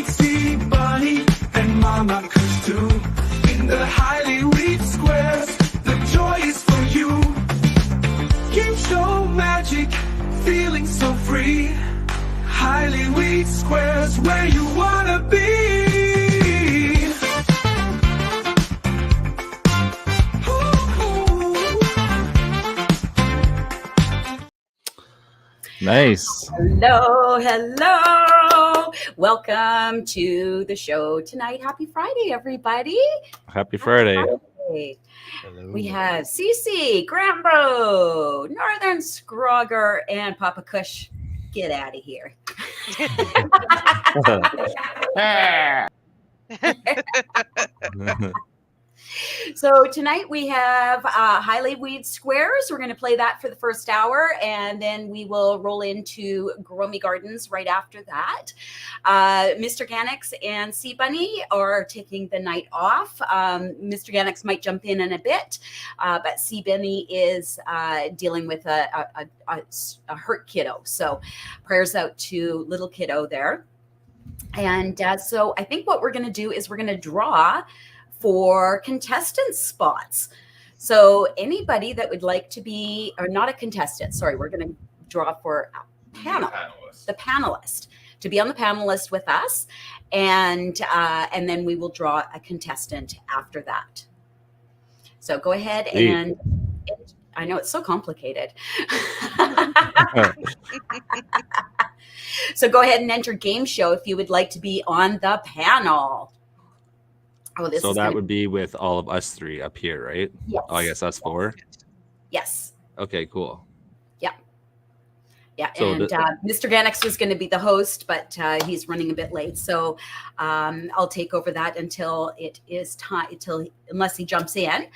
see Bunny and Mama comes too. In the Hollywood squares, the joy is for you. Game show magic, feeling so free. Hollywood squares, where you wanna be. Nice. Hello. Welcome to the show tonight. Happy Friday, everybody. Happy Friday. Hello. We have Cece, Grambo, Northern Scrogger, and Papa Kush. Get out of here. So tonight we have Hollywood Squares. We're going to play that for the first hour, and then we will roll into Growmie Gardens right after that. Mr. Gannix and Sea Bunny are taking the night off. Mr. Gannix might jump in a bit, but Sea Bunny is dealing with a hurt kiddo. So prayers out to little kiddo there. And so I think what we're going to do is we're going to draw for contestant spots. So anybody that would like to be, or not a contestant, sorry, we're going to draw for a panel, the panelist, to be on the panelist with us. And then we will draw a contestant after that. So go ahead and, I know it's so complicated. So go ahead and enter game show if you would like to be on the panel. Oh, so that would be with all of us three up here, right? Yes. Oh, I guess that's four. Yes. Okay, cool. Yeah, So and Mr. Gannix was going to be the host, but he's running a bit late. So I'll take over that until it is time, unless he jumps in.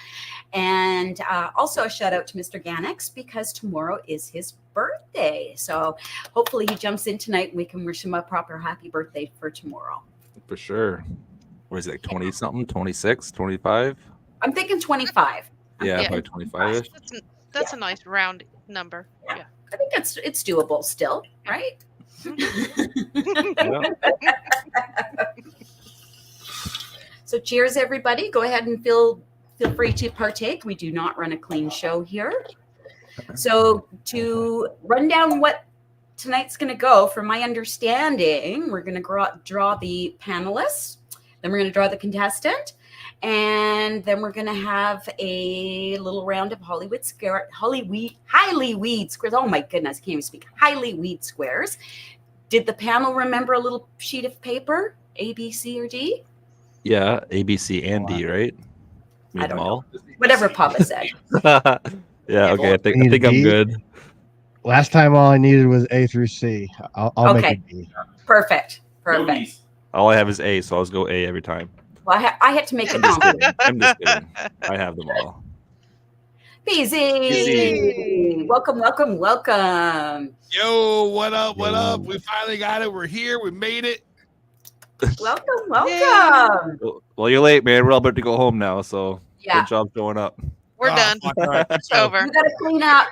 And also a shout out to Mr. Gannix because tomorrow is his birthday. So hopefully he jumps in tonight and we can wish him a proper happy birthday for tomorrow. For sure. What is it, like 20 something, 26, 25? I'm thinking 25. Yeah, probably 25-ish. That's a nice round number. Yeah. I think it's doable still, right? So cheers, everybody. Go ahead and feel free to partake. We do not run a clean show here. So to run down what tonight's going to go, from my understanding, we're going to draw the panelists, then we're going to draw the contestant, and then we're going to have a little round of Hollywood squares. Oh my goodness, I can't even speak. Hollywood squares. Did the panel remember a little sheet of paper? A, B, C, or D? Yeah, A, B, C, and D, right? I don't know. Whatever Papa said. Yeah, okay. I think I'm good. Last time all I needed was A through C. I'll make it B. Perfect. All I have is A, so I'll just go A every time. Well, I had to make it complicated. I'm just kidding. I have them all. Peasy. Welcome. Yo, what up? What up? We finally got it. We're here. We made it. Welcome. Well, you're late, man. We're all about to go home now, so Yeah. good job showing up. We're done. Fuck, all right. It's over. You got to clean up.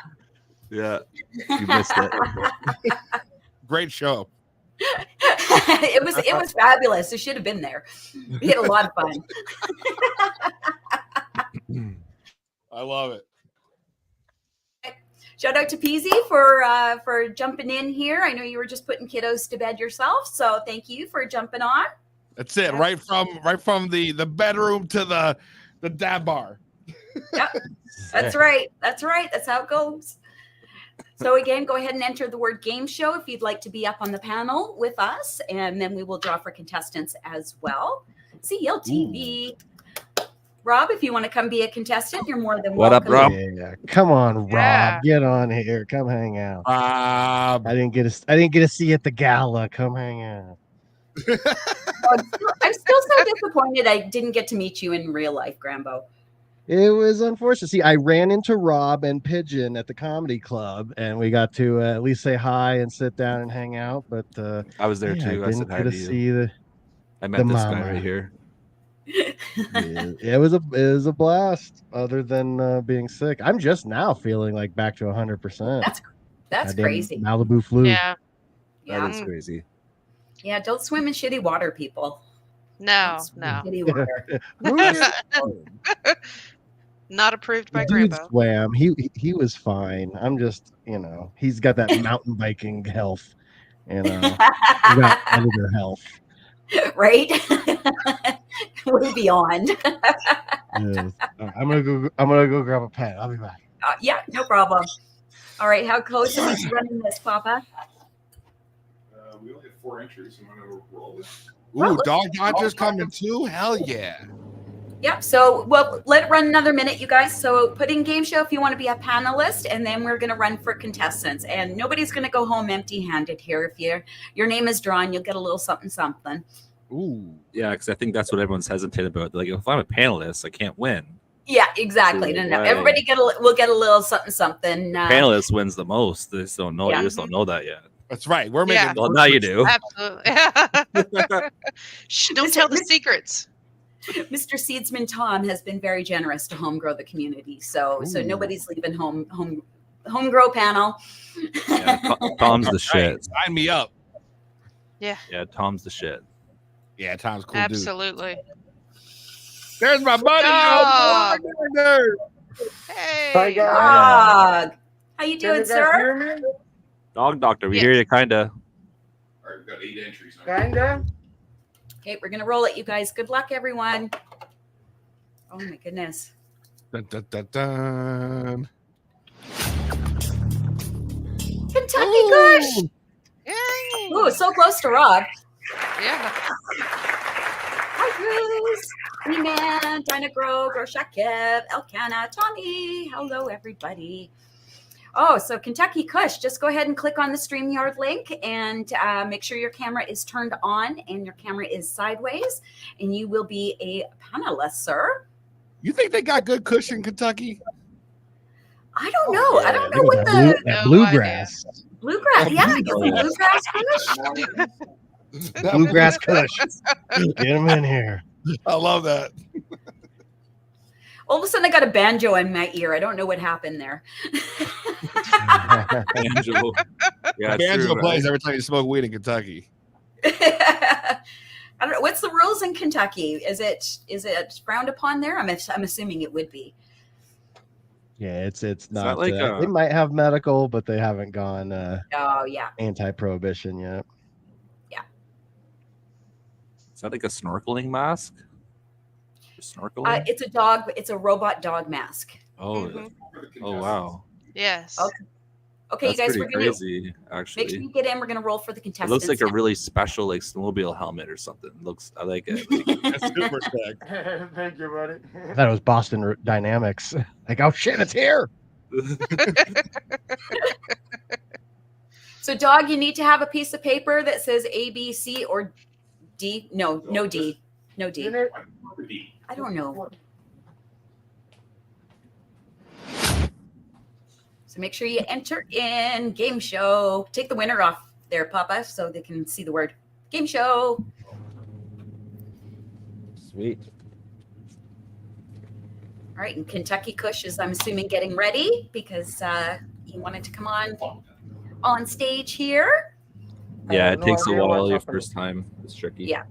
Yeah, you missed it. Great show. It was fabulous. It should have been there. We had a lot of fun. I love it. Shout out to Peasy for jumping in here. I know you were just putting kiddos to bed yourself, so thank you for jumping on. That's it. Right from the bedroom to the dab bar. Yep. That's right. That's how it goes. So again, go ahead and enter the word game show if you'd like to be up on the panel with us, and then we will draw for contestants as well. CLTV. Rob, if you want to come be a contestant, you're more than What up, welcome. Rob? Yeah. Come on, Rob. Yeah. Get on here. Come hang out. I didn't get a see at the gala. Come hang out. I'm still so disappointed I didn't get to meet you in real life, Grambo. It was unfortunate. See, I ran into Rob and Pigeon at the comedy club, and we got to at least say hi and sit down and hang out. But I was there too. I didn't said hi get to to you. see the I met this guy mama. right here. it was a blast. Other than being sick, I'm just now feeling like back to 100%. That's crazy. Malibu flu. Yeah. That is crazy. Yeah, don't swim in shitty water, people. No, Don't swim no. in shitty water. Not approved by The dude Grandpa. swam. He was fine. I'm just, he's got that mountain biking health. He's got editor health. Right? Way beyond. Yes. I'm gonna go grab a pen. I'll be back. Yeah, no problem. All right, how close are we to running this, Papa? We only have 4 entries. You want to roll this? Ooh, Dog Dodger's coming too? Hell yeah. Yep. So, well, let it run another minute, you guys. So put in game show if you want to be a panelist, and then we're going to run for contestants. And nobody's going to go home empty-handed here. If your name is drawn, you'll get a little something, something. Ooh. Yeah, because I think that's what everyone's hesitant about. Like, if I'm a panelist, I can't win. Yeah, exactly. No. Right. Everybody will get a little something, something. Panelist wins the most. They just don't know. Yeah. You just don't know that yet. That's right. We're making. Well, now you do. Absolutely. Shh, don't tell the secrets. Mr. Seedsman Tom has been very generous to home grow the community. So nobody's leaving home grow panel. Yeah, Tom's the shit. Right. Sign me up. Yeah, Tom's the shit. Yeah, Tom's cool. Absolutely. Dude. There's my buddy. Dog. Yo. Hey. Hi, guys. Dog. How you Can doing, you guys sir? hear me? Dog doctor, we Yes. hear you kinda. All right, we've got 8 entries. Now. Kinda. Okay, we're gonna roll it, you guys. Good luck, everyone. Oh my goodness. Dun, dun, dun, dun. Kentucky Kush. Yay. Ooh, so close to Rob. Yeah. Hi, Bruce. E-Man, Dinah Grow, Groshakev, Elkanah, Tommy. Hello, everybody. Oh, so Kentucky Kush, just go ahead and click on the StreamYard link and make sure your camera is turned on and your camera is sideways, and you will be a panelist, sir. You think they got good Kush in Kentucky? I don't know. I don't know Look what at the that No bluegrass. bluegrass. Yeah, I guess Oh, the yeah. bluegrass Kush. Bluegrass Kush. Get him in here. I love that. All of a sudden, I got a banjo in my ear. I don't know what happened there. Banjo. Yeah, Banjo true, plays right? every time you smoke weed in Kentucky. I don't know. What's the rules in Kentucky? Is it frowned upon there? I'm assuming it would be. Yeah, it's not not like they might have medical, but they haven't gone Oh yeah. anti-prohibition yet. Is that like a snorkeling mask? Snorkeling? It's a dog. It's a robot dog mask. Oh, Mhm. oh wow. Yes. Okay, That's you guys, pretty we're gonna crazy, actually. make sure you get in. We're gonna roll for the It contestants. looks like a now. really special like snowmobile helmet or something. I like it. That's super sick. Thank you, buddy. I thought it was Boston Dynamics. Like, oh shit, it's here. So, dog, you need to have a piece of paper that says A, B, C, or D. No D. No D. Unit. I don't know. So make sure you enter in game show. Take the winner off there, Papa, so they can see the word game show. Sweet. All right, and Kentucky Kush is, I'm assuming, getting ready because he wanted to come on stage here. Yeah, have it no takes a idea while. what's Your happening. first time. It's tricky. Yeah.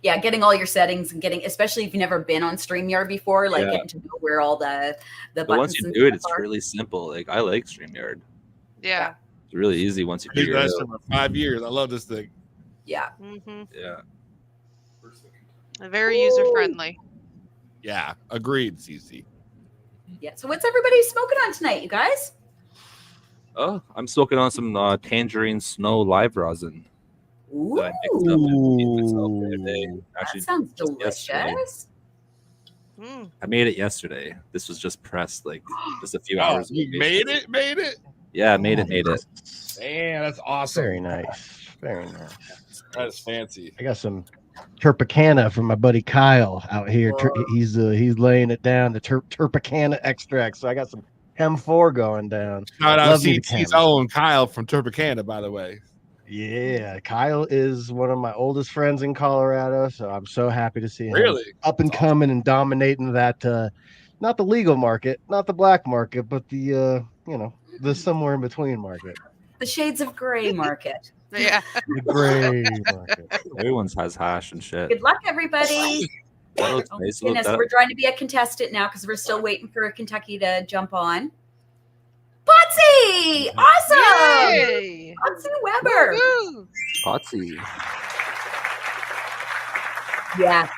Yeah, getting all your settings and getting, especially if you've never been on StreamYard before, like Yeah. getting to know where all the But buttons once you and do it, stuff it's are. really simple. Like I like StreamYard. Yeah. It's really easy once you He's figure it been out. for 5 years. I love this thing. Yeah. Mm-hmm. Yeah. Very user friendly. Yeah, agreed, CC. Yeah. So what's everybody smoking on tonight, you guys? Oh, I'm smoking on some tangerine snow live rosin Ooh, that I mixed up and made myself the other day. that Actually, sounds just yesterday. delicious. Mm. I made it yesterday. This was just pressed like just a few Oh, hours. you ago, made basically. it? Made it? Yeah, I made it. Damn, that's awesome. Very nice. Very nice. That's fancy. I got some Turpicana from my buddy Kyle out here. Whoa. He's laying it down, the Turpicana extract. So I got some Hem 4 going down. Shout out Love me the CT's camera. own Kyle from Turpicana, by the way. Yeah, Kyle is one of my oldest friends in Colorado, so I'm so happy to see him Really? up and coming and dominating that not the legal market, not the black market, but the the somewhere in between market. The shades of gray market. Yeah. The gray market. Everyone's has hash and shit. Good luck, everybody. That looks Oh, nice. goodness, That- we're trying to be a contestant now because we're still waiting for Kentucky to jump on. Potsy! Awesome! Yay! Potsy Weber. Woo! Potsy. Yes.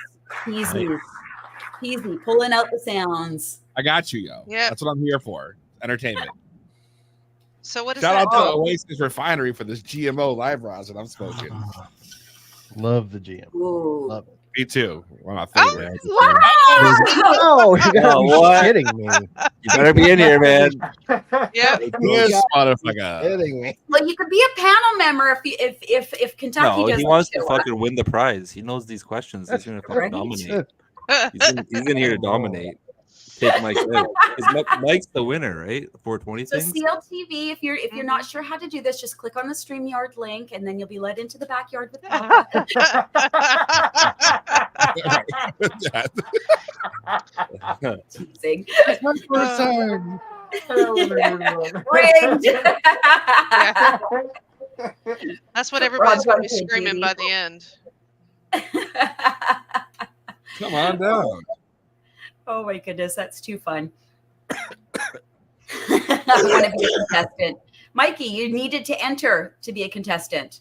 Easy. Pulling out the sounds. I got you, yo. Yep. That's what I'm here for. Entertainment. So what is Shout that? out to Oasis Refinery for this GMO live rosin I'm smoking. Love the GM. Ooh. Love it. Me too. One of my favorites. Wow! Oh, you gotta Oh, be what? kidding me. You better be in here, man. Yep. This motherfucker. Kidding me. Well, you could be a panel member if Kentucky No, doesn't he wants to show up. fucking win the prize. He knows these questions. He's gonna fucking Right. dominate. He's in here to dominate. Take Mike's in. Mike's the winner, right? 420 So things. CLTV, if you're not sure how to do this, just click on the StreamYard link, and then you'll be led into the backyard with Papa. Teasing. Rigged. That's what everybody's going to be Rob's screaming gonna by the end. Come on down. Oh my goodness, that's too fun. I want to be a contestant. Mikey, you needed to enter to be a contestant.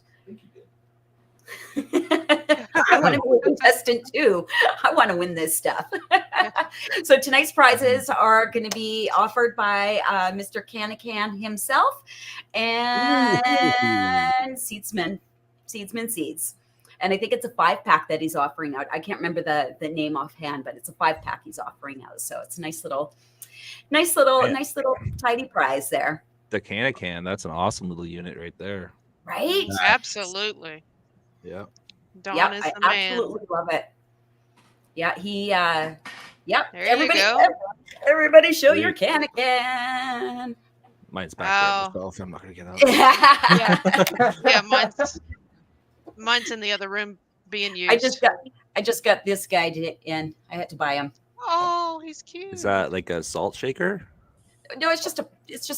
I want to be a contestant too. I want to win this stuff. So tonight's prizes are going to be offered by Mr. Canacan himself and Seedsman Seeds. And I think it's a 5-pack that he's offering out. I can't remember the name offhand, but it's a 5-pack he's offering out. So it's a nice little tidy prize there. The can. That's an awesome little unit right there. Right? Absolutely. Yeah. Dawn Yeah, is I the man. absolutely love it. Yeah, yep. There you go. Everybody show your Canacan. Mine's back Wow. there myself. I'm not gonna get out. Yeah, mine's in the other room being used. I just got this guy in. I had to buy him. Oh, he's cute. Is that like a salt shaker? No, it's just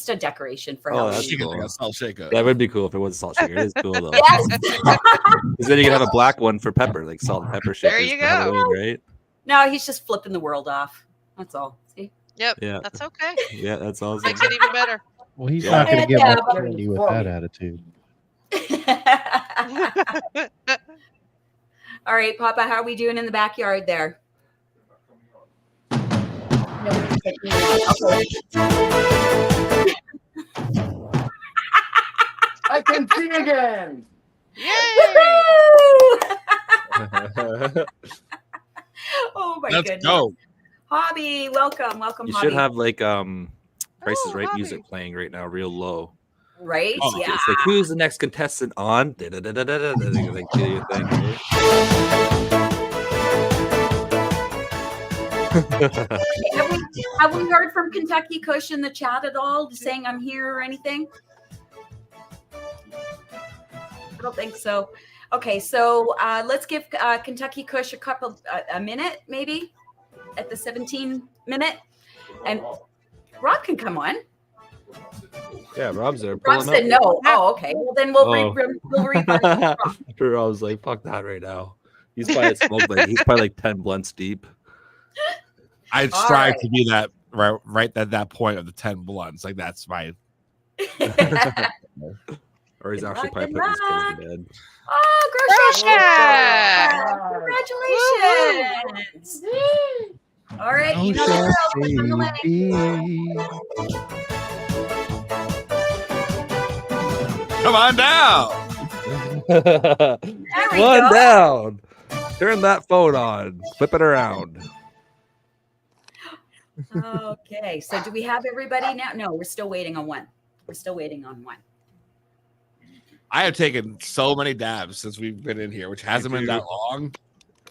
a decoration for Oh, Halloween. that's She can cool. take a salt shaker. That would be cool if it was a salt shaker. It is cool though. Yes. Because then you can have a black one for pepper, like salt and pepper shakers. There you for go. Halloween, right? No, he's just flipping the world off. That's all. See? Yep. Yeah. That's okay. Yeah, that's awesome. Makes it even better. Well, he's Yeah. not going to get Yeah, much but- candy with that attitude. All right, Papa, how are we doing in the backyard there? Nobody's taking it. Okay. I can see again. Yay! Woo! Oh my Let's goodness. go. Hobby, welcome, You Hobby. should have like Price is Oh, Right Hobby. music playing right now, real low. Right? Oh, Yeah. It's like who's the next contestant on? Da-da-da-da-da-da. Like, do your thing, right? Have we heard from Kentucky Kush in the chat at all, saying I'm here or anything? I don't think so. Okay, so let's give Kentucky Kush a minute, maybe at the 17-minute, and Rob can come on. Yeah, Rob's there. Pull Rob him said up. no. Oh, okay. Well, then we'll Oh. we'll refund. Rob's like, fuck that right now. He's probably he's probably like 10 blunts deep. I'd All strive right. to be that right at that point of the 10 blunts. Like that's my Or he's Good actually luck, probably good putting his kids luck. to bed. Oh, Congratulations! All right, you know the drill. Click on the link. come on down. There we One go. down. Turn that phone on. Flip it around. Okay, so do we have everybody now? No, we're still waiting on one. We're still waiting on one. I have taken so many dabs since we've been in here, which hasn't been that long.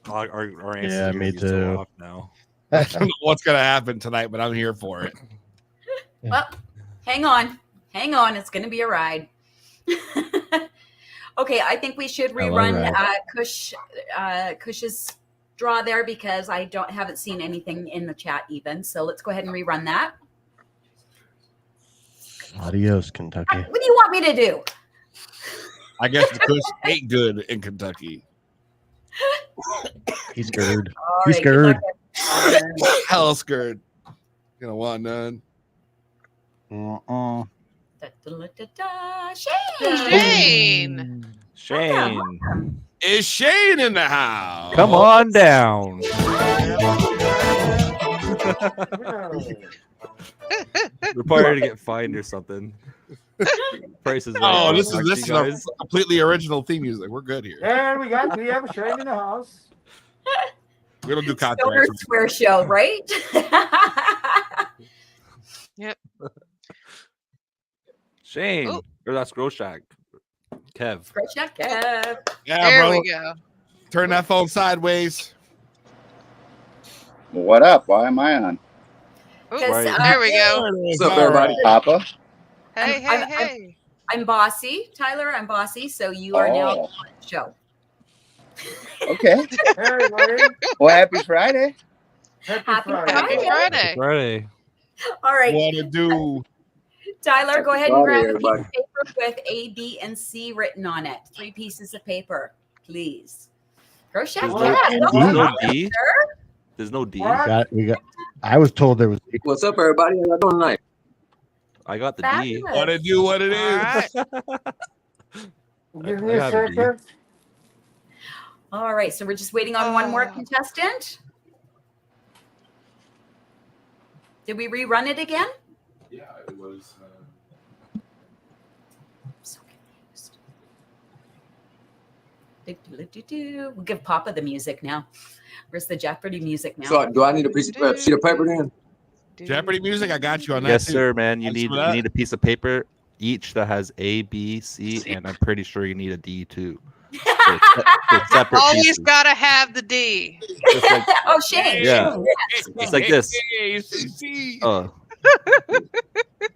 Our Yeah, me answers are too. off now. I don't know what's gonna happen tonight, but I'm here for it. Well, hang on. It's going to be a ride. Okay, I think we should I love rerun that. Kush's draw there because I haven't seen anything in the chat even. So let's go ahead and rerun that. Adios, Kentucky. What do you want me to do? I guess the Kush ain't good in Kentucky. He's scared. All He's right, good scared. luck. Hell scared. Gonna want none. Da-da-da-da-da. Shane. Shane. Shane, Is Shane in the house? come on down. We're probably to get fined or something. Price is right. Oh, now, this actually, is our guys. completely original theme music. We're good here. And we have a Shane in the house. We don't do Stoner copyright. Square Show, right? Shane, Oh. or that's Grow Shack. Kev. Great shot, Kev. Yeah, There bro. we go. Turn that phone sideways. What up? Why am I on? Ooh, Because, Right. there we go. What's up, everybody? Papa? Hey, I'm- hey. I'm bossy, Tyler. I'm bossy, so you are now Oh, on the show. okay. Hey, buddy. Well, happy Friday. Happy Happy Friday. Happy Friday. Friday. All right, What to do? Tyler, go Happy ahead and Friday, grab a piece everybody. of paper with A, B, and C written on it. 3 pieces of paper, please. Grow Shack, There's yeah. no, Go there's no on, D. sir. There's no D. What? We got. I was told there was. What's up, everybody? How y'all doing tonight? I got the D. Fabulous. What to do? What it All is? right. Give I me a have a D. second. All right, so we're just waiting on one more Oh. contestant. Did we rerun it again? Yeah, it was. I'm so confused. Do-do-do-do-do. We'll give Papa the music now. Where's the Jeopardy music now? So, do I need a piece of sheet of paper then? Jeopardy music. I got you on that. Yes, too. sir, man. You Thanks need for you that. need a piece of paper each that has A, B, C, and I'm pretty sure you need a D too. So separate Always pieces. gotta have the D. Just like, Oh, Shane. Yeah. Shane, yes. it's like this. See? Oh,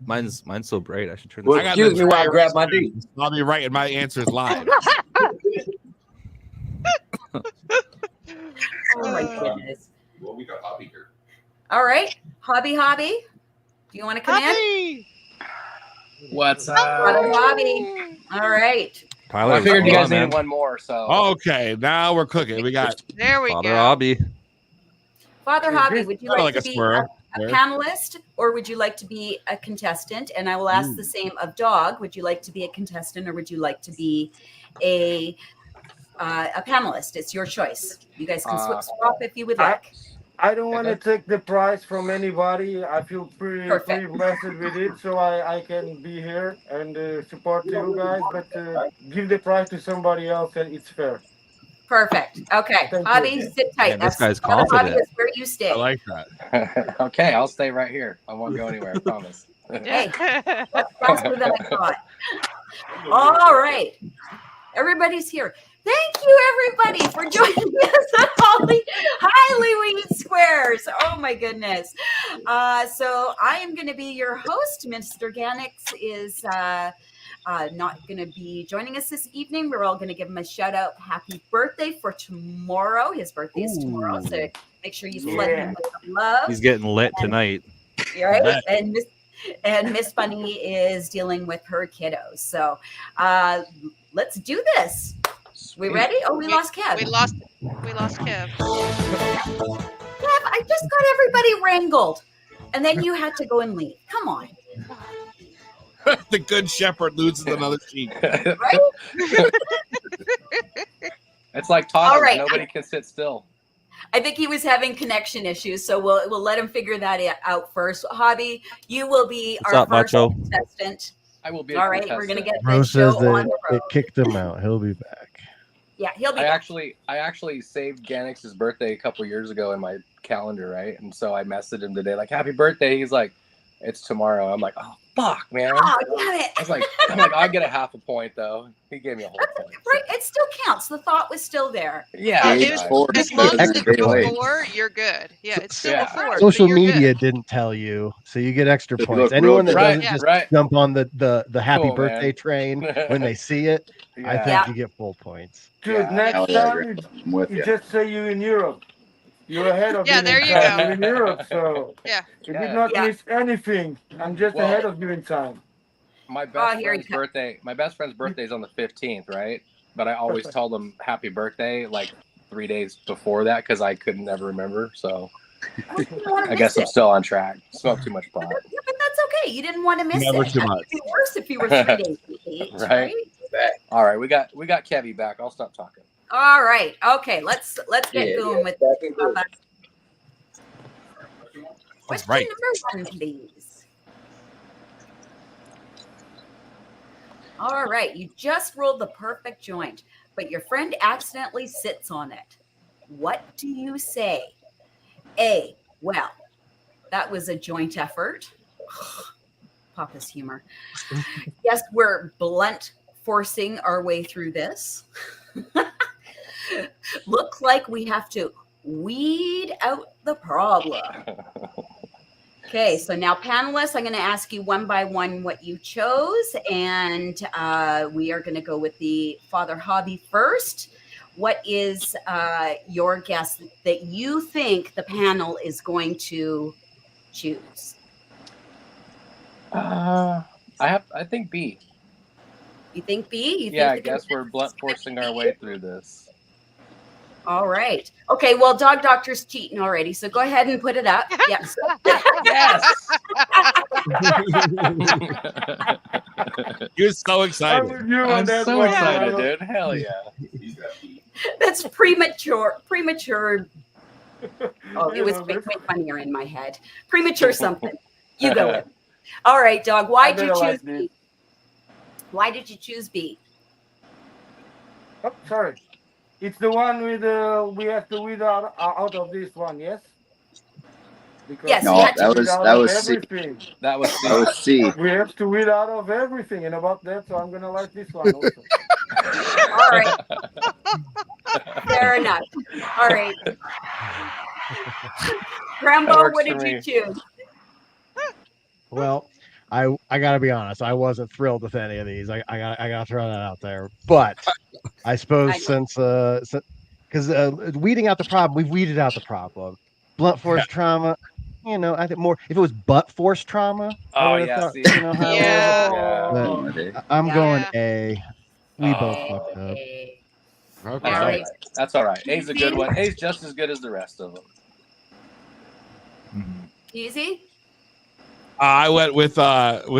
mine's so bright. I should turn this. Well, I got excuse the me while I tray grab my right D. here. I'll be writing my answers live. Oh, my goodness. Well, we got Hobby here. All right. Hobby. Do you want to come in? Happy. What's Brother Hobby. All right. Tyler, I figured you hold guys on, man. needed one more, so. Okay, now we're cooking. We got There we Father go. Hobby. Father Hobby, would you Kinda like like to a be squirrel. a panelist or would you like to be a contestant? And I will ask the same of Dog. Would you like to be a contestant or would you like to be a panelist? It's your choice. You guys can swap if you would like. I don't want to take the prize from anybody. I feel pretty Perfect. blessed with it, so I can be here and support you guys. But give the prize to somebody else, and it's fair. Perfect. Okay. Thank Hobby, you. sit tight. Man, this guy's Father Hobby confident. is where you stay. I like that. Okay, I'll stay right here. I won't go anywhere, I promise. Hey, that's faster than I thought. All right. Everybody's here. Thank you, everybody, for joining us at Highly Squares. Oh, my goodness. So I am going to be your host. Mr. Ganix is not going to be joining us this evening. We're all going to give him a shout out. Happy birthday for tomorrow. His birthday is tomorrow. So make sure you flood him with some love. He's getting lit tonight. Right? And Miss Bunny is dealing with her kiddos. So let's do this. We ready? Oh, we lost Kev. We lost Kev. Kev, I just got everybody wrangled. And then you had to go and leave. Come on. The good shepherd loses another sheep. Right? It's like toddlers. All right. Nobody can sit still. I think he was having connection issues, so we'll let him figure that out first. Hobby, you will be What's our up, first Macho? contestant. I will be. All right, we're gonna get Rose this show says on that the it road. kicked him out. He'll be back. Yeah, he'll be. I back. actually saved Ganix's birthday a couple years ago in my calendar, right? And so I messaged him today, like, "Happy birthday!" He's like, "It's tomorrow." I'm like, "Oh fuck, man!" Oh, damn it! I was like, "I get a half a point though." He gave me a whole point. Right, it still counts. The thought was still there. Yeah, It was, as long as it's before, you're good. Yeah, it's still Yeah. before. but Social you're media good. didn't tell you, so you get extra It points. looked Anyone that real doesn't good. just Right. jump on the happy Cool, birthday man. train when they see it, I Yeah. think you get full points. Dude, Yeah, next time I'm with you just say you're in Europe. You're ahead of Yeah, me. there you You're go. in Europe, so Yeah. you did not Yeah. miss anything. I'm just Well, ahead of you in time. My best here friend's you go. birthday. My best friend's birthday is on the 15th, right? But I always tell them happy birthday like 3 days before that because I couldn't ever remember. So I guess I'm still on track. Smoke too much pot. Yeah, but that's okay. You didn't want to miss Never it. too It much. would be worse if you were 3 days late, Right. right? All right, we got Kevy back. I'll stop talking. All right. Okay, let's get going with this. Question Right. number 1, please. All right, you just rolled the perfect joint, but your friend accidentally sits on it. What do you say? A, well, that was a joint effort. Papa's humor. Yes, we're blunt forcing our way through this. Look like we have to weed out the problem. Okay, so now panelists, I'm going to ask you one by one what you chose, and we are going to go with the father hobby first. What is your guess that you think the panel is going to choose? I think B. You think B? You Yeah, I think guess we're blunt forcing our way through this. All right. Okay, well, Dog Doctor's cheating already, so go ahead and put it up. Yes. Yes. He was so I'm excited. with you on I'm that so one. excited, dude. Hell yeah. That's premature. Oh, it was Yeah, way that's- funnier in my head. Premature something. You go with. All right, Dog. Why'd I you better choose like this. B? Why did you choose B? Oh, sorry. It's the one with we have to weed out of this one, yes? Because Yes, we you No, had to have to that weed was out that of was C. everything. That was That was C. We have to weed out of everything, and about that, so I'm gonna like this one also. All right. Fair enough. All right. Rambo, works what for did you me. choose? Well, I gotta be honest. I wasn't thrilled with any of these. I gotta throw that out there. But I suppose since because weeding out the problem, we've weeded out the problem. Blunt force trauma, I think more if it was butt force trauma, I Oh would have yeah, thought, see. how it was. Yeah. But I'm Yeah. going A. We both Oh. fucked up. Okay. That's All all right. right. That's all right. A's a good one. A's just as good as the rest of them. Easy? I went with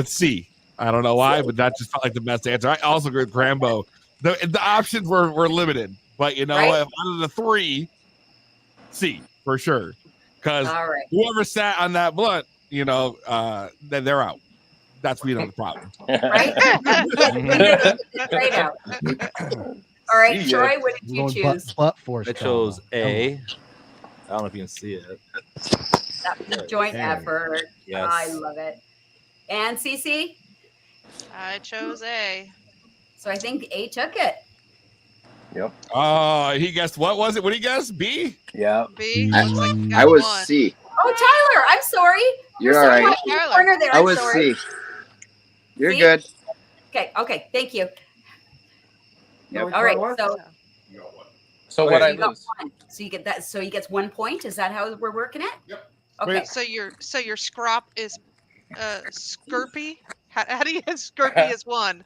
C. I don't know why, but that just felt like the best answer. I also agree with Grambo. The options were limited, but Right. out of the 3, C for sure. Because All right. whoever sat on that blunt, then they're out. That's we know the problem. Right? Straight out. All right, See ya. Troy, what did I'm you going choose? butt force. I chose trauma. A. I don't know if you can see it. That was a joint There. effort. Yes. I love it. And Cece? I chose A. So I think A took it. Yep. Oh, he guessed what was it? What did he guess? B? Yeah. B. I- Looks like you I got was one. C. Oh, Tyler, I'm sorry. You're so all right. much in the corner there. I I'm was sorry. C. You're C? good. Okay, thank you. Which All right, one was? so So what I you got lose? 1. So you get that. So he gets 1 point. Is that how we're working it? Yep. Okay. So your scrop is Skirpy? How do you have Skirpy as 1?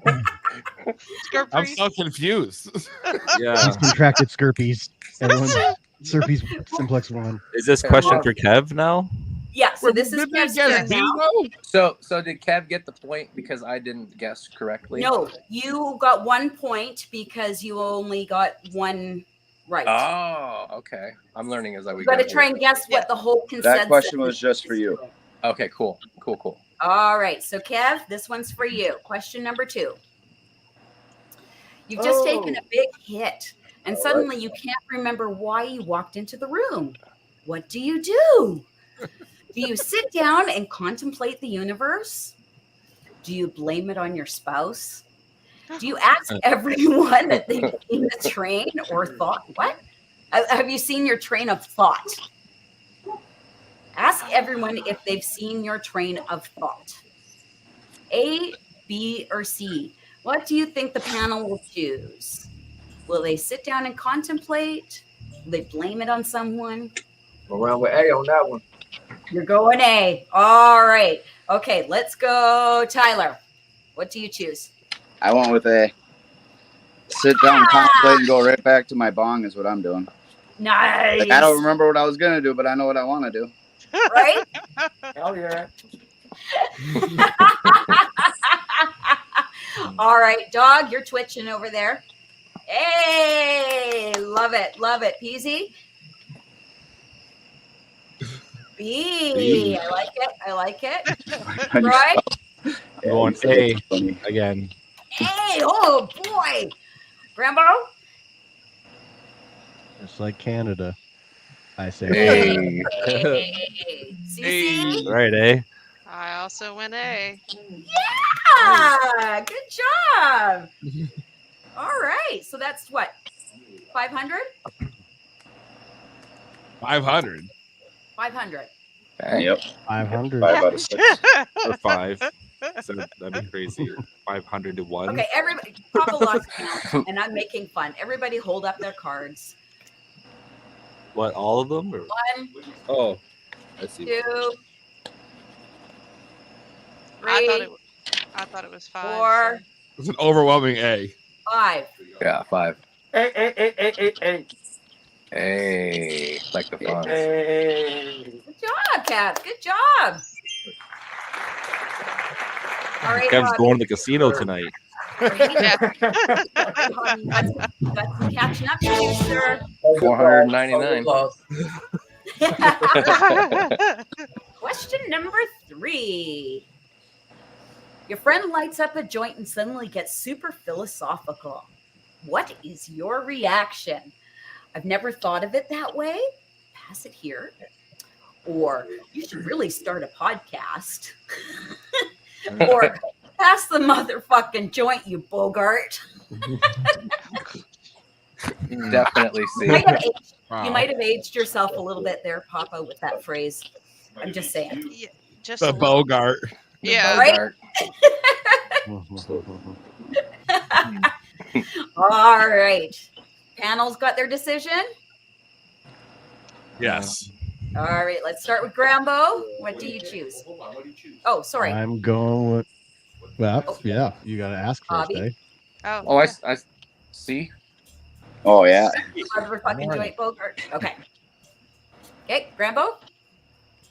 I'm Skirpy? so confused. Yeah. He's contracted Skirpies. Everyone, Skirpies simplex 1. Is this question for Kev now? Yeah. So this is Did they Kev's guess turn B, now. though? So did Kev get the point because I didn't guess correctly? No, you got 1 point because you only got 1 right. Oh, okay. I'm learning as I You we got go. to try and guess what the whole consensus. That question was just for you. Okay, cool. All right. So Kev, this one's for you. Question number 2. You've just taken a big hit, and suddenly you can't remember why you walked into the room. What do you do? Do you sit down and contemplate the universe? Do you blame it on your spouse? Do you ask everyone that they've seen the train or thought? What? Have you seen your train of thought? Ask everyone if they've seen your train of thought. A, B, or C? What do you think the panel will choose? Will they sit down and contemplate? Will they blame it on someone? Around with A on that one. You're going A. All right. Okay, let's go, Tyler. What do you choose? I went with A. Sit down, contemplate, and go right back to my bong is what I'm doing. Nice. Like, I don't remember what I was gonna do, but I know what I want to do. Right? Hell yeah. All right, dog, you're twitching over there. Hey, love it, Peasy. B, I like it. Right? I'm going A again. Hey, oh boy. Rambo? Just like Canada, I say. Hey. Hey. CC? Right, eh? I also went A. Yeah, good job. All right, so that's what? 500? 500. 500. Yep. 500. 5 out of 6. Or 5. So that'd be crazy. 500 to 1. Okay, everybody, Papa lost count, and I'm making fun. Everybody hold up their cards. What, all of them? Or? 1, Oh, I see. 2, 3, I thought it was 5. 4, It's an overwhelming A. 5. Yeah, 5. Hey. Hey, like the font. Hey. Good job, Kat. Good job. All right, Kev's Bobby. going to the casino tonight. Yeah. Got some catching up to do, sir. 499. Question number 3. Your friend lights up a joint and suddenly gets super philosophical. What is your reaction? I've never thought of it that way. Pass it here. Or you should really start a podcast. Or pass the motherfucking joint, you Bogart. Definitely see. You might have aged yourself a little bit there, Papa, with that phrase. I'm just saying. Yeah, just The a little. Bogart. Yeah. Right? All right. Panel's got their decision. Yes. All right, let's start with Grambo. What do you choose? Oh, sorry. I'm going with. Well, yeah, you got to ask first, Bobby? eh? Oh, I see. Oh, yeah. Motherfucking joint Bogart. Okay. Okay, Grambo?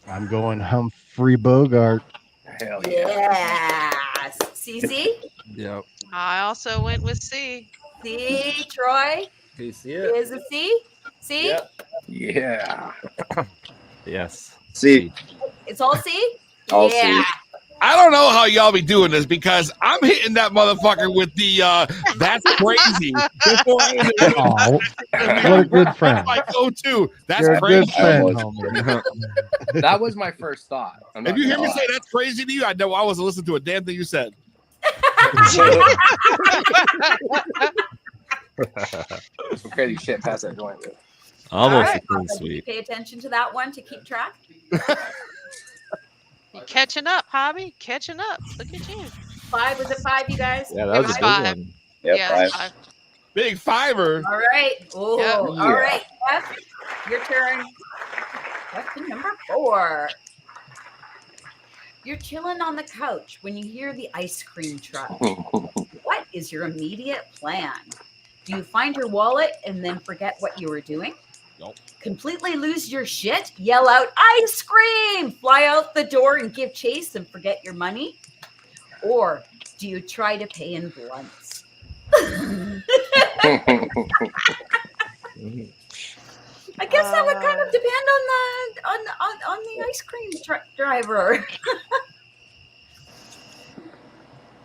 I'm going Humphrey Bogart. Hell yeah. Yes. CC? Yep. I also went with C. C. Troy? Can you see it? Is a C? C? Yep. Yeah. Yes. See, It's all C? All yeah. C. I don't know how y'all be doing this because I'm hitting that motherfucker with the that's crazy. Before I even- Oh, what a good friend. my go-to. That's You're a crazy. good friend, was. homie. That was my first thought. I'm If not you hear gonna me lie. say that's crazy to you, I know I wasn't listening to a damn thing you said. Some crazy shit past that joint. Dude. Almost All right, a clean Papa, did you sweep. pay attention to that one to keep track? You catching up, Hobby? Catching up. Look at you. 5, was it 5, you guys? Yeah, that was a good 5. one. Yep, Yeah, 5. it's 5. Big fiver. All right. Oh, Yep. all Yeah. right. Jeff, your turn. Question number 4. You're chilling on the couch when you hear the ice cream truck. What is your immediate plan? Do you find your wallet and then forget what you were doing? Nope. Completely lose your shit? Yell out, ice cream! Fly out the door and give chase and forget your money? Or do you try to pay in blunts? I guess that would kind of depend on the ice cream truck driver.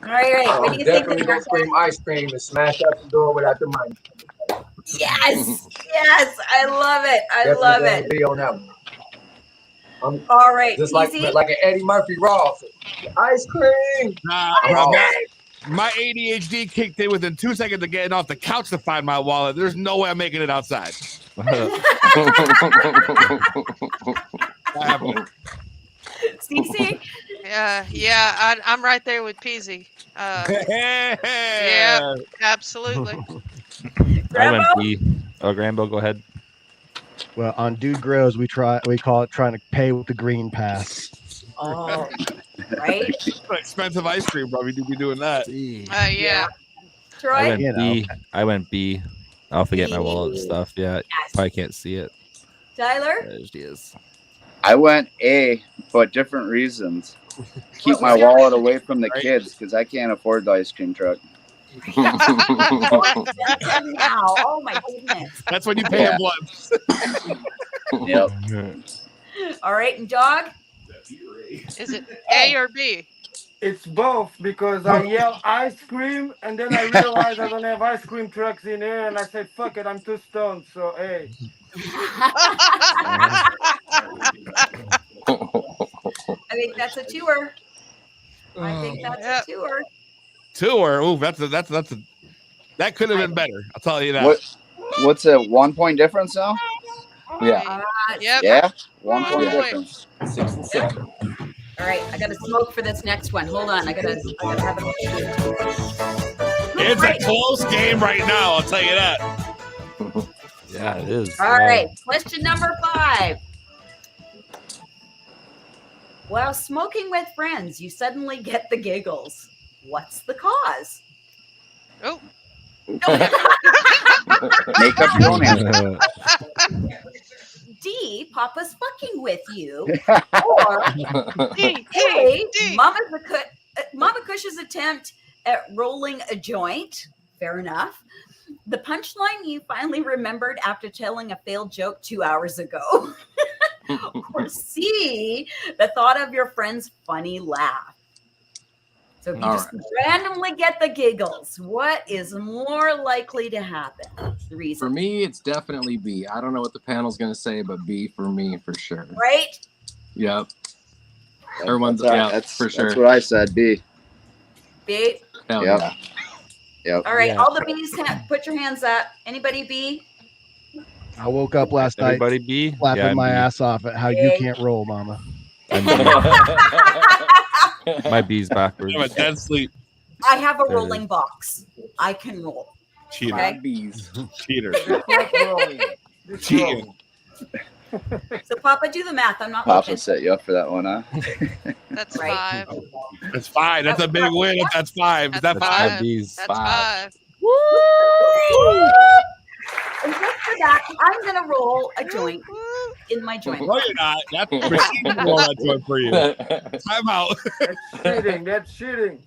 All right, what do you think? Definitely gonna scream ice cream and smash out the door without the money. Yes, I love it. I Definitely love gonna it. be on that one. I'm All right, just easy. like an Eddie Murphy Ross. Ice cream. Nah, my ADHD kicked in within 2 seconds of getting off the couch to find my wallet. There's no way I'm making it outside. CC? I'm right there with Peasy. Yeah, absolutely. I went B. Oh, Grambo, go ahead. Well, on Dude Grows, we call it trying to pay with the green pass. Oh, right? Expensive ice cream, bro. We do be doing that. Yeah. Troy? I went You know. B. I went B. I'll forget my wallet and B. stuff. Yeah, Yes. probably can't see it. Tyler? There she is. I went A, but different reasons. Keep What my was your wallet reason? away from the Right. kids because I can't afford the ice cream truck. Now. Oh my goodness. That's when you pay Yeah. him once. Yep. All right, and dog? Is it A or B? It's both because I yell ice cream and then I realize I don't have ice cream trucks in here and I said, fuck it, I'm too stoned. So, hey. I think that's a tour. I think that's Yep. a tour. Tour. Ooh, that could have been better. I'll tell you that. What's a 1 point difference now? Yeah. Yep. Yeah, 1 point One point. difference. 6 and 7. All right, I got to smoke for this next one. Hold on, I gotta have a. It's a close game right now. I'll tell you that. Yeah, it is. All right, question number 5. While smoking with friends, you suddenly get the giggles. What's the cause? Oh. Make up your own answer. D, Papa's fucking with you. Or D, A, D. Mama Cush's attempt at rolling a joint. Fair enough. The punchline you finally remembered after telling a failed joke 2 hours ago. Or C, the thought of your friend's funny laugh. So if you just randomly get the giggles, what is more likely to happen? The reason. For me, it's definitely B. I don't know what the panel's going to say, but B for me for sure. Right? Yep. Everyone's That's for sure. That's what I said. B. B. Hell Yep. yeah. Yep. All right, Yeah. all the B's, put your hands up. Anybody B? I woke up last night Everybody B. laughing Yeah, I'm my B. ass off at how you can't roll, Mama. I'm B. My B's backwards. I'm a dead sleep. I have a There it rolling box. I can roll. Cheater. Okay. B's. Cheater. Cheating. So Papa, do the math. I'm not Papa looking. set you up for that one, huh? That's Right. 5. That's 5. That's a big win. That's 5. Is that That's 5? 5. B's. That's 5. 5. Woo! And just for that, I'm gonna roll a joint in my joint. No, you're not. That's the machine can roll that joint for you. Time out. That's cheating. That's cheating.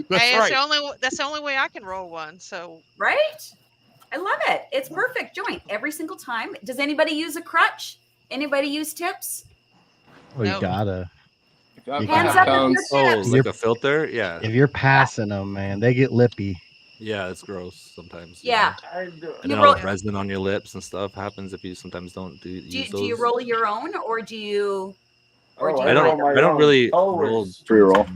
That's Hey, right. that's the only way I can roll one. So Right? I love it. It's perfect joint every single time. Does anybody use a crutch? Anybody use tips? Oh, you Nope. gotta. Hands up if Cones. you're Oh, tips. like a filter? Yeah. If you're passing them, man, they get lippy. Yeah, it's gross sometimes. you Yeah. know. I do. And You then roll- all the resin on your lips and stuff happens if you sometimes don't use Do you those. roll your own or do you or Oh, do you I don't. roll my I don't own. really Always. roll. Free roll.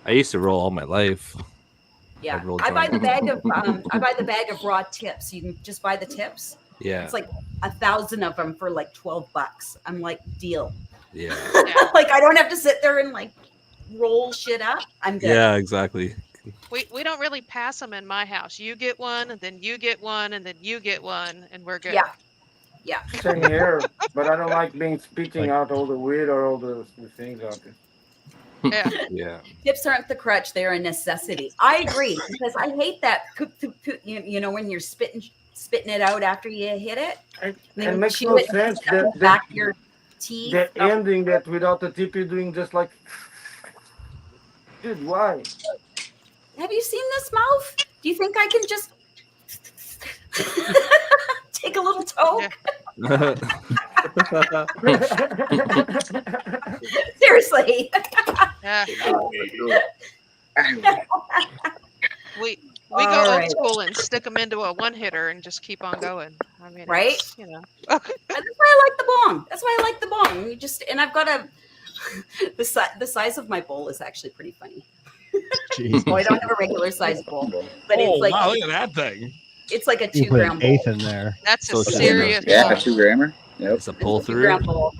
I used to roll all my life. Yeah, I'd roll I buy the joint. bag of raw tips. You can just buy the tips. Yeah. It's like 1,000 of them for like $12. I'm like, deal. Yeah. Like I don't have to sit there and like roll shit up. I'm good. Yeah. Exactly. we don't really pass them in my house. You get one, and then you get one, and then you get one, and we're good. Yeah. Same here, but I don't like being speaking Like- out all the weird or all the things out there. Yeah. Yeah. Tips aren't the crutch; they're a necessity. I agree because I hate that. You know when you're spitting it out after you hit it. It, Then it you makes chew no it sense up in that the back of your teeth. that ending that without the tip you're doing just like, dude, why? Have you seen this mouth? Do you think I can just take a little toke? Seriously. Yeah. We All go old right. school and stick them into a one hitter and just keep on going. I mean, Right? it's, you know. That's why I like the bong. That's why I like the bong. You just and I've got the size of my bowl is actually pretty funny. Jeez. Well, I don't have a regular size bowl, but Oh, it's like wow, look at that thing. it's like a You 2 put gram an bowl. eighth in there. That's a So it's serious. Yeah, ball. 2 grammer. Yep. It's a pull It's a 2 through. gram bowl.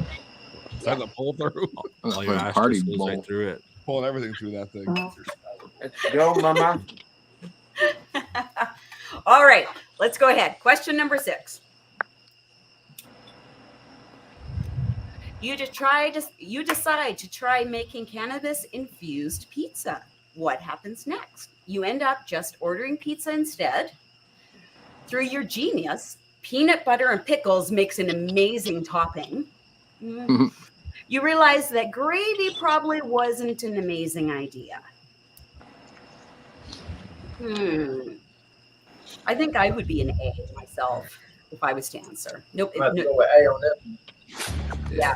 Is that a pull through? All your ash Party just goes bowl. right through it. Pulling everything through that thing. Let's go, mama. All right, let's go ahead. Question number 6. You decide to try making cannabis infused pizza. What happens next? You end up just ordering pizza instead. Through your genius, peanut butter and pickles makes an amazing topping. You realize that gravy probably wasn't an amazing idea. I think I would be an A myself if I was to answer. Nope. I'm going to go with A on that. Yeah.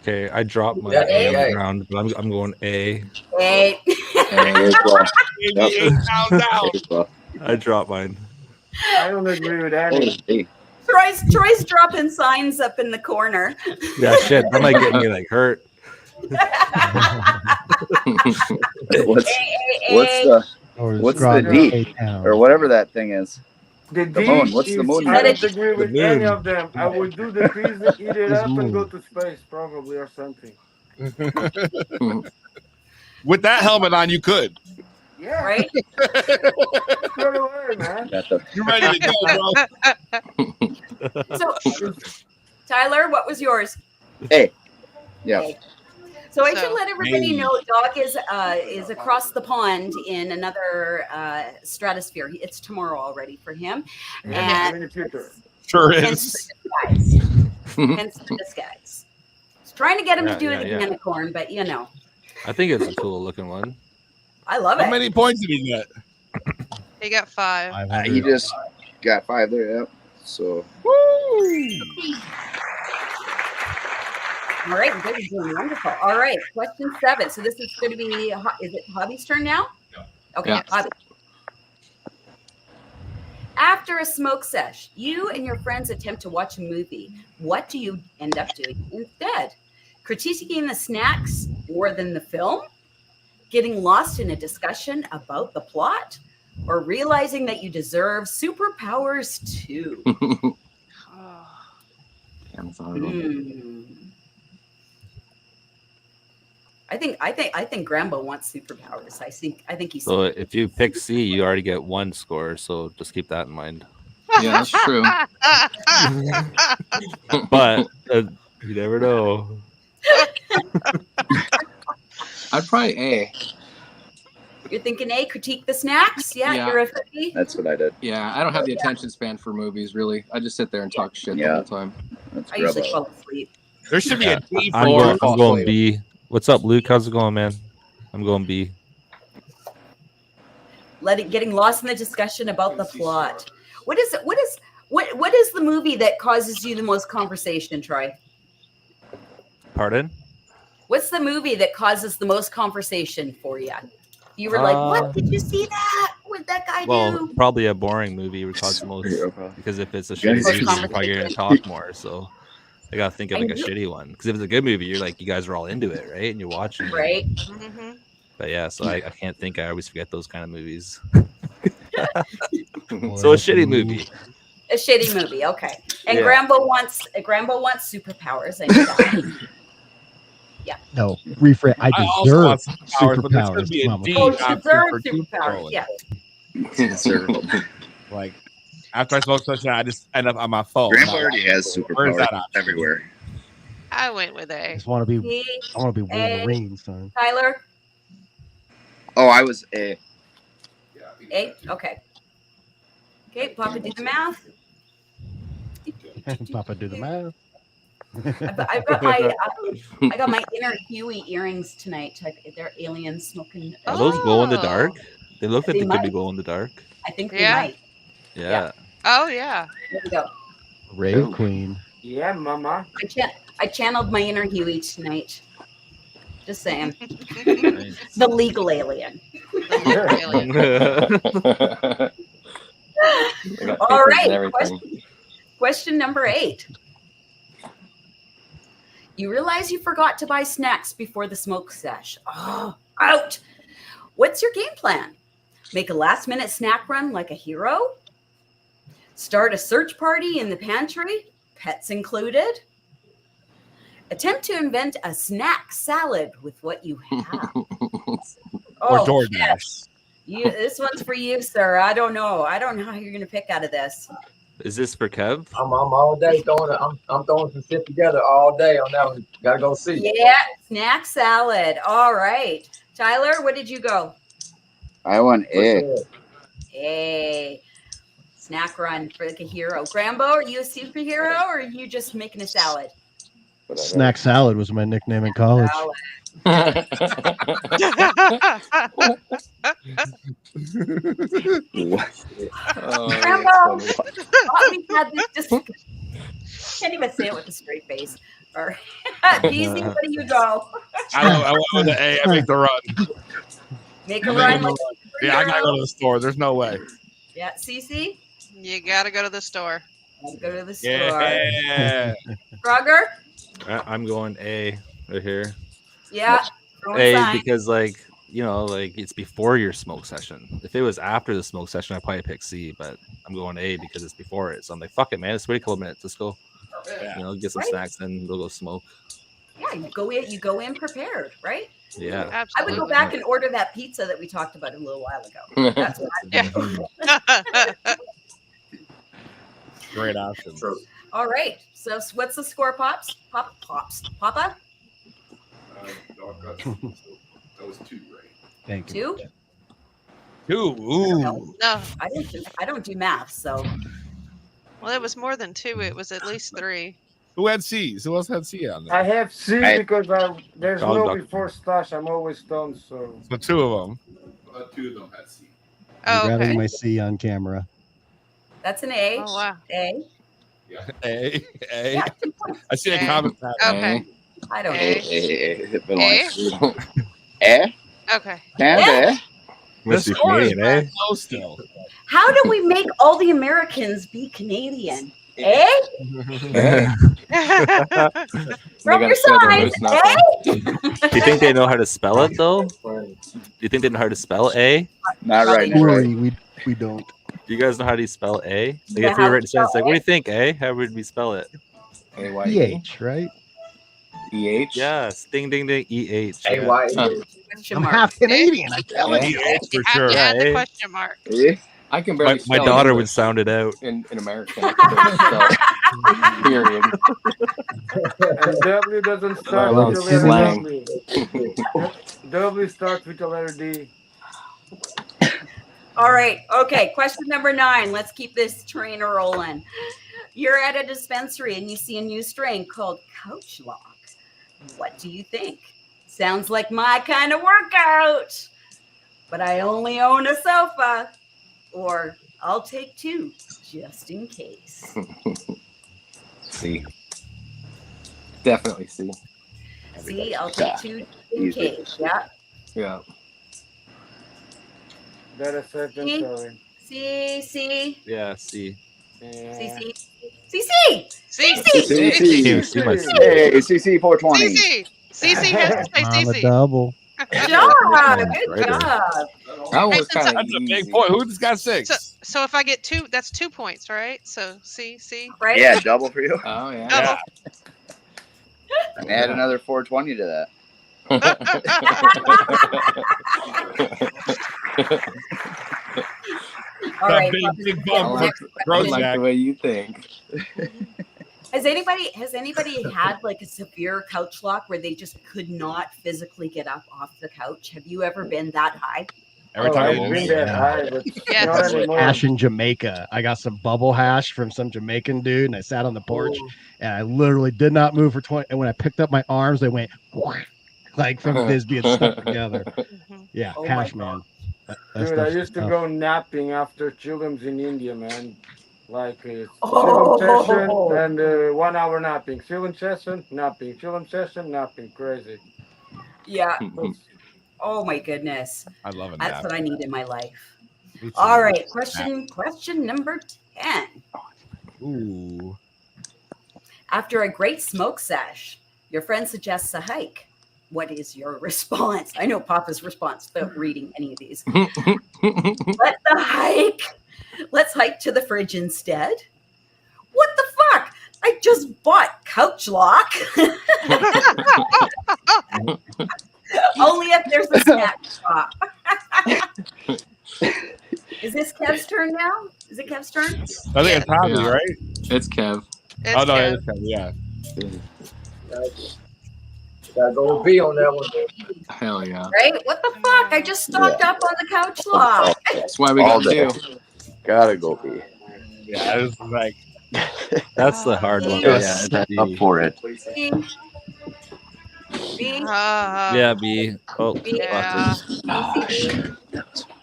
Okay, I dropped my Yeah, A on the A. ground, but I'm going A. A. I dropped mine. I don't agree with that. Troy's dropping signs up in the corner. Yeah, shit, that might get me like hurt. What's the D or whatever that thing is? The The moon. What's the moon? I don't agree with The any moon. of them. I would do the pizza, eat it This up, and go moon. to space probably or something. With that helmet on, you could. Yeah. Right? Straight away, man. You're ready to go, bro. So, Tyler, what was yours? A. Yeah. A. So I So- should let everybody know Doc is across the pond in another stratosphere. It's tomorrow already for him. Yeah, And Sure hence is. the disguise. Hence the disguise. It's trying to get him to do it Yeah. again, Corn, but you know. I think it's a cool looking one. I love How it. many points did he get? He got 5. He just got 5 there. Yep. So. All right, good. You're doing wonderful. All right, question 7. So this is going to be, is it Hobby's turn now? Okay, Yeah. Hobby. After a smoke sesh, you and your friends attempt to watch a movie. What do you end up doing instead? Critiquing the snacks more than the film? Getting lost in a discussion about the plot? Or realizing that you deserve superpowers too? I think Grambo wants superpowers. I think he's So if you pick C, you already get 1 score. So just keep that in mind. Yeah, that's true. But you never know. I'd probably A. You're thinking A, critique the snacks? Yeah, Yeah. you're a 50. That's what I did. Yeah, I don't have the attention span for movies, really. I just sit there and talk shit the Yeah. whole time. That's I usually fall asleep. There should be a D I'm for going B. What's up, Luke? How's it going, man? I'm going B. Getting lost in the discussion about the plot. What is the movie that causes you the most conversation, Troy? Pardon? What's the movie that causes the most conversation for you? You were like, "What did you see that? What did that guy Well, do?" probably a boring movie would cause the most, because if it's a shitty Most movie, you're probably going to talk more. So I got to think of like a shitty one. Because if it's a good movie, you're like, you guys are all into it, right? And you're watching it. Right. But yeah, so I can't think. I always forget those kind of movies. So a shitty movie. A shitty movie, okay. And Yeah. Grambo wants superpowers. I know that. No, rephrase. I also deserve want superpowers, but there's gonna superpowers. be a Mama. D Oh, option deserve for doom superpowers. scrolling. Yeah. Like after I smoke sunshine, I just end up on my phone. Grandpa already has Where's superpowers that option? everywhere. I went with I A. just want to be. B, I want to be A. Wolverine, son. Tyler, Oh, I was A. A. Okay. Okay, Papa, do the math. Papa, do the math. I got my inner Huey earrings tonight. They're aliens smoking. Are those glow in the Oh. dark? They look like They they could be might. glow in the dark. I think they Yeah. might. Yeah. Oh, yeah. There we go. Rave Queen. Yeah, mama. I channeled my inner Huey tonight. Just saying. Nice. The legal alien. Alien. All right. Question number 8. You realize you forgot to buy snacks before the smoke sesh. Oh, out. What's your game plan? Make a last minute snack run like a hero? Start a search party in the pantry, pets included? Attempt to invent a snack salad with what you have. Or Oh, DoorDash. this one's for you, sir. I don't know how you're going to pick out of this. Is this for Kev? I'm all day throwing it. I'm throwing some shit together all day on that one. Gotta go see. Yeah, snack salad. All right. Tyler, what did you go? I went For A. sure. Hey, snack run for like a hero. Grambo, are you a superhero or are you just making a salad? Snack salad was my nickname in college. Salad. Grambo, we've had this discussion. Can't even say it with a straight face. All right. Beezy, what do you go? I went with the A. I make the run. Make a run. Like Yeah, I gotta go to the store. There's no way. yeah, Cece? You gotta go to the store. Go to the store. Yeah. Frogger? I'm going A right here. Yeah. A because like it's before your smoke session. If it was after the smoke session, I'd probably pick C, but I'm going A because it's before it. So I'm like, fuck it, man. Let's wait a couple minutes. Let's go. Yeah. Get some snacks and we'll go smoke. Yeah, you go in prepared, right? Yeah. I would Absolutely. go back and order that pizza that we talked about a little while ago. That's what I do. Great option. All right. So what's the score, Pops? Papa? Dog got so that was 2, right? Thank you. 2? Ooh. No. I don't do math, so Well, it was more than 2. It was at least 3. Who had C's? Who else had C on there? I have C I- because there's Dog no duck. before stash. I'm always stoned, so. So 2 of them. 2 of them had C. I'm Oh, grabbing okay. my C on camera. that's an A. Oh, wow. A. A. Yeah, 2 points. I see a A. comment. Okay. I don't know. It belongs Eh? to you. Eh? Okay. Canada? Must be The score is Canadian, very low still. How do we make all the Americans be Canadian? Eh? From your sign. Eh? Do you think they know how to spell it though? Do you think they know how to spell A? Not right now. Worry, we don't. Do you guys know how to spell A? Like Yeah, if we how were to writing sentence, spell like, what do you think, A? How would we spell it? PH, right? EH? Yes. Ding ding ding. EH. AY. Question I'm mark. half Canadian. I tell You you. have for to sure. add Yeah, the eh? question mark. Eh? I can barely My spell daughter English would sound it out. in American. I can barely spell, period. And W doesn't start Let with the alone letter slang. W. W starts with the letter D. All right. Okay. Question number 9. Let's keep this train rolling. You're at a dispensary and you see a new strain called Couch Lock. What do you think? Sounds like my kind of workout. But I only own a sofa. Or I'll take 2 just in case. C. Definitely C. See, I'll take 2 in Easy. case. Yeah. Yeah. Better said than See? sorry. C. Yeah. C. Yeah. CC. Can't see my C. Hey, CC 420. CC. CC has to say I'm a CC. double. Good job. Right Good there. job. That was since kind of That's a big easy. point. Who just got 6? So if I get 2, that's 2 points, right? So C. Right? Yeah, double for you. Oh, yeah. Double. And add another 420 to that. All That right. big I bump. like, I like the way you think. Has anybody had like a severe couch lock where they just could not physically get up off the couch? Have you ever been that high? Every Oh, time I've you been that high, but Yes. not anymore. Hash in Jamaica. I got some bubble hash from some Jamaican dude, and I sat on the porch, and I literally did not move for 20. And when I picked up my arms, they went like from this being stuck together. Yeah, Oh my hash, God. man. That Dude, I stuff's used to tough. go napping after chillums in India, man. Like Oh. chillum session and 1 hour napping. Chillum session, napping. Chillum session, napping. Crazy. Yeah. Oh my goodness. I love it. That's what I need in my life. Me too. All right. Question number 10. Ooh. After a great smoke sesh, your friend suggests a hike. What is your response? I know Papa's response without reading any of these. Let's hike to the fridge instead. What the fuck? I just bought Couch Lock. Only if there's a snack shop. Is this Kev's turn now? Is it Kev's turn? I think it's Hobby, Yeah. right? It's Kev. It's Oh no, Kev. it's Kevin, yeah. Gotta go with B on that one. Hell yeah. Right? What the fuck? I just stocked up on the couch lock. That's why we All got day. two. Gotta go B. Yeah, it's like That's the hard one. Yeah, Yeah, Set B. up for it. B. B. Yeah, B. Oh, B. Yeah. fuck. B.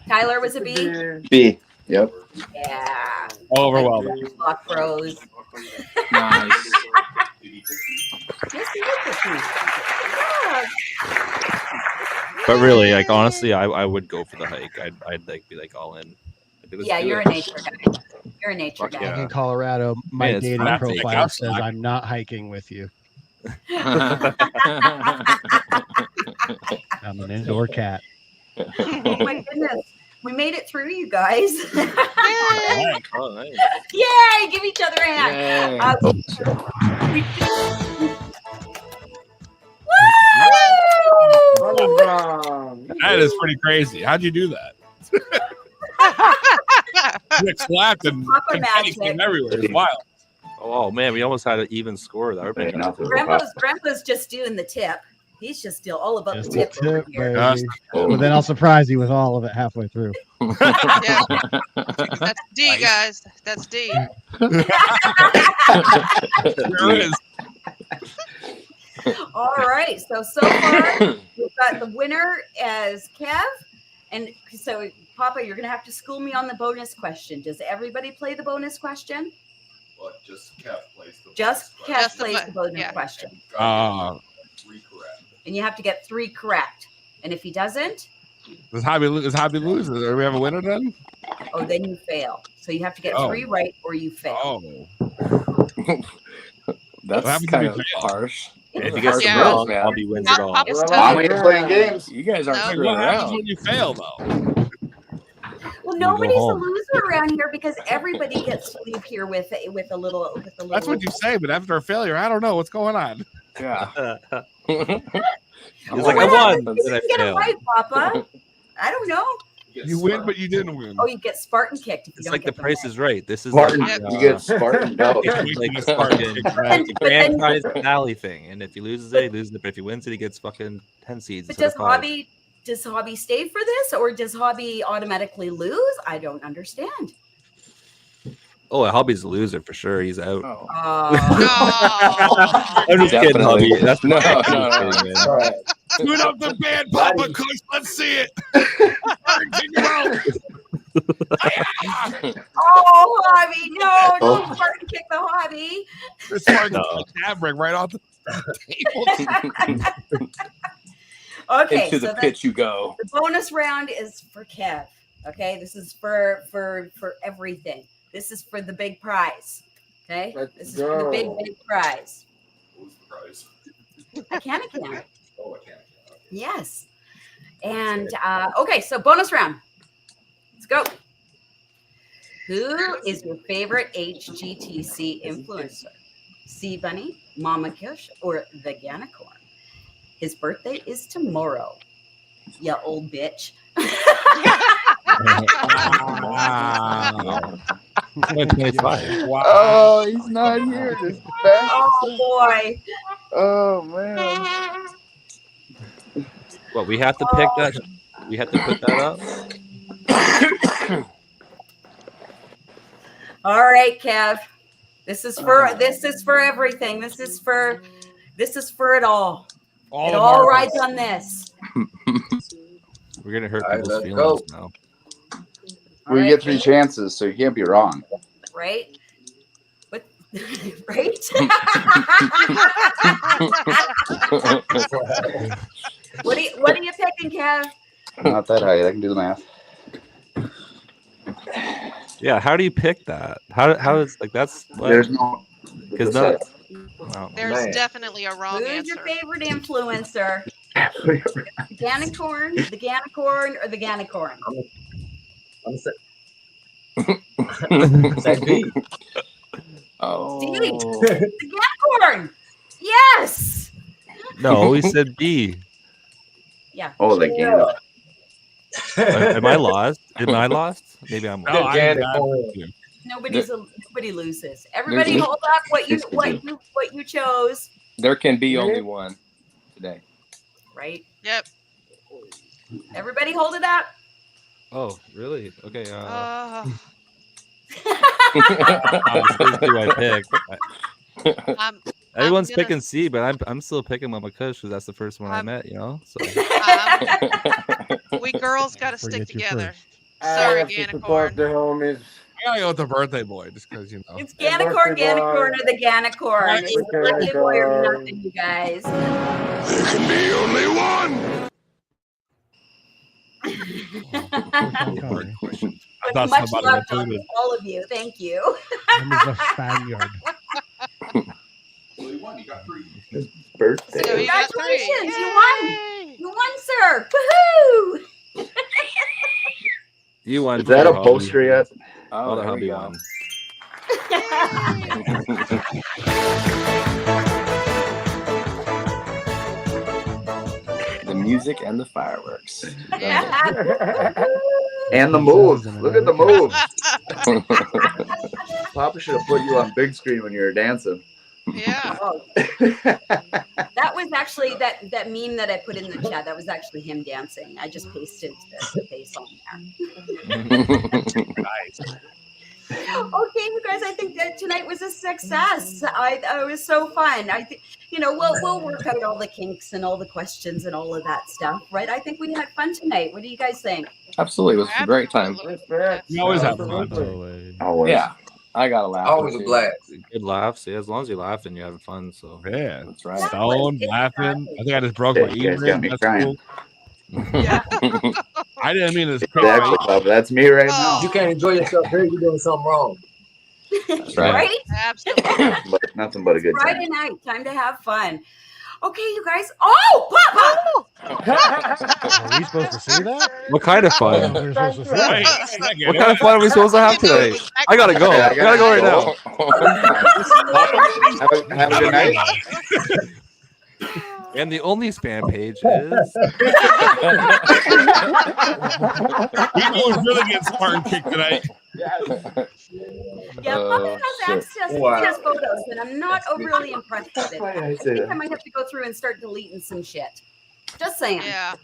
Tyler was a B. B. Yep. Yeah. overwhelming. Lock pros. Nice. Yes, he did this week. Yeah. But really, like honestly, I would go for the hike. I'd like be like all in. Yeah, you're a nature guy. You're a nature Fuck guy. yeah. In Colorado, my Man, it's dating fun. profile Like, says I'm not hiking with you. Oh I'm an indoor cat. my goodness. We made it through, you guys. Yay. Oh, nice. Yay! Give each other a hand. Yay. We Holly Brown. That is pretty crazy. How'd you do that? You got slapped and Papa confetti magic. came everywhere. It's wild. Oh man, we almost had an even score. That would have been nice. Grandpa's just doing the tip. He's just still all about Just the a tip over tip, here. baby. But then I'll surprise you with all of it halfway through. Yeah. That's D, guys. That's D. There it is. All right. So far we've got the winner as Kev, and so Papa, you're gonna have to school me on the bonus question. Does everybody play the bonus question? Well, just Kev plays the Just bonus Kev Just the plays bo- the bonus yeah. question, Uh, 3 correct. and you have to get 3 correct. And if he doesn't, does Hobby lose? Do we have a winner then? oh, then you fail. So you have to get Oh. 3 right or you fail. Oh. That's happens to kind be of fail? harsh. If you Those get are some Yeah. harsh wrong, rules, man. Hobby wins it all. Papa's Well, tough. I'm waiting playing games. You guys aren't No. screwing What happens around. when you fail though? Well, You go nobody's a home. loser around here because everybody gets to leave here with a little. That's what you say, but after a failure, I don't know what's going on. Yeah. He's Well, like, what I won, happens if then I you get it failed. right, Papa? I don't know. You win, but you didn't win. Oh, you get Spartan kicked if you It's don't like the get them Price right. is Right. This is Spartan. like, You get Spartan. No. it's like a Spartan But grand then- prize finale thing. And if he loses it, he loses it. But if he wins it, he gets fucking 10 seeds. But instead of 5. does Hobby stay for this, or does Hobby automatically lose? I don't understand. Oh, Hobby's a loser for sure. He's out. Oh. Oh. I'm just kidding, Definitely. Hobby. That's No, I'm just no, no. kidding, man. All right. Tune up the band, Papa Kush. Let's see it. Spartan, kick him out. Oh, Hobby, no, don't Spartan kick the Hobby. This Spartan No. tab break right off the table. Okay, Into the so pitch you go. the bonus round is for Kev. Okay, this is for everything. This is for the big prize. Okay, Let's this is for the big go. prize. What was the prize? A can of can. Oh, I can't. Yes. And okay, so bonus round. Let's go. Who is your favorite HGTC influencer? Sea Bunny, Mama Kush, or the Ganicorn? His birthday is tomorrow. Ya old bitch. Wow. 25. Wow. Oh, he's not here. This bastard. Oh boy. Oh man. What, we have to pick that? We have to put that up? All right, Kev. This is for everything. This is for it all. All It of all our- rides on this. We're going to hurt All right, people's let's feelings go. now. We All get right, 3 chances, so you can't be wrong. right? What? Right? What are you picking, Kev? Not that high. I can do the math. Yeah, how do you pick that? How is like that's There's no. because not. Wow. There's Man. definitely a wrong Who's answer. your favorite influencer? The Ganicorn, the Ganicorn, or the Ganicorn? I'm say B. Oh. The Ganicorn. Yes. No, he said B. Yeah. Oh, the game. Am I lost? Am I lost? Maybe I'm No, lost. Janet I'm Cohen. you. Nobody loses. Everybody There's- hold up what Yes, we you chose. There can be Really? only one today. Right. Yep. Everybody hold it up. Oh, really? Okay. Who I pick? I'm Everyone's gonna- picking C, but I'm still picking Mama Kush because that's the first one I I'm- met. You know. So we girls got to stick Forget you together. first. I Sorry, have to support Ganicorn. the homies. I gotta go with the birthday boy just because you know. It's Ganicorn, Ganicorn, or the Ganicorn. It's the birthday boy or nothing, you guys. There can be only one. Sorry. I thought Much somebody love was to doing all of you. Thank you. I'm the Spaniard. Only one. You got 3. Birthday. So you got 3. Congratulations, you won. You won, sir. Woohoo! you won. Is that too, a Hubby. poster yet? Oh, Well, the there we hubby go. The music and the fireworks. And the moves. Look at the moves. Papa should have put you on big screen when you were dancing. Yeah. Oh. That was actually that meme that I put in the chat. That was actually him dancing. I just pasted the face on there. Nice. Okay, you guys, I think that tonight was a success. It was so fun. I think we'll work out all the kinks and all the questions and all of that stuff, right? I think we had fun tonight. What do you guys think? Absolutely, it was a great time. You always have fun. Always. Yeah, I got to laugh. Always a blast. Good laughs. Yeah, as long as you laugh and you're having fun. So Yeah. That's right. Stone, laughing. I think I just broke my You guys got me ear. That's crying. cool. I didn't mean to Exactly, Papa. That's me right now. You can't enjoy yourself here. You're doing something wrong. That's right. Right? Absolutely. But nothing but a good time. Friday night, time to have fun. Okay, you guys. Oh, Papa! Are we supposed to see that? what kind of I fun? don't know if we're supposed to see Right. that. What kind of fun are we supposed to have today? I gotta go. I gotta go right now. Have a good night. And the only spam page is People was really getting Spartan kicked tonight. Yeah, Papa has access to his photos, and I'm not overly impressed with it. I think I might have to go through and start deleting some shit. Just saying. Yeah.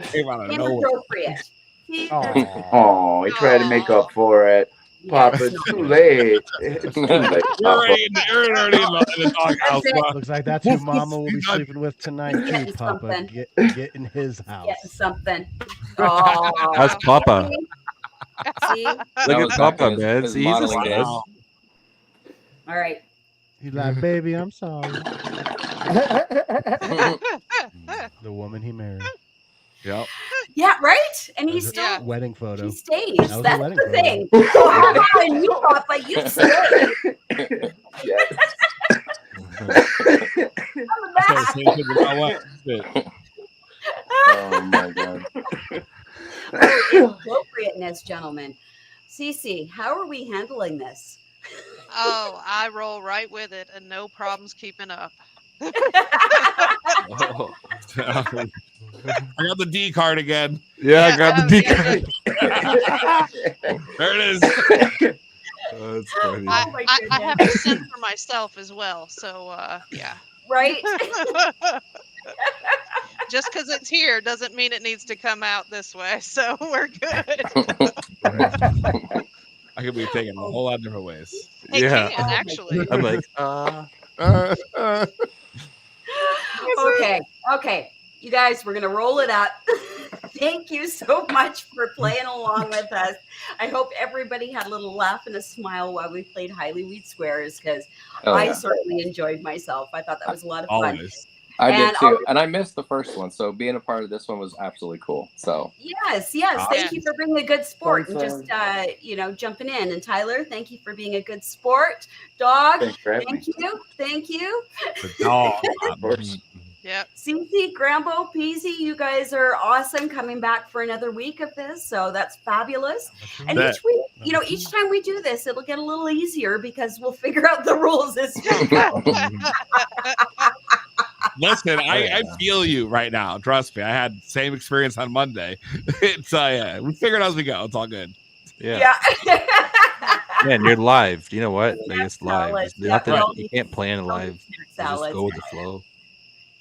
Came out of nowhere. Inappropriate. See, that's- Oh, he tried to make up for it. Papa, it's too late. It's too late, You're Papa. already in the doghouse. Papa. Looks like that's who Mama will be sleeping with tonight too, Getting Papa. something. Get in his house. getting something. Oh, that's Papa. See? Look That at was back Papa, in his- man. his See, he's a modeling stud. days. Wow. All right. He's like, baby, I'm sorry. The woman he married. Yep. Yeah, right? And he's That was still a wedding photo. he stays. That was a That's wedding the photo. thing. Oh, how about when you Papa, you stay. Yes. Coming back. Oh my god. Appropriateness, gentlemen. Cece, how are we handling this? Oh, I roll right with it and no problems keeping up. Oh. I got the D card again. Yeah, I grabbed the D yeah, card. There it is. Oh, that's funny. Oh my I goodness. have to send for myself as well. So, yeah. Right? Just because it's here doesn't mean it needs to come out this way. So we're good. I could be taken a whole lot of different ways. It Yeah. can, actually. I'm like, Okay. You guys, we're gonna roll it up. Thank you so much for playing along with us. I hope everybody had a little laugh and a smile while we played Highly Weed Squares, because Oh, I yeah. certainly enjoyed myself. I thought that was a lot of fun. Always. I did And too, and I missed the first one, so being a part of this one was absolutely cool. So Yes. Thank you for being a good sport and just jumping in. And Tyler, thank you for being a good sport. Dog, Thanks for having thank you. The dog. Of course. Yep. Cece, Grambo, Peasy, you guys are awesome coming back for another week of this. So that's fabulous. And Bet. each week, each time we do this, it'll get a little easier because we'll figure out the rules as we go. Listen, I feel you right now. Trust me. I had the same experience on Monday. It's yeah, we figured out as we go. It's all good. Yeah. Man, you're live. You know what? Like, it's live. Salad. There's nothing Yeah, you can't plan live. You just salads. go with the flow.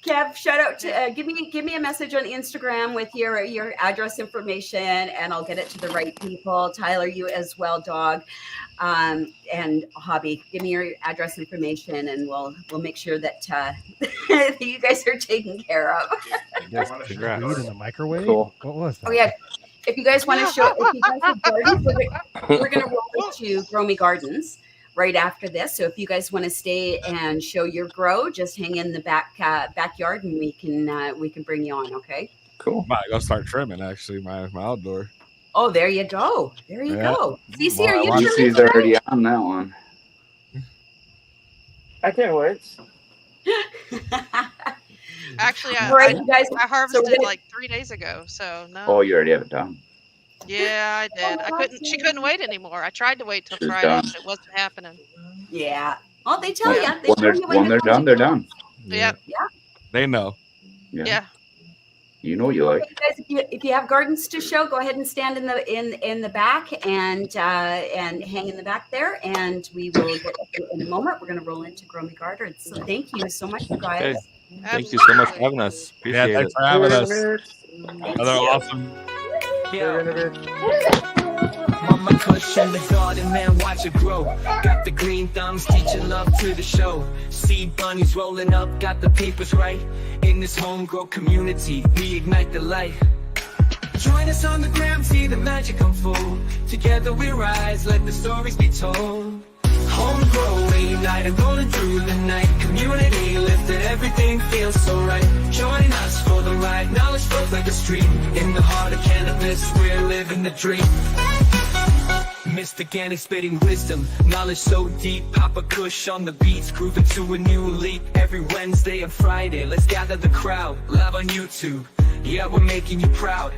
Kev, shout out to give me a message on Instagram with your address information, and I'll get it to the right people. Tyler, you as well, dog, and Hobby. Give me your address information, and we'll make sure that that you guys are taken care of. Yes, congrats. Weed in the microwave. Cool. What was that? Oh yeah. If you guys want to show, if you guys have gardens, we're going to roll into Growmie Gardens right after this. So if you guys want to stay and show your grow, just hang in the backyard, and we can bring you on. Okay. Cool. I might go start trimming actually my outdoor. Oh, there you go. There you go. CC, are you trimming She's today? already on that one. I can't wait. Actually, Right, you guys, I harvested so like 3 days ago, so no. Oh, you already have it done. Yeah, I did. She couldn't wait anymore. I tried to wait till She's Friday, done. but it wasn't happening. Yeah. Oh, they tell you. When they're done, they're done. Yep. Yeah. They know. Yeah. You know what you like. Okay, guys, if you have gardens to show, go ahead and stand in the back and hang in the back there, and we will get to you in a moment. We're going to roll into Growmie Gardens. So thank you so much, you guys. Okay. Thank you so much for having us. Appreciate Thanks it. for having us. Another awesome. Mama Kush in the garden, man, watch it grow. Got the green thumbs, teaching love to the show. Seed bunnies rolling up, got the papers right. In this homegrown community, we ignite the light. Join us on the gram, see the magic unfold. Together we rise, let the stories be told. Homegrown, we united, rolling through the night. Community lifted, everything feels so right. Join us for the ride, knowledge flows like a stream. In the heart of cannabis, we're living the dream. Mystic and spitting wisdom, knowledge so deep. Papa Kush on the beats, grooving to a new leap. Every Wednesday and Friday, let's gather the crowd. Live on YouTube, yeah, we're making you proud.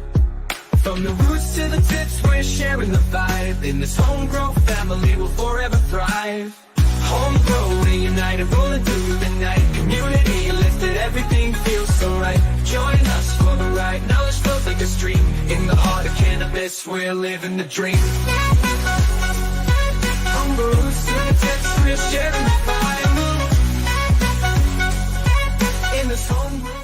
From the roots to the tips, we're sharing the vibe. In this homegrown family, we'll forever thrive. Homegrown, reunited, rolling through the night. Community lifted, everything feels so right. Join us for the ride, knowledge flows like a stream. In the heart of cannabis, we're living the dream. From the roots to the tips, we're sharing the vibe. In this homegrown.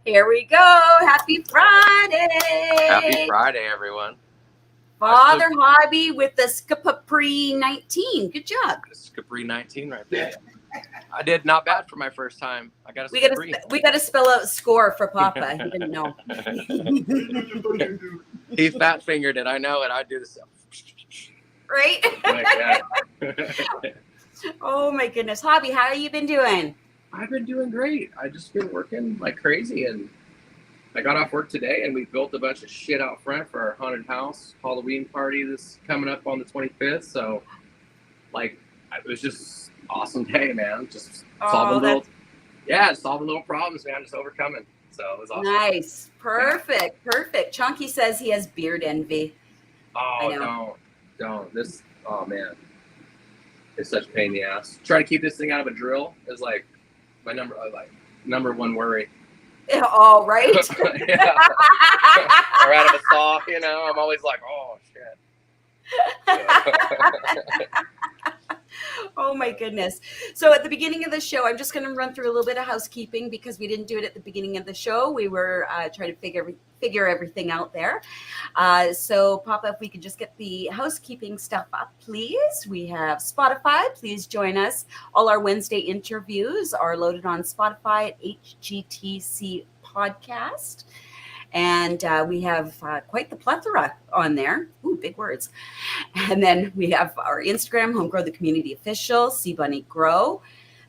Here we go. Happy Friday. Happy Friday, everyone. Father Hobby with the Scapri 19. Good job. Scapri 19 right there. I did not bad for my first time. I got a We got to spell out score for Papa. He didn't know. He fat fingered it. I know it. I do this. Right? Oh my goodness. Hobby, how have you been doing? I've been doing great. I've just been working like crazy, and I got off work today and we built a bunch of shit out front for our haunted house Halloween party that's coming up on the 25th. So like it was just awesome day, man. Just solving little problems, man. Just overcoming. So it was awesome. Nice. Perfect. Perfect. Chunky says he has beard envy. Oh, don't. This, oh man. It's such a pain in the ass. Trying to keep this thing out of a drill is like my number one worry. Oh, right. Yeah. Or out of a saw, you know. I'm always like, oh shit. Oh my goodness. So at the beginning of the show, I'm just going to run through a little bit of housekeeping because we didn't do it at the beginning of the show. We were trying to figure everything out there. So Papa, if we could just get the housekeeping stuff up, please. We have Spotify. Please join us. All our Wednesday interviews are loaded on Spotify at HGTC Podcast. And we have quite the plethora on there. Ooh, big words. And then we have our Instagram, Homegrow the Community Official, C Bunny Grow,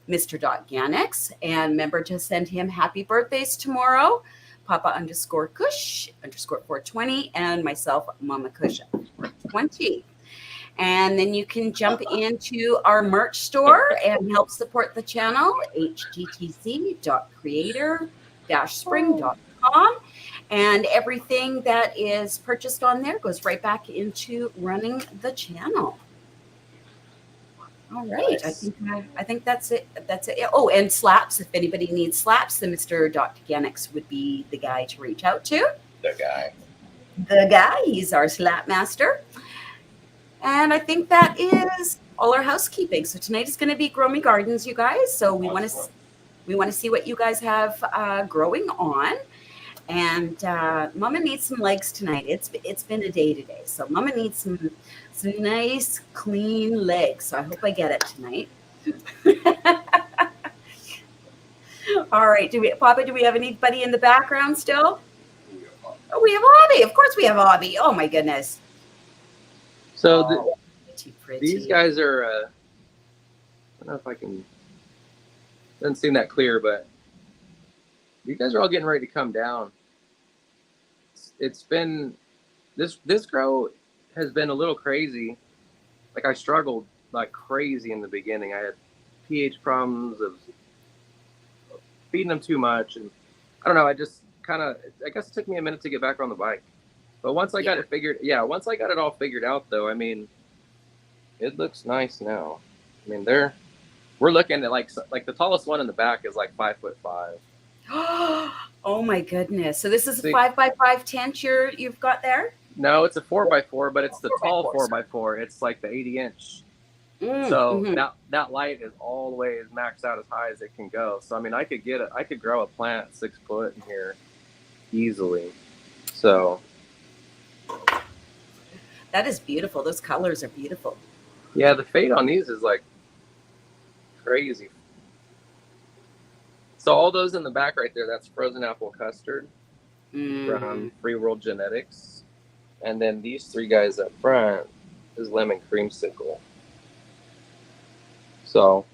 Mr. Ganix. And remember to send him happy birthdays tomorrow. Papa _Kush _420 and myself, Mama Kush 420. And then you can jump into our merch store and help support the channel, httc.creator-spring.com. And everything that is purchased on there goes right back into running the channel. All right, Nice. I think that's it. That's it. Oh, and slaps. If anybody needs slaps, then Mr. Dr. Ganix would be the guy to reach out to. The guy. The guy. He's our slap master. And I think that is all our housekeeping. So tonight is going to be Growmie Gardens, you guys. So we want to see what you guys have growing on. And Mama needs some legs tonight. It's been a day today, so Mama needs some nice clean legs. So I hope I get it tonight. All right, Papa? Do we have anybody in the background still? Oh, we have Obby. Of course, we have Obby. Oh my goodness. So pretty. These guys are. I don't know if I can. Doesn't seem that clear, but you guys are all getting ready to come down. It's been this grow has been a little crazy. Like I struggled like crazy in the beginning. I had pH problems of feeding them too much, and I don't know. I just I guess it took me a minute to get back on the bike. But once I got it figured, once I got it all figured out, though, I mean, it looks nice now. I mean, we're looking at like the tallest one in the back is like 5'5". Oh my goodness! So this is a 5x5 tent you've got there? No, it's a 4x4, but it's the tall 4x4. It's like the 80-inch. So that light is all the way as maxed out as high as it can go. So I mean, I could grow a plant 6 foot in here easily. So that is beautiful. Those colors are beautiful. Yeah, the fade on these is like crazy. So all those in the back right there, that's frozen apple custard from Free World Genetics. And then these 3 guys up front is lemon creamsicle. So,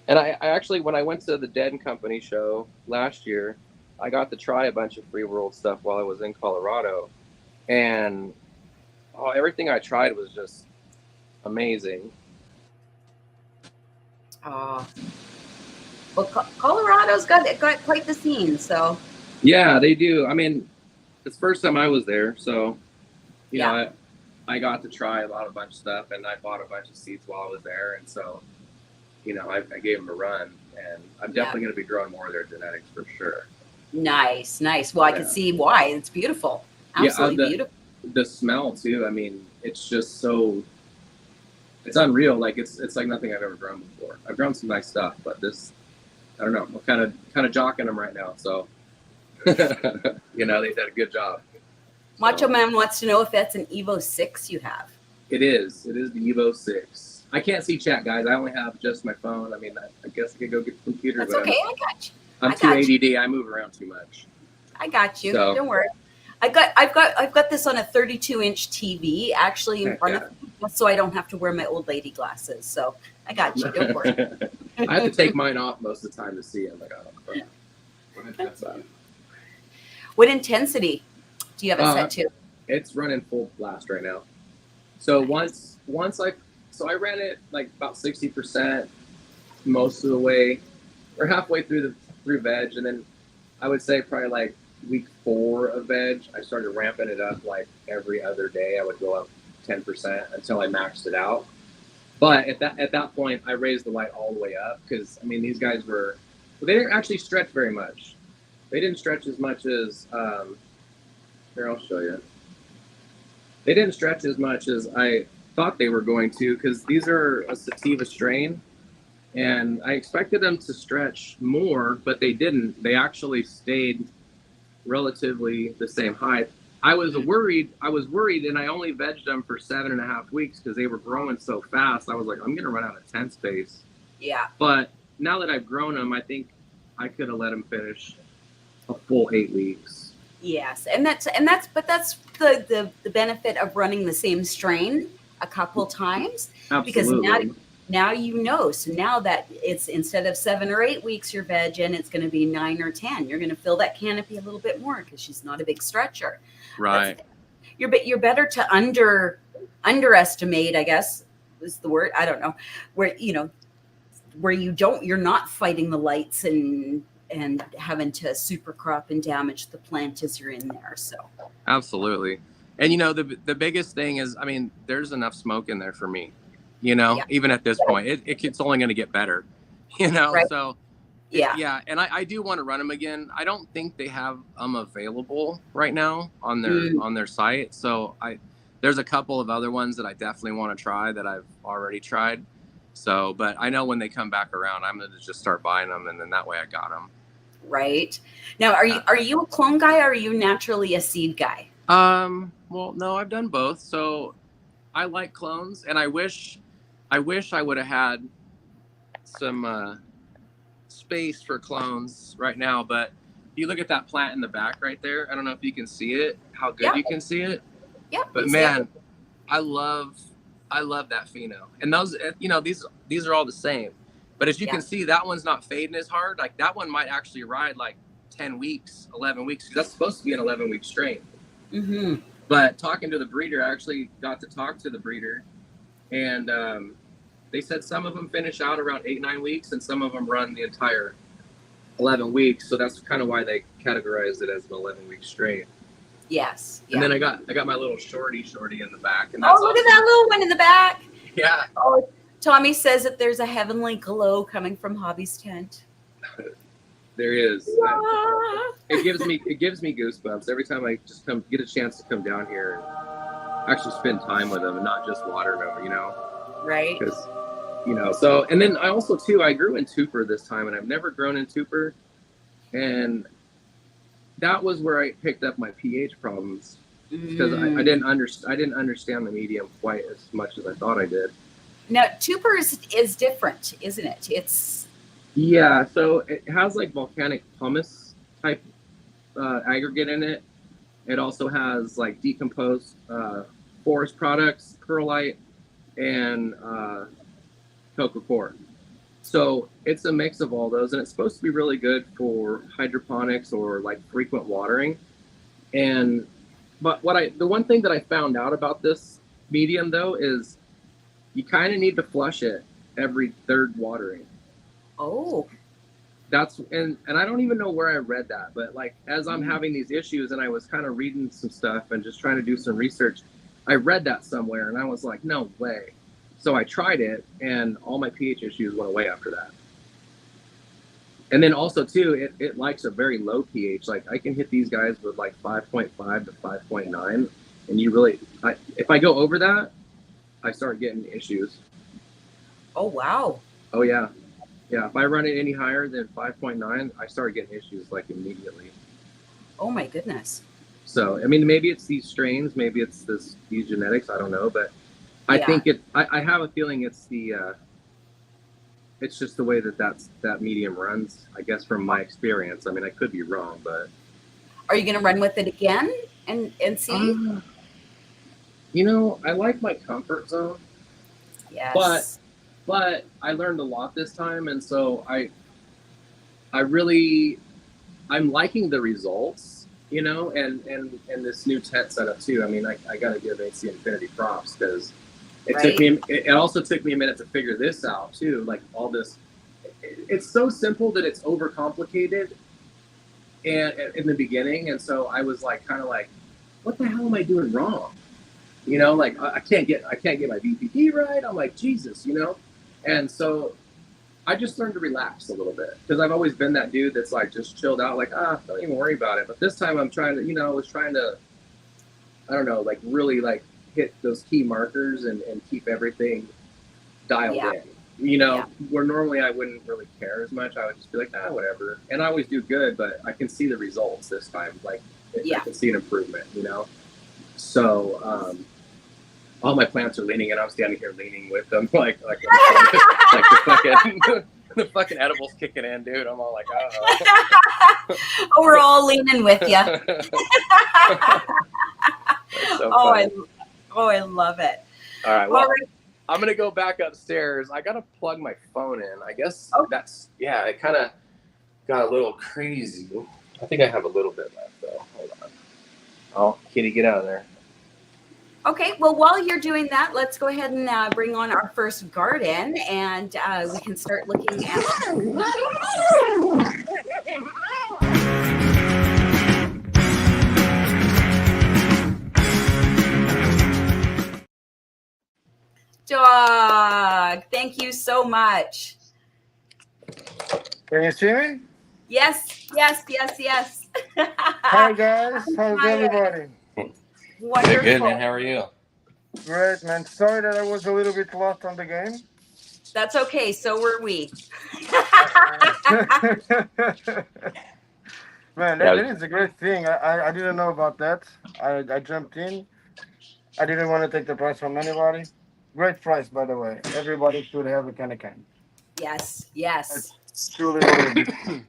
and I actually, when I went to the Dead and Company show last year, I got to try a bunch of Free World stuff while I was in Colorado. And everything I tried was just amazing. Well, Colorado's got quite the scene, so. Yeah, they do. I mean, it's the first time I was there, so, you know, I got to try a bunch of stuff, and I bought a bunch of seeds while I was there, and so, you know, I gave them a run, and I'm definitely going to be growing more of their genetics for sure. Nice. Well, I can see why. It's beautiful. Absolutely beautiful. The smell too. I mean, it's just so. It's unreal. Like it's like nothing I've ever grown before. I've grown some nice stuff, but this, I don't know. I'm kind of jocking them right now. So, you know, they did a good job. Macho Man wants to know if that's an Evo 6 you have. It is. It is the Evo 6. I can't see chat, guys. I only have just my phone. I mean, I guess I could go get the computer. That's okay. I got you. I'm too ADD. I move around too much. I got you. So, don't worry. I've got this on a 32-inch TV actually in front of me, so I don't have to wear my old lady glasses. So I got you. Don't worry. I have to take mine off most of the time to see it. I'm like, oh, crap. What intensity do you have it set to? It's running full blast right now. So once I ran it like about 60% most of the way, or halfway through veg, and then I would say probably like week 4 of veg, I started ramping it up like every other day. I would go up 10% until I maxed it out. But at that point, I raised the light all the way up because I mean these guys they didn't actually stretch very much. They didn't stretch as much as here, I'll show you. They didn't stretch as much as I thought they were going to because these are a sativa strain. And I expected them to stretch more, but they didn't. They actually stayed relatively the same height. I was worried, and I only vegged them for 7.5 weeks because they were growing so fast. I was like, I'm going to run out of tent space. Yeah. But now that I've grown them, I think I could have let them finish a full 8 weeks. Yes, and that's the benefit of running the same strain a couple times. Absolutely. Because now you know. So now that it's instead of 7 or 8 weeks you're vegging, it's going to be 9 or 10. You're going to fill that canopy a little bit more because she's not a big stretcher. Right. You're better to under underestimate, I guess is the word. I don't know, where where you're not fighting the lights and having to super crop and damage the plant as you're in there. So Absolutely. And the biggest thing is, I mean, there's enough smoke in there for me, even at this point, it's only going to get better, Right. so Yeah. And I do want to run them again. I don't think they have them available right now on their site. So there's a couple of other ones that I definitely want to try that I've already tried. So, but I know when they come back around, I'm going to just start buying them, and then that way I got them. Right. Now, are you a clone guy, or are you naturally a seed guy? Well, no, I've done both. So I like clones, and I wish I would have had some space for clones right now, but if you look at that plant in the back right there, I don't know if you can see it, how good you can see it. Yeah. But man, I love that pheno. And those, these are all the same. But as you can see, that one's not fading as hard. Like that one might actually ride like 10 weeks, 11 weeks. That's supposed to be an 11-week strain. Mm-hmm. But talking to the breeder, I actually got to talk to the breeder, and they said some of them finish out around 8-9 weeks, and some of them run the entire 11 weeks. So that's kind of why they categorized it as an 11-week strain. Yes. And then I got my little shorty in the back. And that's look at that little one in the back. Yeah. Oh, Tommy says that there's a heavenly glow coming from Hobby's tent. There is. It gives me goosebumps every time I just get a chance to come down here and actually spend time with them and not just water them, Right. Because, so, and then I also too, I grew in Tupper this time, and I've never grown in Tupper. And that was where I picked up my pH problems, because I didn't understand the medium quite as much as I thought I did. Now, Tupper is different, isn't it? It's so it has like volcanic pumice type aggregate in it. It also has like decomposed forest products, perlite, and coco-coir. So it's a mix of all those, and it's supposed to be really good for hydroponics or like frequent watering. But the one thing that I found out about this medium though is you kind of need to flush it every third watering. Oh. And I don't even know where I read that, but like as I'm having these issues and I was kind of reading some stuff and just trying to do some research, I read that somewhere and I was like, no way. So I tried it, and all my pH issues went away after that. And then also too, it likes a very low pH. Like I can hit these guys with like 5.5 to 5.9, and if I go over that, I start getting issues. Oh wow. Oh yeah. If I run it any higher than 5.9, I start getting issues like immediately. Oh my goodness. So I mean, maybe it's these strains, maybe it's these genetics. I don't know, but I think I have a feeling it's it's just the way that medium runs, I guess, from my experience. I mean, I could be wrong, but. Are you going to run with it again and see? I like my comfort zone. Yes. But I learned a lot this time, and so I'm liking the results, and this new tent setup too. I mean, I got to give AC Infinity props, because it also took me a minute to figure this out too. Like all this, it's so simple that it's overcomplicated, and in the beginning, and so I was like, kind of like, what the hell am I doing wrong? Like I can't get my VPD right. I'm like, Jesus, and so I just learned to relax a little bit, because I've always been that dude that's like just chilled out, like don't even worry about it. But this time I'm trying to, I don't know, like really like hit those key markers and keep everything dialed in. Where normally I wouldn't really care as much. I would just be like, whatever. And I always do good, but I can see the results this time. Like I can see an improvement, So all my plants are leaning, and I'm standing here leaning with them, like the fucking edibles kicking in, dude. I'm all like, oh, we're all leaning with you. So I love it. All right, well, I'm gonna go back upstairs. I gotta plug my phone in. I guess it kind of got a little crazy. I think I have a little bit left though. Hold on. Oh, kitty, get out of there. Okay, well, while you're doing that, let's go ahead and bring on our first garden, and we can start looking at. Dog, thank you so much. Can you see me? Yes. Hi guys, how's everybody? Wonderful. Good, man. How are you? Great, man. Sorry that I was a little bit lost on the game. That's okay. So were we. Man, that is a great thing. I didn't know about that. I jumped in. I didn't want to take the price from anybody. Great price, by the way. Everybody should have a can. Yes. It's truly worth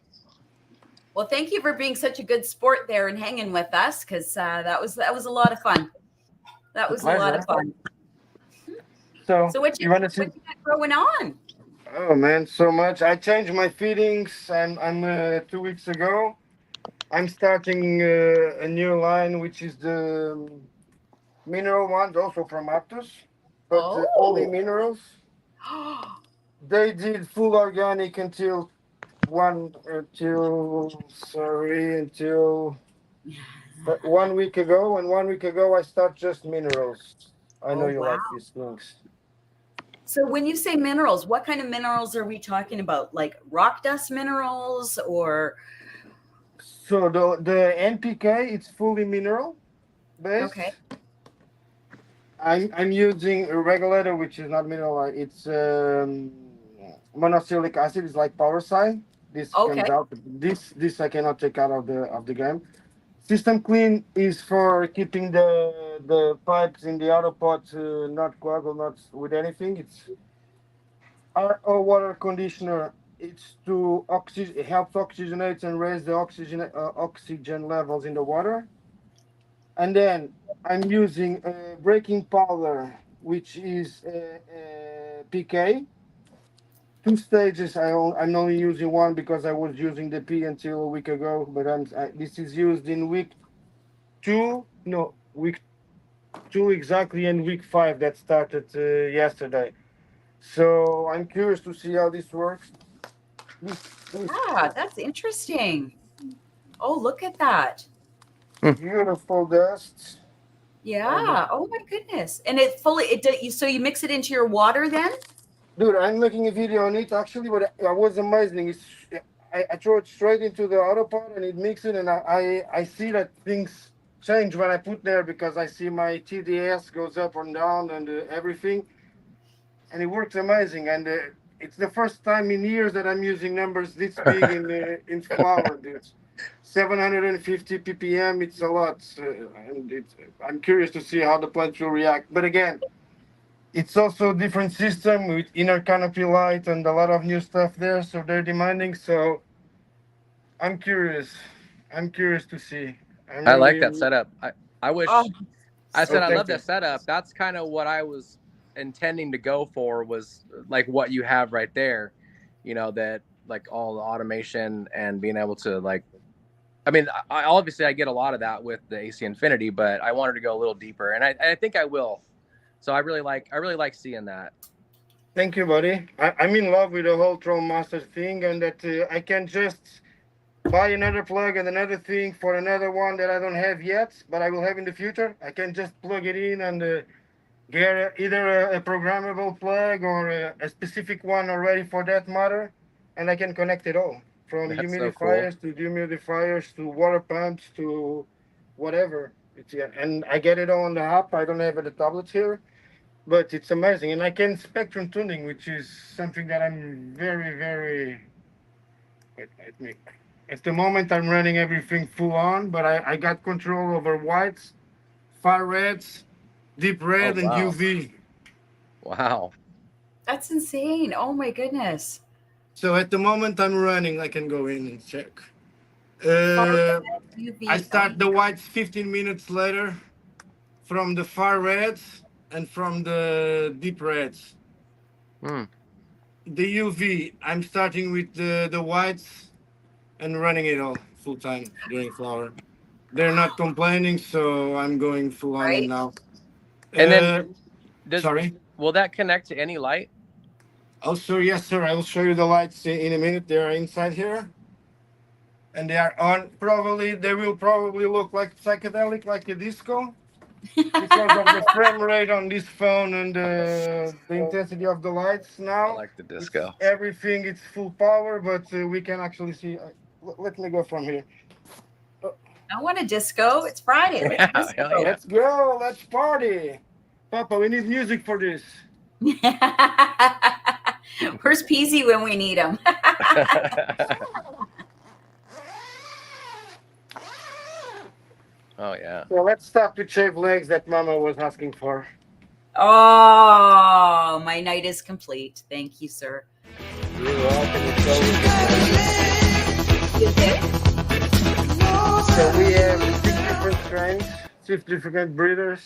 Well, thank you for being such a good sport there and hanging with us, because that was a lot of fun. That was a lot of fun. So what you got going on? Oh man, so much. I changed my feedings. I'm 2 weeks ago. I'm starting a new line, which is the mineral ones, also from Aptus, but only minerals. They did full organic until 1 week ago, and 1 week ago I start just minerals. I know you like these things. So when you say minerals, what kind of minerals are we talking about? Like rock dust minerals or? So the NPK, it's fully mineral based. Okay. I'm using a regulator, which is not mineral. It's monocylic acid. It's like power sign. This comes out. This I cannot take out of the game. System clean is for keeping the pipes in the outer pot not coagulate, not with anything. It's RO water conditioner. It's to it helps oxygenate and raise the oxygen levels in the water. And then I'm using breaking powder, which is PK. 2 stages. I'm only using one because I was using the P until a week ago. But this is used in week 2. No, week 2 exactly, and week 5 that started yesterday. So I'm curious to see how this works. Yeah, that's interesting. Oh, look at that. Beautiful dust. Yeah. Oh my goodness. And so you mix it into your water then? Dude, I'm making a video on it actually, but I was amazing. I throw it straight into the autopot and it mixes it, and I see that things change when I put there because I see my TDS goes up and down and everything, and it works amazing. And it's the first time in years that I'm using numbers this big in flower, dude. 750 ppm, it's a lot, and I'm curious to see how the plants will react. But again, it's also a different system with inner canopy light and a lot of new stuff there, so they're demanding. So I'm curious. I'm curious to see. I like that setup. I wish. I said I love you. that setup. That's kind of what I was intending to go for, was like what you have right there. You know, that like all the automation and being able to like. I mean, I obviously I get a lot of that with the AC Infinity, but I wanted to go a little deeper, and I think I will. So I really like seeing that. Thank you, buddy. I'm in love with the whole Throne Master thing, and that I can just buy another plug and another thing for another one that I don't have yet, but I will have in the future. I can just plug it in and get either a programmable plug or a specific one already for that matter, and I can connect it all from humidifiers to dehumidifiers to water pumps to whatever. And I get it all on the app. I don't have the tablets here. But it's amazing, and I can spectrum tuning, which is something that I'm very. At the moment, I'm running everything full on, but I got control over whites, far reds, deep red, and UV. Wow, that's insane! Oh my goodness. So at the moment, I'm running. I can go in and check. I start the whites 15 minutes later from the far reds and from the deep reds. The UV, I'm starting with the whites and running it all full time during flower. They're not complaining, so I'm going full on it now. And then, Sorry. will that connect to any light? Oh, sir, yes, sir. I will show you the lights in a minute. They are inside here, and they are on. Probably they will probably look like psychedelic, like a disco, because of the frame rate on this phone and the intensity of the lights. I Now, like the disco. everything it's full power, but we can actually see. Let me go from here. I want a disco. It's Friday. Yeah, Let's hell disco. yeah. Let's go. Let's party. Papa, we need music for this. Where's Peasy when we need him? Oh yeah. So let's stop to shave legs that Mama was asking for. Oh, my night is complete. Thank you, sir. You're welcome. It's always good. So we have 6 different strains, 6 different breeders.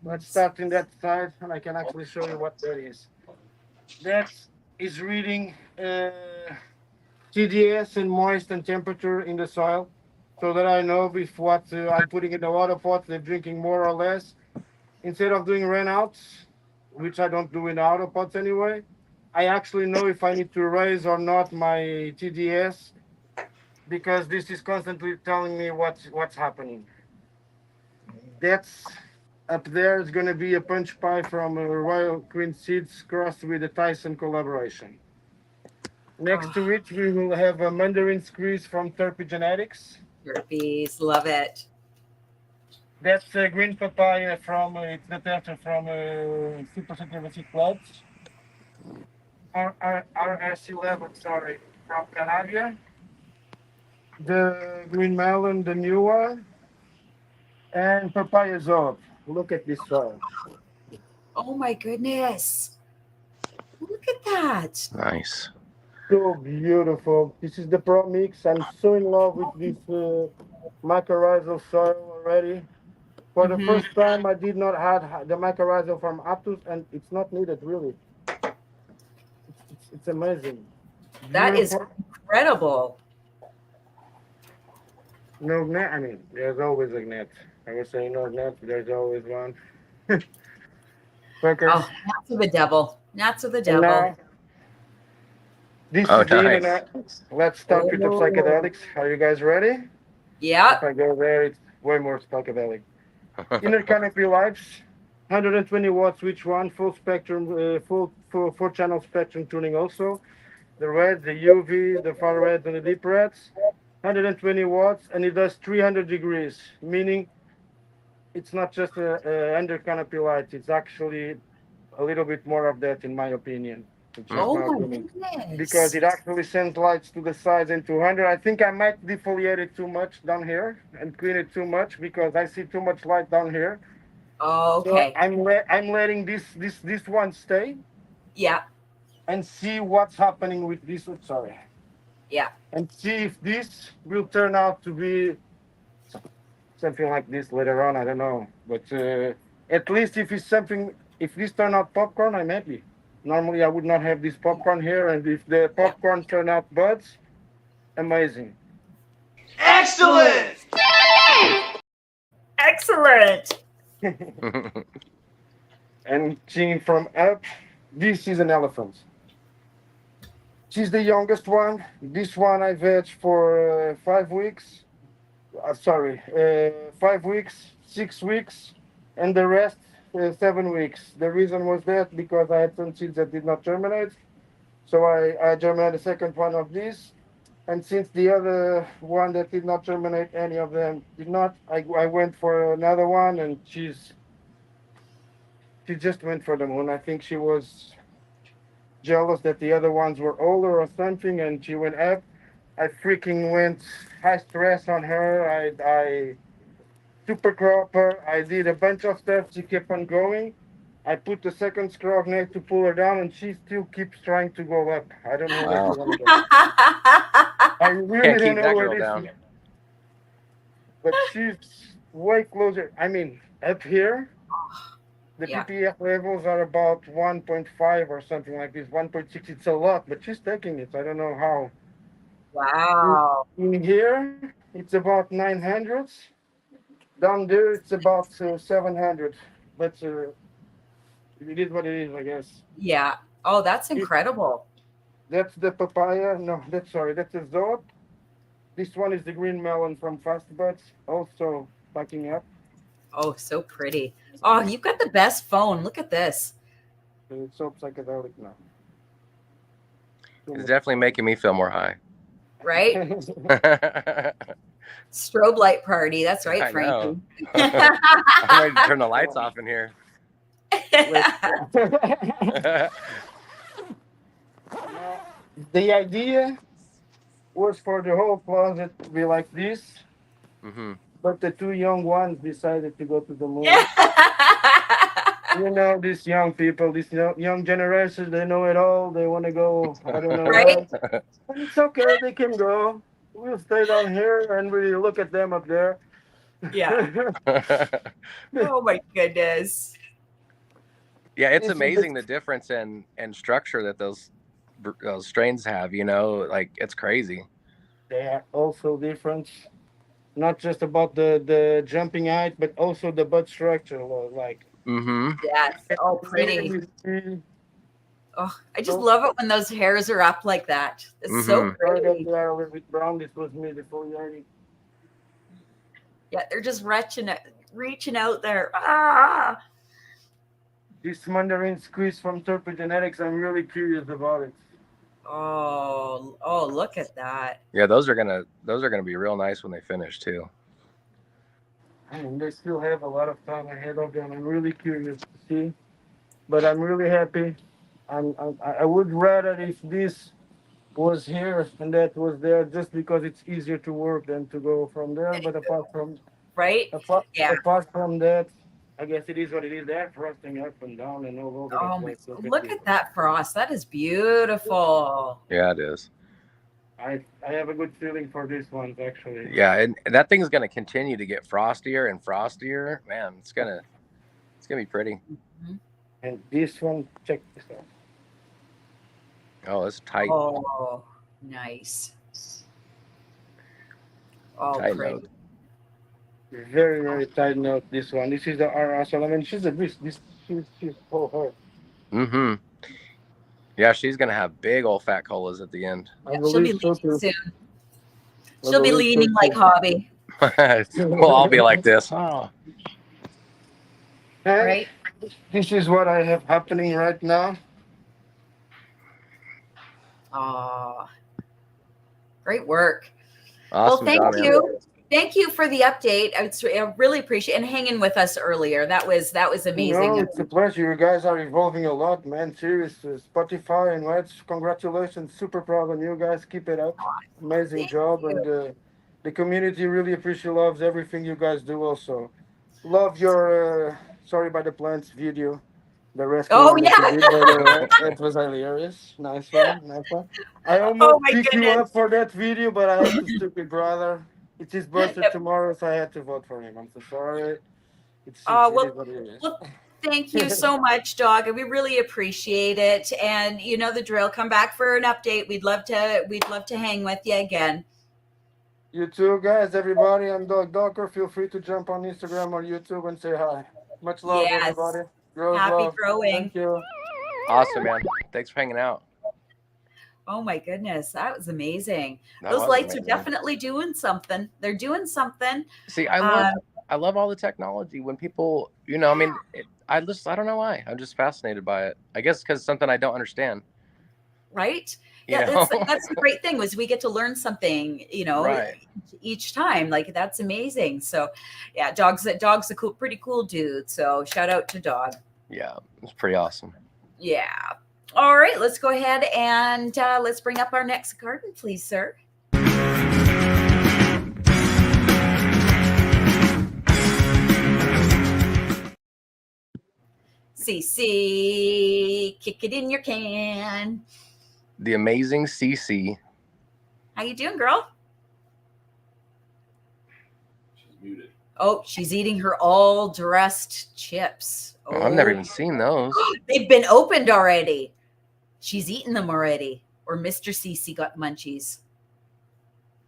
Let's start in that side, and I can actually show you what that is. That is reading TDS and moist and temperature in the soil, so that I know if what I'm putting in the water pot, they're drinking more or less. Instead of doing rainouts, which I don't do in the auto pots anyway, I actually know if I need to raise or not my TDS, because this is constantly telling me what's happening. That's up there is going to be a punch pie from Royal Queen Seeds crossed with a Tyson collaboration. Next to which we will have a Mandarin Squeeze from Terpy Genetics. Terpies, love it. That's a green papaya from, it's the tester from Super Certificate Clubs. RS11, sorry, from Canada. The green melon, the new one. And papaya zob. Look at this soil. Oh my goodness. Look at that. Nice. So beautiful. This is the Pro Mix. I'm so in love with this mycorrhizal soil already. For the first time, I did not have the mycorrhizal from Aptus, and it's not needed really. It's amazing. That is incredible. No net. I mean, there's always a net. I was saying no net. There's always one. Oh, nuts of the devil. Nuts of the devil. Now, this is the internet. Let's start with the Oh. psychedelics. Are you guys ready? Yeah. If I go there, it's way more psychedelic. Inner canopy lights, 120 watts each one, full spectrum, full 4-channel spectrum tuning also. The red, the UV, the far reds, and the deep reds. 120 watts, and it does 300 degrees, meaning it's not just a under canopy light. It's actually a little bit more of that, in my opinion. Oh my goodness. Because it actually sends lights to the sides and 200. I think I might defoliate it too much down here and clean it too much because I see too much light down here. Oh, okay. So I'm letting this one stay. Yeah. And see what's happening with this. Sorry. Yeah. And see if this will turn out to be something like this later on. I don't know, but at least if it's something, if this turn out popcorn, I'm happy. Normally, I would not have this popcorn here, and if the popcorn turn out buds, amazing. Excellent! Excellent! And seeing from up, this is an elephant. She's the youngest one. This one I veg for 5 weeks. 5 weeks, 6 weeks, and the rest 7 weeks. The reason was that because I had some seeds that did not germinate. So I germinated the second one of this. And since the other one that did not germinate, any of them did not, I went for another one, and she just went for the moon. I think she was jealous that the other ones were older or something, and she went up. I freaking went high stress on her. I super crop her. I did a bunch of stuff. She kept on going. I put the second scrog net to pull her down, and she still keeps trying to go up. I don't know where she's gonna go. I really don't know where this is. But she's way closer. I mean, up here, the PPF levels are about 1.5 or something like this. 1.6. It's a lot, but she's taking it. I don't know how. Wow. In here, it's about 900s. Down there, it's about 700, but it is what it is, I guess. Yeah. Oh, that's incredible. That's the papaya. No, that's the zoa. This one is the green melon from Fast Buds, also packing up. Oh, so pretty. Oh, you've got the best phone. Look at this. It's so psychedelic now. It's definitely making me feel more high. Right? Strobe light party. That's right, I know. Frankie. I'm ready to turn the lights off in here. The idea was for the whole closet to be like this, but the two young ones decided to go to the moon. You know, these young people, this young generation, they know it all. They want to go, I don't know Right? where. But it's okay, they can go. We'll stay down here and really look at them up there. Yeah. Oh my goodness. Yeah, it's amazing the difference in structure that those strains have, you know, like it's crazy. They are also different. Not just about the jumping height, but also the bud structure, like. Yes. Oh, pretty. Oh, I just love it when those hairs are up like that. It's so pretty. They are a little bit brown. This was me before Yarny. Yeah, they're just reaching out there. Ah. This mandarin squeeze from Turpin Genetics, I'm really curious about it. Oh, look at that. Yeah, those are gonna be real nice when they finish too. I mean, they still have a lot of time ahead of them. I'm really curious to see, but I'm really happy. I would rather if this was here and that was there, just because it's easier to work than to go from there. But apart from apart from that, I guess it is what it is. They're frosting up and down and all over the place. Look at that frost. That is beautiful. Yeah, it is. I have a good feeling for these ones, actually. Yeah, and that thing's gonna continue to get frostier and frostier. Man, it's gonna be pretty. And this one, check this out. Oh, it's tight. Oh, nice. Oh, tight pretty. Note. Very, very tight note, this one. This is the RR. I mean, she's a beast. She's whole her. Yeah, she's gonna have big old fat colas at the end. Yeah, she'll be leaning soon. She'll be leaning like Hobby. We'll all be like this. Oh. Right. This is what I have happening right now. Oh, great work. Awesome well, thank job, you. man. Thank you for the update. I really appreciate and hanging with us earlier. That was amazing. No, it's a pleasure. You guys are evolving a lot, man. Seriously, Spotify and Wedge, congratulations. Super proud of you guys. Keep it up. Amazing job. And the community really loves everything you guys do also. Love your Sorry by the Plants video. The rescue. Oh, yeah. It was hilarious. Nice one. I almost picked you up for that video, but I had to stupid brother. It's his birthday tomorrow, so I had to vote for him. I'm so sorry. It is what it is. Well, thank you so much, Dog. We really appreciate it. And you know the drill. Come back for an update. We'd love to hang with you again. You too, guys. Everybody, I'm Dog Docker. Feel free to jump on Instagram or YouTube and say hi. Much love, everybody. Happy growing. Thank you. Awesome, man. Thanks for hanging out. Oh my goodness, that was amazing. That Those was lights amazing. are definitely doing something. They're doing something. See, I love all the technology. When people, you know, I mean, I don't know why. I'm just fascinated by it. I guess because it's something I don't understand. Right? You Yeah, know? that's the great thing was we get to learn something, you know, Right. each time. Like that's amazing. So, yeah, Dog's a pretty cool dude. So shout out to Dog. Yeah, it's pretty awesome. Yeah. All right, let's go ahead and let's bring up our next garden, please, sir. CC, kick it in your can. The amazing CC. How you doing, girl? She's muted. Oh, she's eating her all dressed chips. Oh, I've never even seen those. They've been opened already. She's eaten them already. Or Mr. CC got munchies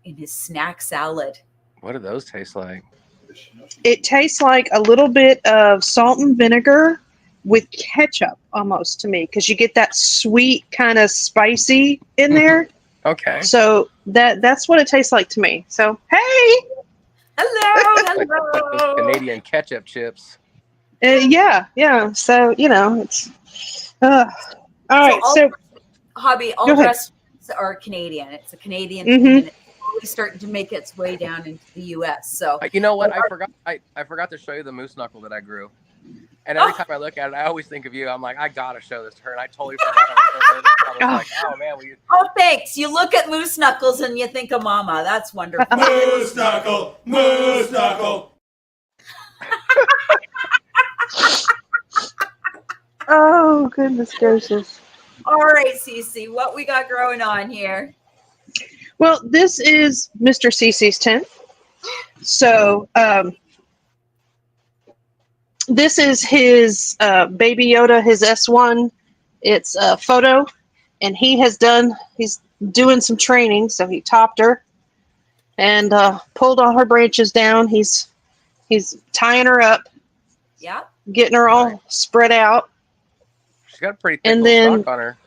in his snack salad. What do those taste like? They It tastes like a little bit of salt and vinegar with ketchup almost to me, because you get that sweet kind of spicy in there. Okay. So that's what it tastes like to me. So hey, hello. Canadian ketchup chips. Yeah. So it's all right. So hobby, all go ahead. restaurants are Canadian. It's a Canadian Mhm. thing, and it's slowly starting to make its way down into the U.S. So You know what? I forgot to show you the moose knuckle that I grew. And every time I look at it, I always think of you. I'm like, I gotta show this to her, and I totally forgot. I was like, oh man, Oh, thanks. You look at moose knuckles and you think of Mama. That's wonderful. Moose knuckle, moose knuckle. Oh goodness gracious! All right, Cece, what we got growing on here? Well, this is Mr. Cece's tent. So this is his Baby Yoda, his S1. It's a photo, and he's doing some training. So he topped her and pulled all her branches down. He's tying her up. Yeah. Getting her all spread out. She's got a pretty thick little stock on her.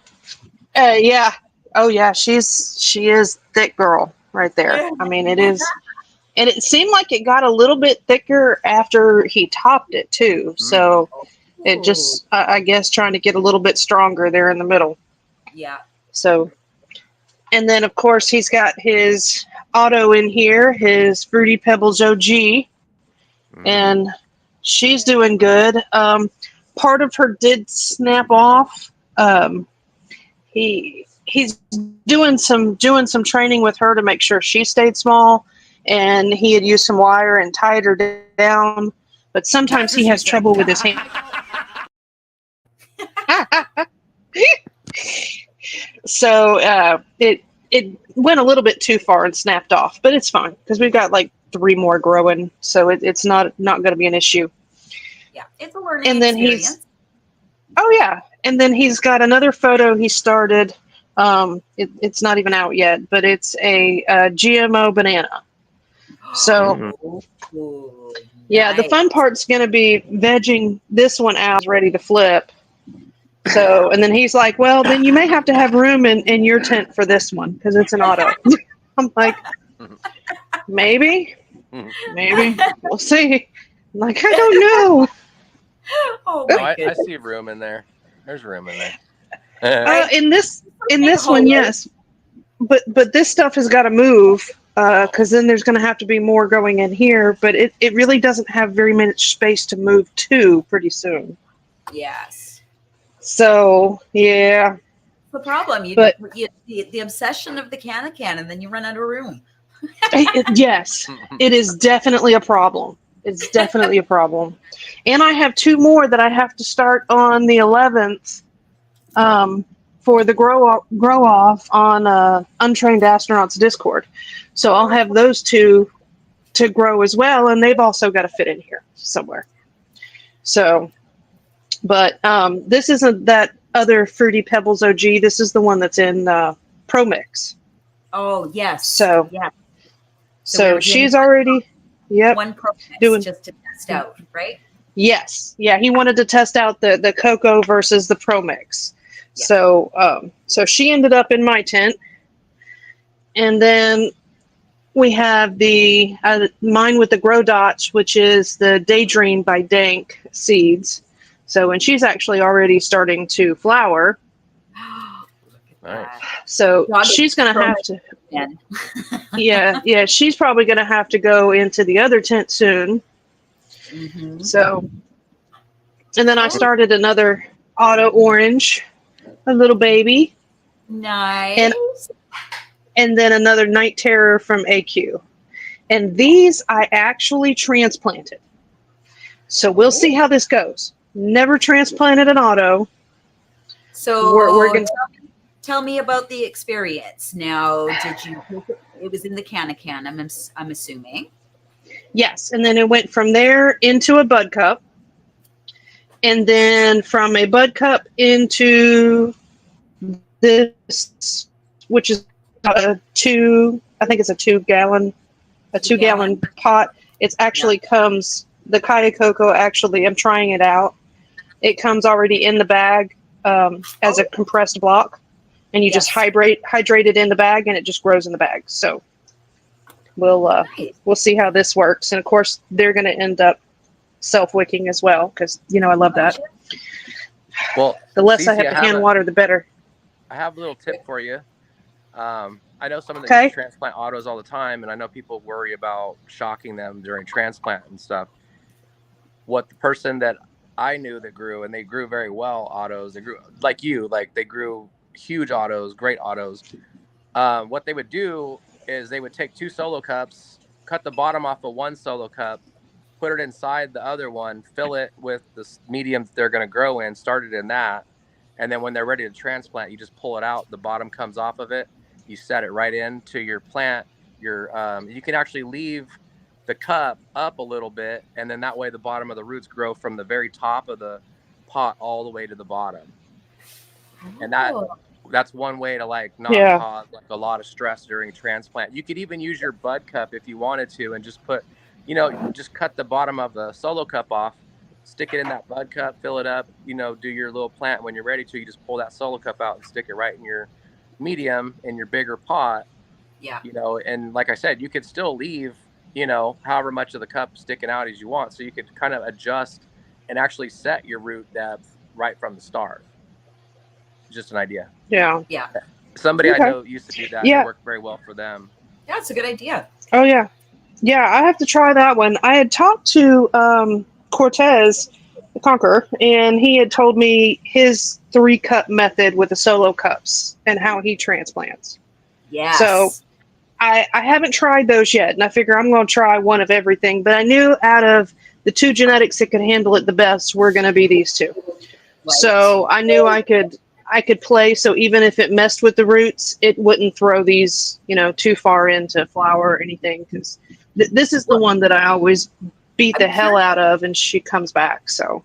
Yeah. Oh yeah, she is thick girl right there. I mean, it is. And it seemed like it got a little bit thicker after he topped it too. So it just, I guess, trying to get a little bit stronger there in the middle. Yeah. So, and then of course he's got his Auto in here, his Fruity Pebbles OG, and she's doing good. Part of her did snap off. He's doing some training with her to make sure she stayed small. And he had used some wire and tied her down, but sometimes he has trouble with his hand. So it went a little bit too far and snapped off, but it's fine because we've got like 3 more growing, so it's not going to be an issue. Yeah, it's a learning And then experience. and then he's got another photo he started. It's not even out yet, but it's a GMO banana. So, yeah, the fun part's going to be vegging this one out, ready to flip. So, and then he's like, well, then you may have to have room in your tent for this one because it's an auto. I'm like, maybe. We'll see. I'm like, I don't know. Oh, I see room in there. There's room in there. In this one, yes. But this stuff has got to move. Because then there's going to have to be more going in here, but it really doesn't have very much space to move to pretty soon. Yes. So, yeah. The problem, the obsession of the can, and then you run out of room. Yes, it is definitely a problem. It's definitely a problem. And I have 2 more that I have to start on the 11th for the grow off on Untrained Astronauts Discord. So I'll have those 2 to grow as well, and they've also got to fit in here somewhere. So, but this isn't that other Fruity Pebbles OG. This is the one that's in Pro Mix. Oh yes. So yeah. So she's already one Pro Mix just to test out, right? Yes. Yeah, he wanted to test out the Cocoa versus the Pro Mix. Yeah. So she ended up in my tent, and then we have the mine with the Grow Dots, which is the Daydream by Dank seeds. So, and she's actually already starting to flower. Nice. So she's going to have to. yeah, she's probably going to have to go into the other tent soon. Mm-hmm. So, and then I started another Auto Orange, a little baby. Nice. And then another Night Terror from AQ. And these I actually transplanted. So we'll see how this goes. Never transplanted an auto. So we're gonna tell me about the experience. Now, it was in the can, I'm assuming. Yes, and then it went from there into a bud cup. And then from a bud cup into this, which is I think it's a 2 gallon pot. It's actually comes, the Kaya Coco actually, I'm trying it out. It comes already in the bag as a compressed block, and you just hydrate it in the bag, and it just grows in the bag. So we'll see how this works. And of course, they're going to end up self-wicking as well, because I love that. Well, the less Cece, I have to hand water, the better. I have a little tip for you. I know someone that used to transplant autos all the time, and I know people worry about shocking them during transplant and stuff. What the person that I knew that grew, and they grew very well autos, they grew like you, like they grew huge autos, great autos. What they would do is they would take 2 solo cups, cut the bottom off of one solo cup, put it inside the other one, fill it with the medium that they're going to grow in, start it in that. And then when they're ready to transplant, you just pull it out. The bottom comes off of it. You set it right into your plant. You can actually leave the cup up a little bit, and then that way the bottom of the roots grow from the very top of the pot all the way to the bottom. And that's one way to not cause a lot of stress during transplant. You could even use your bud cup if you wanted to, and just put, just cut the bottom of the solo cup off, stick it in that bud cup, fill it up, do your little plant. When you're ready to, you just pull that solo cup out and stick it right in your medium in your bigger pot. Yeah. And like I said, you could still leave, however much of the cup sticking out as you want. So you could kind of adjust and actually set your root depth right from the start. Just an idea. Yeah. Yeah. Somebody I know used to do that. Yeah. It worked very well for them. Yeah, it's a good idea. Oh, yeah. Yeah, I have to try that one. I had talked to Cortez, the Conqueror, and he had told me his 3-cup method with the solo cups and how he transplants. Yes. So I haven't tried those yet, and I figure I'm going to try one of everything. But I knew out of the 2 genetics that could handle it the best were going to be these 2. Right. So I knew I could play, so even if it messed with the roots, it wouldn't throw these, too far into flower or anything, because this is the one that I always beat the hell out of, and she comes back. So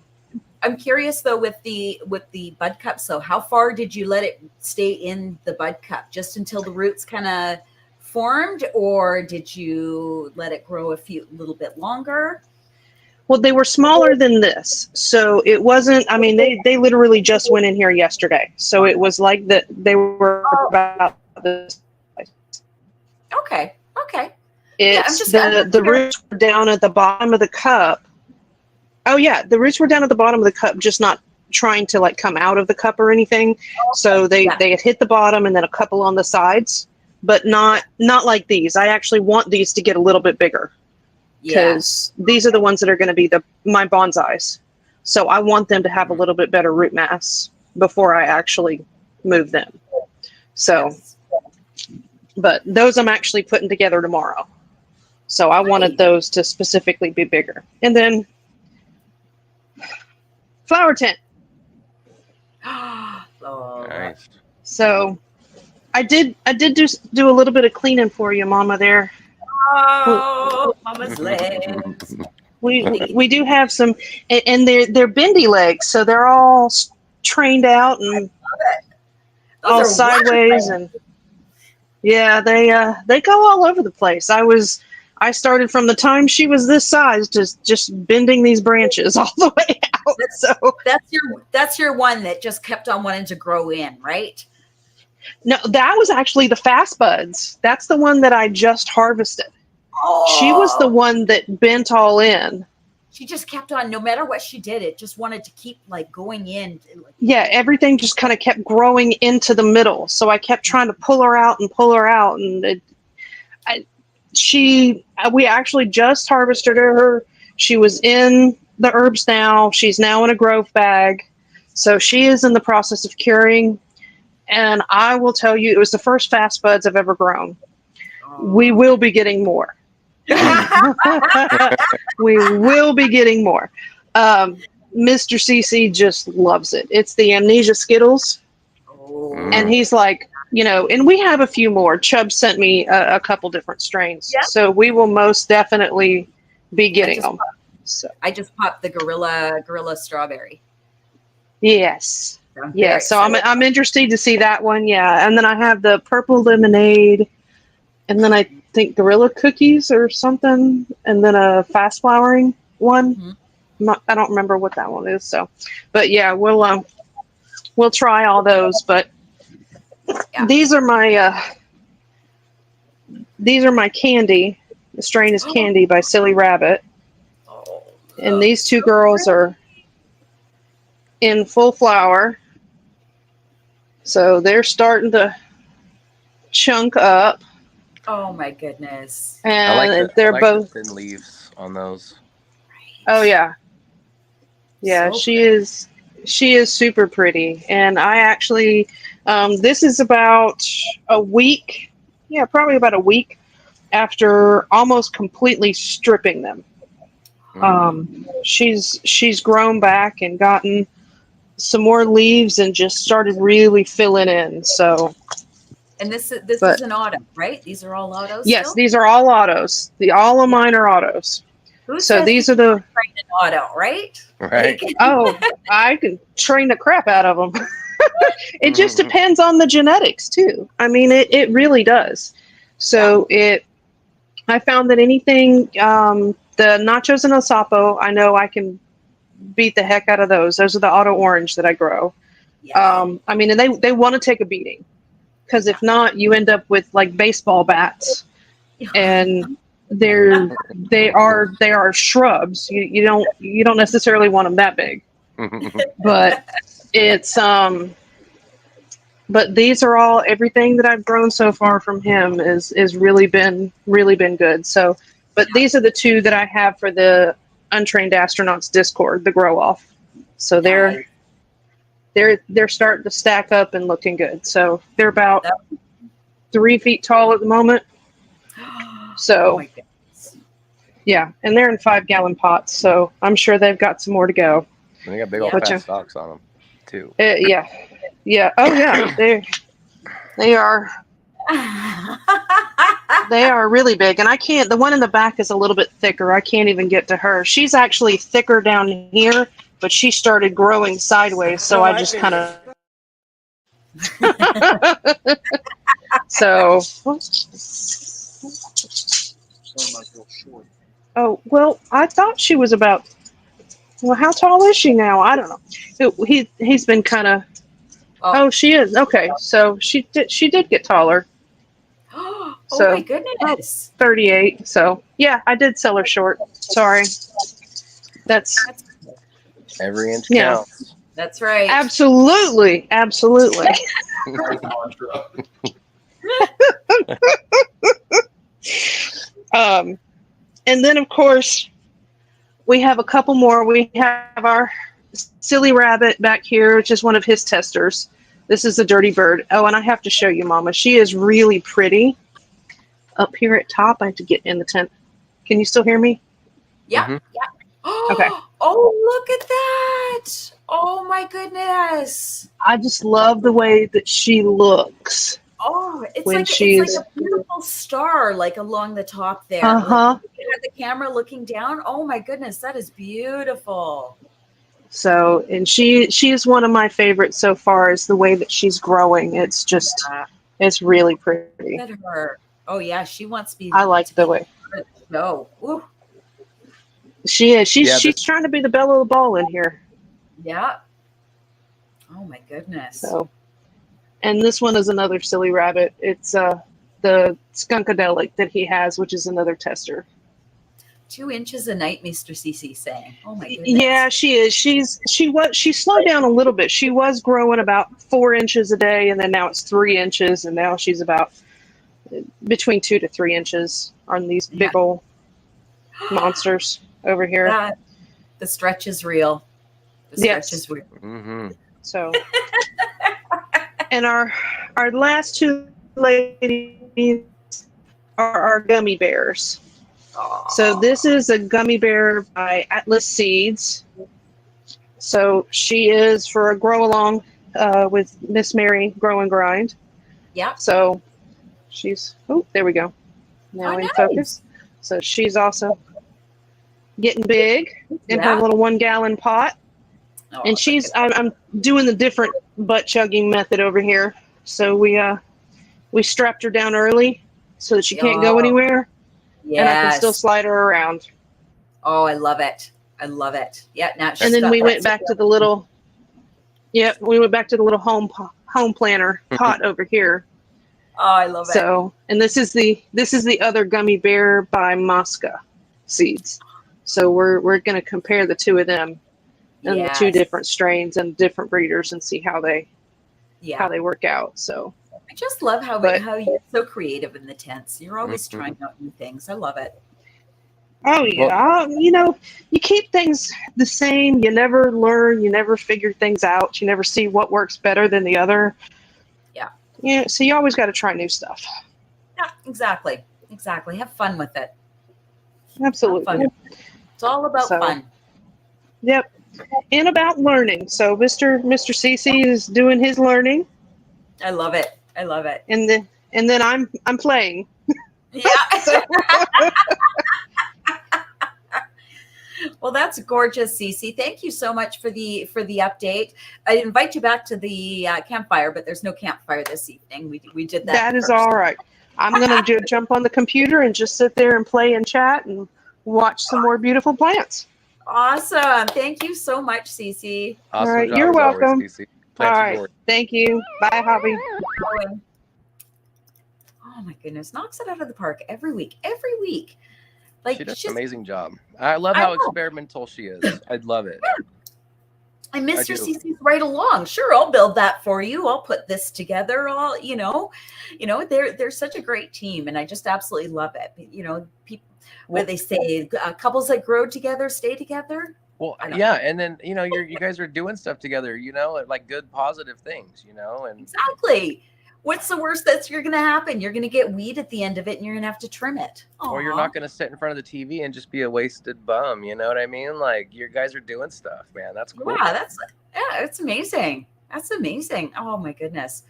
I'm curious though, with the bud cup. So how far did you let it stay in the bud cup? Just until the roots kind of formed, or did you let it grow a little bit longer? Well, they were smaller than this, so it wasn't. I mean, they literally just went in here yesterday, so it was like that. They were about this size. Okay. It's the roots were down at the bottom of the cup. Oh yeah, the roots were down at the bottom of the cup, just not trying to come out of the cup or anything. Okay. So they had hit the bottom and then a couple on the sides, but not like these. I actually want these to get a little bit bigger, because these are the ones that are going to be my bonsais. So I want them to have a little bit better root mass before I actually move them. So, but those I'm actually putting together tomorrow. So I wanted those to specifically be bigger. And then flower tent. Nice. So I did do a little bit of cleaning for you, Mama, there. Oh, Mama's legs. We do have some, and they're bendy legs, so they're all trained out and all sideways, and yeah, they go all over the place. I started from the time she was this size, just bending these branches all the way out. So that's your one that just kept on wanting to grow in, right? No, that was actually the fast buds. That's the one that I just harvested. Oh. She was the one that bent all in. She just kept on, no matter what she did, it just wanted to keep going in. Yeah, everything just kind of kept growing into the middle. So I kept trying to pull her out, and we actually just harvested her. She was in the herbs now. She's now in a growth bag. So she is in the process of curing. And I will tell you, it was the first fast buds I've ever grown. Oh. We will be getting more. We will be getting more. Mr. CC just loves it. It's the Amnesia Skittles. Oh. And he's like, and we have a few more. Chubb sent me a couple different strains. Yep. So we will most definitely be getting them. I just popped the Gorilla Strawberry. Yes. Yeah, so I'm interested to see that one. Yeah, and then I have the Purple Lemonade, and then I think Gorilla Cookies or something, and then a fast flowering one. I don't remember what that one is. So, but yeah, we'll try all those. But these are my candy. The strain is Candy by Silly Rabbit, and these two girls are in full flower, so they're starting to chunk up. Oh my goodness! And they're both the thin leaves on those. Oh yeah, yeah. So she is super pretty, and I actually this is about a week. Yeah, probably about a week after almost completely stripping them. She's grown back and gotten some more leaves and just started really filling in. So, and this is an auto, right? These are all autos. Yes, still? these are all autos. All of mine are autos. Who So says these you are the can train an auto, right? Right. Like, oh, I can train the crap out of them. It just depends on the genetics too. I mean, it really does. So I found that anything, the nachos and osapo, I know I can beat the heck out of those. Those are the auto orange that I grow. I mean, and they want to take a beating, because if not, you end up with like baseball bats, and they are shrubs. You don't necessarily want them that big, but it's But these are all, everything that I've grown so far from him is really been good. So, but these are the two that I have for the Untrained Astronauts Discord, the grow off. So they're starting to stack up and looking good. So they're about 3 feet tall at the moment. So yeah, and they're in 5-gallon pots. So I'm sure they've got some more to go. And they got big old fat stalks on them too. Yeah. Oh yeah, they are really big, and I can't. The one in the back is a little bit thicker. I can't even get to her. She's actually thicker down here, but she started growing sideways, so I just kind of. So. Oh well, I thought she was about. Well, how tall is she now? I don't know. He's been kind of. Oh, she is. Okay, so she did get taller. Oh So, my goodness. 38. So yeah, I did sell her short. Sorry. That's every inch counts. That's right. Absolutely. And then of course we have a couple more. We have our Silly Rabbit back here, which is one of his testers. This is a Dirty Bird. Oh, and I have to show you, Mama. She is really pretty. Up here at top, I have to get in the tent. Can you still hear me? Yeah. Okay. Oh, look at that. Oh my goodness. I just love the way that she looks. Oh, it's when like she's a beautiful star, like along the top there. Uh-huh. Like, you have the camera looking down. Oh my goodness, that is beautiful. So, and she is one of my favorites so far. Is the way that she's growing. It's just, it's really pretty. Look at her. Oh yeah, she wants to be. I like the way. No. Ooh. She is. She's trying to be the belle of the ball in here. Yeah. Oh my goodness. So, and this one is another Silly Rabbit. It's the Skunkadelic that he has, which is another tester. 2 inches a night, Mr. CC saying. Oh my goodness. Yeah, she is. She slowed down a little bit. She was growing about 4 inches a day, and then now it's 3 inches, and now she's about between 2 to 3 inches on these big old monsters over here. The stretch is real. The stretch is real. Mm-hmm. So, and our last two ladies are our gummy bears. Aww. So this is a gummy bear by Atlas Seeds. So she is for a grow along with Miss Mary Grow and Grind. Yeah. So she's there we go. Now in focus. So she's also getting big in her little 1-gallon pot. Oh, and she's I'm doing the different butt chugging method over here. So we strapped her down early so that she can't go anywhere. And I can still slide her around. Oh, I love it. I love it. Yeah. Now and then we went back to the little. Yep, we went back to the little home planter pot over here. Oh, I love it. So, and this is the other gummy bear by Mosca seeds. So we're going to compare the two of them and the two different strains and different breeders and see how they work out. So I just love how you're so creative in the tents. You're always trying out new things. I love it. Oh yeah, you keep things the same. You never learn. You never figure things out. You never see what works better than the other. Yeah. So you always got to try new stuff. Yeah, exactly. Have fun with it. Absolutely. It's all about fun. Yep. And about learning. So Mr. CC is doing his learning. I love it. And then I'm playing. Yeah. Well, that's gorgeous, Cece. Thank you so much for the update. I invite you back to the campfire, but there's no campfire this evening. We did that. That is all right. I'm going to jump on the computer and just sit there and play and chat and watch some more beautiful plants. Awesome. Thank you so much, Cece. Awesome. All right. You're welcome. Always, all right. Thank you. Bye, Hobby. Oh my goodness. Knocks it out of the park every week. Like, she does an amazing job. I love how experimental she is. I love it. And Mr. CC's right along. Sure, I'll build that for you. I'll put this together. They're such a great team, and I just absolutely love it. People, where they say couples that grow together stay together. Well, yeah, and then you guys are doing stuff together. Like good positive things. And exactly. What's the worst that's going to happen? You're going to get weed at the end of it, and you're going to have to trim it. Or you're not going to sit in front of the TV and just be a wasted bum. You know what I mean? Like, you guys are doing stuff, man. That's cool. Yeah, it's amazing. That's amazing. Oh my goodness.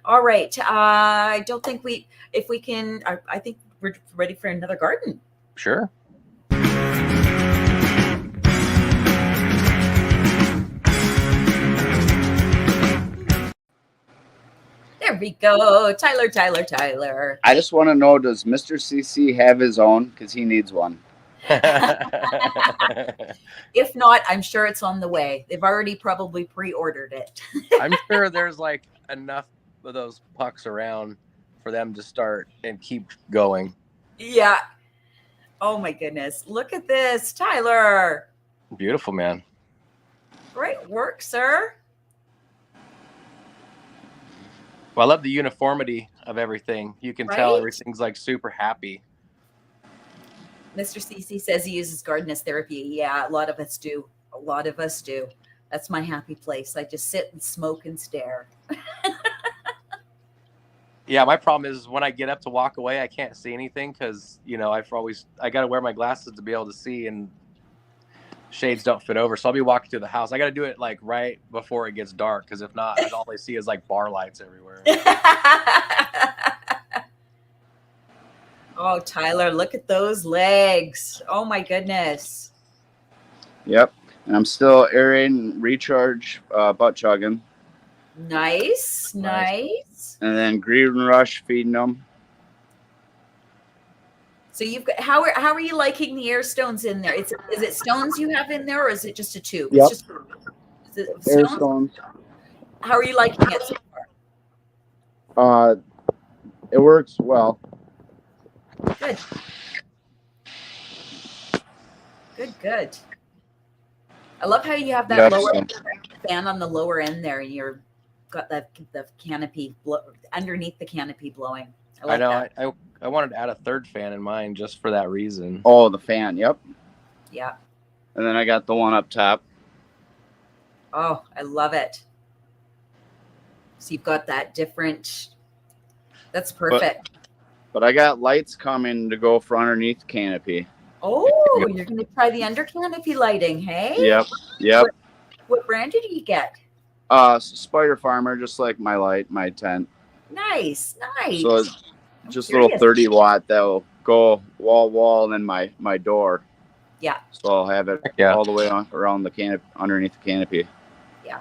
All right. I don't think I think we're ready for another garden. Sure. There we go. Tyler. I just want to know, does Mr. CC have his own? Because he needs one. If not, I'm sure it's on the way. They've already probably pre-ordered it. I'm sure there's like enough of those pucks around for them to start and keep going. Yeah. Oh my goodness. Look at this, Tyler. Beautiful, man. Great work, sir. Well, I love the uniformity of everything. You can tell everything's like super happy. Mr. CC says he uses garden as therapy. Yeah, a lot of us do. That's my happy place. I just sit and smoke and stare. Yeah, my problem is when I get up to walk away, I can't see anything because, I got to wear my glasses to be able to see, and shades don't fit over. So I'll be walking through the house. I got to do it like right before it gets dark, because if not, all I see is like bar lights everywhere. Oh, Tyler, look at those legs. Oh my goodness. Yep. And I'm still aerating, recharge, butt chugging. Nice. And then green rush feeding them. So you've got, how are you liking the air stones in there? Is it stones you have in there, or is it just a tube? Yep. Is it air stones. How are you liking it so far? It works well. Good. I love how you have that lower fan on the lower end there, and you're got the canopy underneath the canopy blowing. I know. I wanted to add a third fan in mine just for that reason. Oh, the fan. Yep. Yeah. And then I got the one up top. Oh, I love it. So you've got that different. That's perfect. But I got lights coming to go for underneath canopy. Oh, you're going to try the under canopy lighting, hey? Yep. What brand did you get? Spider Farmer, just like my tent. Nice. So it's just a little 30 watt that'll go wall, and then my door. Yeah. So I'll have it all the way around the canopy, underneath the canopy. Yeah.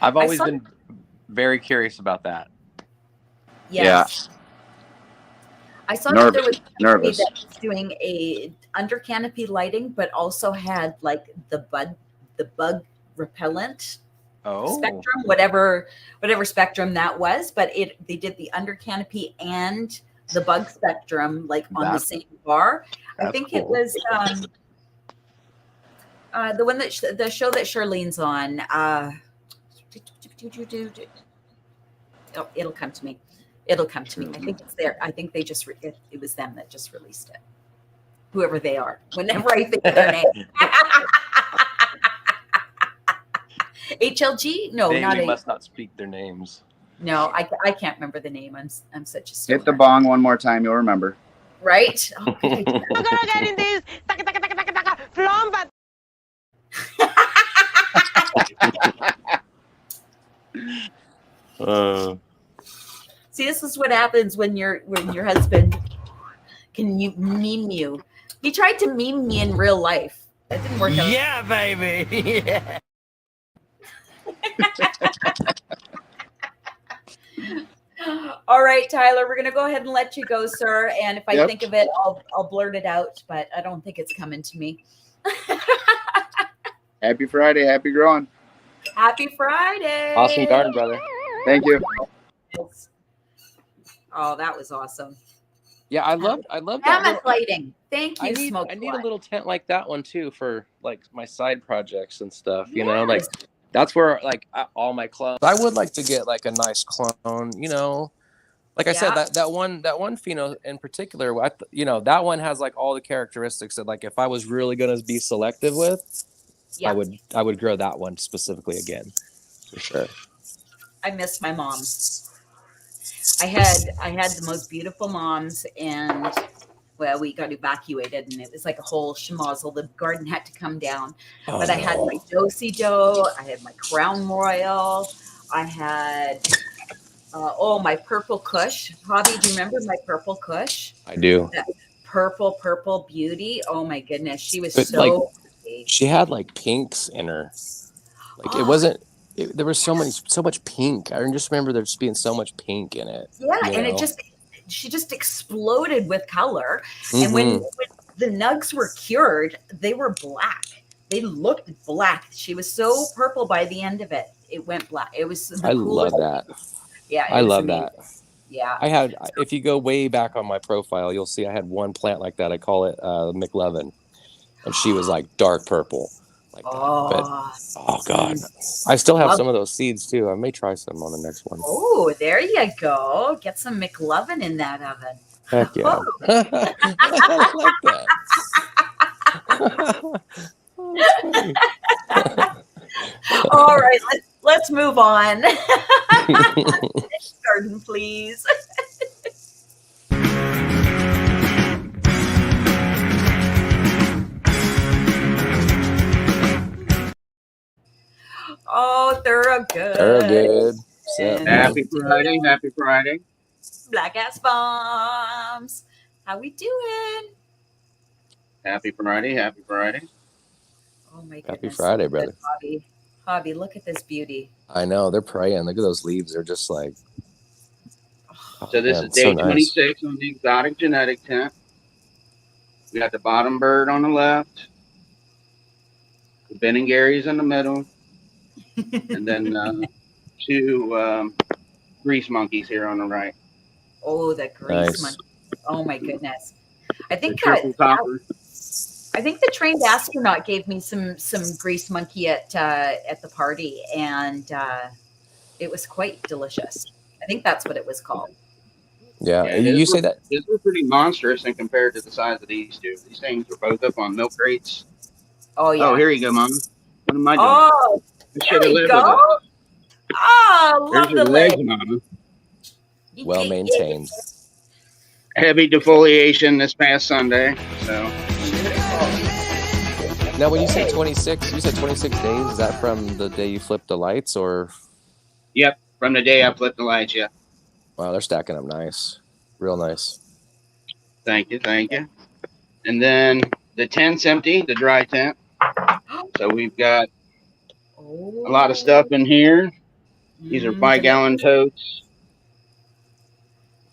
I've always been very curious about that. Yes. Yeah. I saw that there was a company nervous. that was doing a under canopy lighting, but also had like the bug repellent spectrum, whatever spectrum that was. But they did the under canopy and the bug spectrum like on the same bar. I think it was the one that the show that Charlene's on. Oh, it'll come to me. It'll come to me. I think it's there. I think they just it was them that just released it. Whoever they are. Whenever I think of their name. HLG? No, not They must not speak their names. No, I can't remember the name. I'm such a Hit the bong one more time, you'll remember. Right? See, this is what happens when your husband can meme you. He tried to meme me in real life. That didn't work out. Yeah, baby. Yeah. All right, Tyler, we're gonna go ahead and let you go, sir. And if I think of it, I'll blurt it out, but I don't think it's coming to me. Happy Friday, happy growing. Happy Friday. Awesome garden, brother. Thank you. Oh, that was awesome. Yeah, I love that. Mammoth lighting. Thank you, Smoke. I need a little tent like that one too for like my side projects and stuff. You know, like that's where like all my clones. I would like to get like a nice clone. You know, like I said, that one pheno in particular. That one has like all the characteristics that like if I was really gonna be selective with, I would grow that one specifically again, for sure. I miss my mom. I had the most beautiful moms, and well, we got evacuated, and it was like a whole schmozzle. The garden had to come down, but I had my do-si-do, I had my Crown Royal, I had my purple Kush. Hobby, do you remember my purple Kush? I do. That purple beauty. Oh my goodness, she was pretty. She had like pinks in her. Like it wasn't. There was so much pink. I just remember there just being so much pink in it. Yeah, and she just exploded with color. Mm-hmm. And when the nugs were cured, they were black. They looked black. She was so purple by the end of it. It went black. It was. I love that. Yeah, I love that. Yeah. I had. If you go way back on my profile, you'll see I had one plant like that. I call it McLovin, and she was like dark purple. Like oh god, I still have some of those seeds too. I may try some on the next one. Oh, there you go. Get some McLovin in that oven. Heck yeah. I like that. All right, let's move on. Garden, please. Oh, Thorogood. Thorogood. Happy Friday. Happy Friday. Black Ass Bombs. How we doing? Happy Friday. Happy Friday. Oh, my goodness. Happy Friday, brother. Hobby, look at this beauty. I know. They're praying. Look at those leaves. They're just like. So this is day 26 on the exotic genetic tent. We got the bottom bird on the left. The Ben and Gary's in the middle. And then two grease monkeys here on the right. Oh, the grease monkey. Oh my goodness. I think the trained astronaut gave me some grease monkey at the party, and it was quite delicious. I think that's what it was called. Yeah, you say that. This was pretty monstrous and compared to the size of these two. These things were both up on milk crates. Oh yeah. Oh, here you go, Mom. What am I doing? Oh, there you go. Oh, love the legs, Mama. Well maintained. Heavy defoliation this past Sunday. So. Now, when you say 26, you said 26 days. Is that from the day you flipped the lights, or? Yep, from the day I flipped the lights. Yeah. Wow, they're stacking up nice, real nice. Thank you. And then the tent's empty, the dry tent. So we've got a lot of stuff in here. These are 5-gallon totes.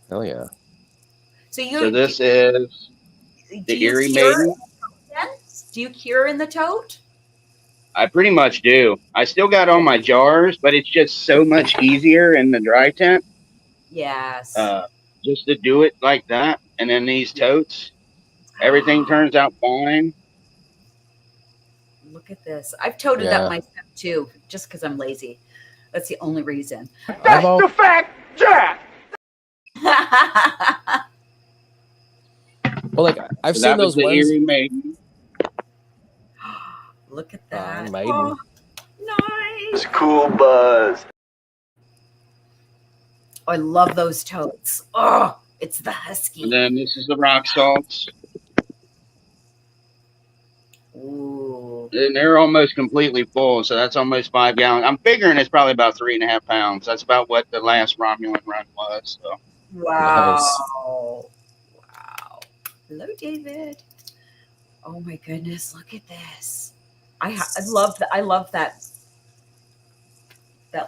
Hell yeah. So this is the Erie Maiden. Do you cure in the tote? I pretty much do. I still got all my jars, but it's just so much easier in the dry tent. Yes. Just to do it like that. And then these totes, everything turns out fine. Look at this. I've toted up my stuff too, just because I'm lazy. That's the only reason. That's the fact, Jack. Well, like I've So seen that was those the ones. Erie Maiden. Look at that. Maiden. Oh, nice. It's cool buzz. Oh, I love those totes. Oh, it's the husky. And then this is the rock salts. Ooh. And they're almost completely full, so that's almost 5 gallons. I'm figuring it's probably about 3.5 pounds. That's about what the last Romulan run was. So. Wow. Nice. Wow. Hello, David. Oh my goodness, look at this. I love that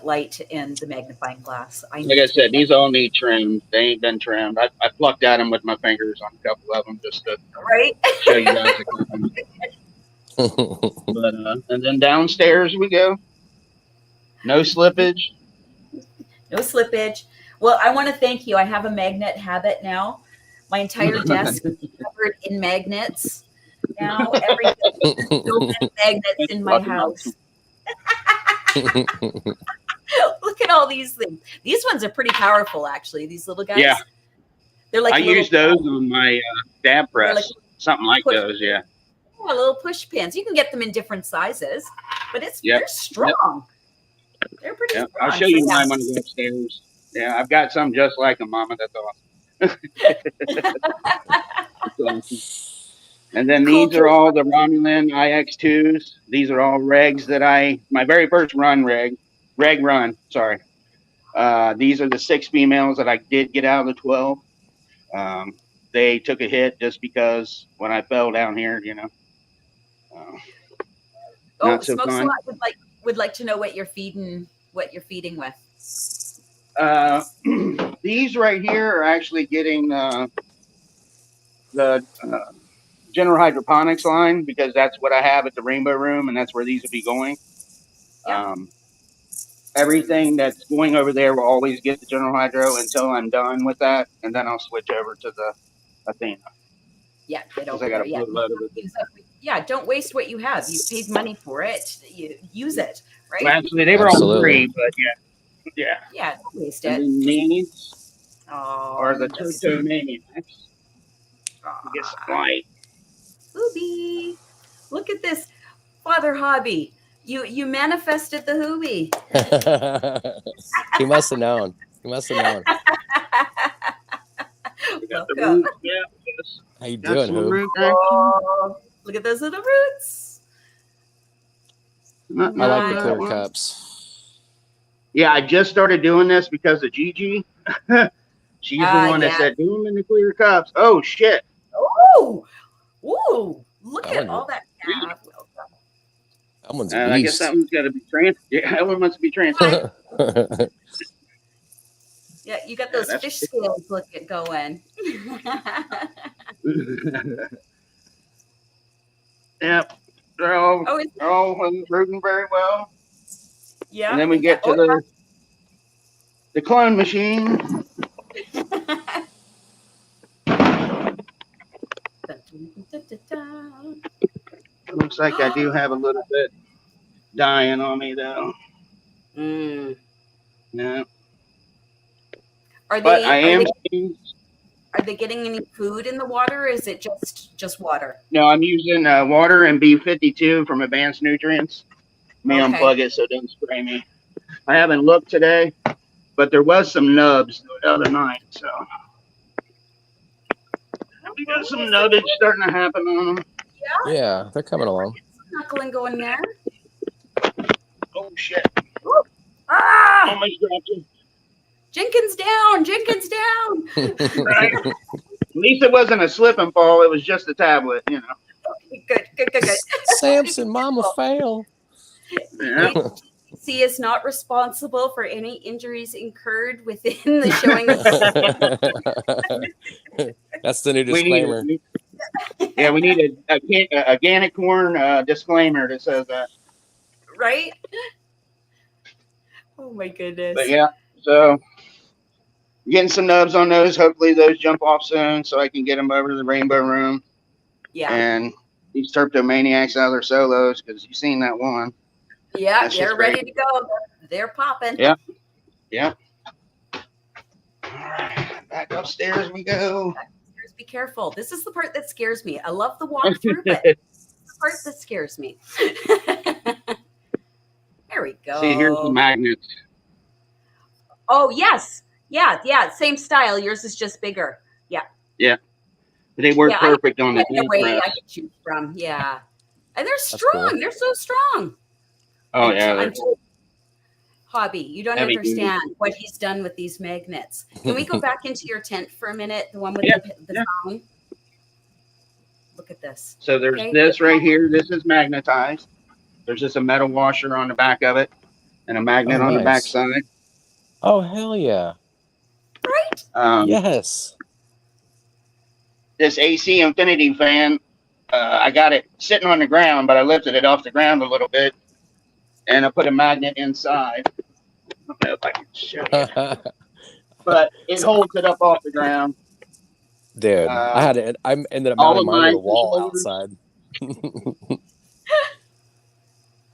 light and the magnifying glass. Like I said, these all need trimmed. They ain't been trimmed. I plucked at them with my fingers on a couple of them just to show you guys. But and then downstairs we go. No slippage. No slippage. Well, I want to thank you. I have a magnet habit now. My entire desk is covered in magnets. Now everything is filled in magnets in my house. Look at all these things. These ones are pretty powerful, actually. These little guys. Yeah. They're like I use those on my dab press. Something like those, yeah. Yeah, little push pins. You can get them in different sizes, but they're strong. They're pretty strong. I'll show you mine when we go upstairs. Yeah, I've got some just like them, Mama. That's awesome. And then these are all the Romulan IX2s. These are all regs that my very first reg run, sorry. These are the 6 females that I did get out of the 12. They took a hit just because when I fell down here, not so fun. Would like to know what you're feeding with. These right here are actually getting the General Hydroponics line because that's what I have at the Rainbow Room, and that's where these will be going. Yep. Everything that's going over there will always get the General Hydro until I'm done with that, and then I'll switch over to the Athena. Yeah, get over I got there. Yeah, don't waste what you have. You paid money for it. You use it, right? Well, actually, they were all free, but yeah. Yeah, don't waste it. And these are the Toto Maniacs. Get some light. Hoobie. Look at this, Father Hobby. You manifested the Hoobie. He must have known. Welcome. How you doing, Hoob? Oh, look at those little roots. I like the clear cups. Yeah, I just started doing this because of Gigi. She's the one that said, do them in the clear cups. Oh, shit. Oh, ooh, look at all that. That one's I guess that one's got to be Yeah, that one must be transferred. Yeah, you got those fish scales going. Yep, they're all rooting very well. Yeah, and then we get to the clone machine. Looks like I do have a little bit dying on me though. Yeah. Are they getting any food in the water, or is it just water? No, I'm using water and B52 from Advanced Nutrients. May unplug it so it doesn't spray me. I haven't looked today, but there was some nubs the other night, so we got some nubbage starting to happen on them. Yeah, they're coming along. Knuckling going there. Oh shit! Ah! Almost dropped him. Jenkins down! Jenkins down! Right. At least it wasn't a slip and fall. It was just a tablet, you know. Good. Samson, Mama fail. Yeah. AC is not responsible for any injuries incurred within the showing of That's the new disclaimer. We need a organic corn disclaimer that says that. Right? Oh my goodness. But yeah, so getting some nubs on those. Hopefully those jump off soon so I can get them over to the rainbow room. Yeah. And these Terptomaniacs out of their solos, because you've seen that one. Yeah, That's they're just ready great. to go. They're popping. Yeah. Yeah. All right. Back upstairs we go. Back upstairs, be careful. This is the part that scares me. I love the walkthrough, but this is the part that scares me. There we go. See, here's the magnets. Oh, yes. Yeah. Same style. Yours is just bigger. Yeah. Yeah. They work perfect on the array press. I can choose from. Yeah. And they're strong. Cool. They're so strong. Oh, yeah. Hobby, you don't Heavy understand what he's done with these magnets. Can we go back into your tent for a minute? The one with the phone? Look at this. So there's this right here. This is magnetized. There's just a metal washer on the back of it and a magnet on the back side. Oh, hell yeah. Right? Yes. This AC Infinity fan, I got it sitting on the ground, but I lifted it off the ground a little bit, and I put a magnet inside. I don't know if I can show you. But it holds it up off the ground. Dude, I ended up mounting mine to the wall outside.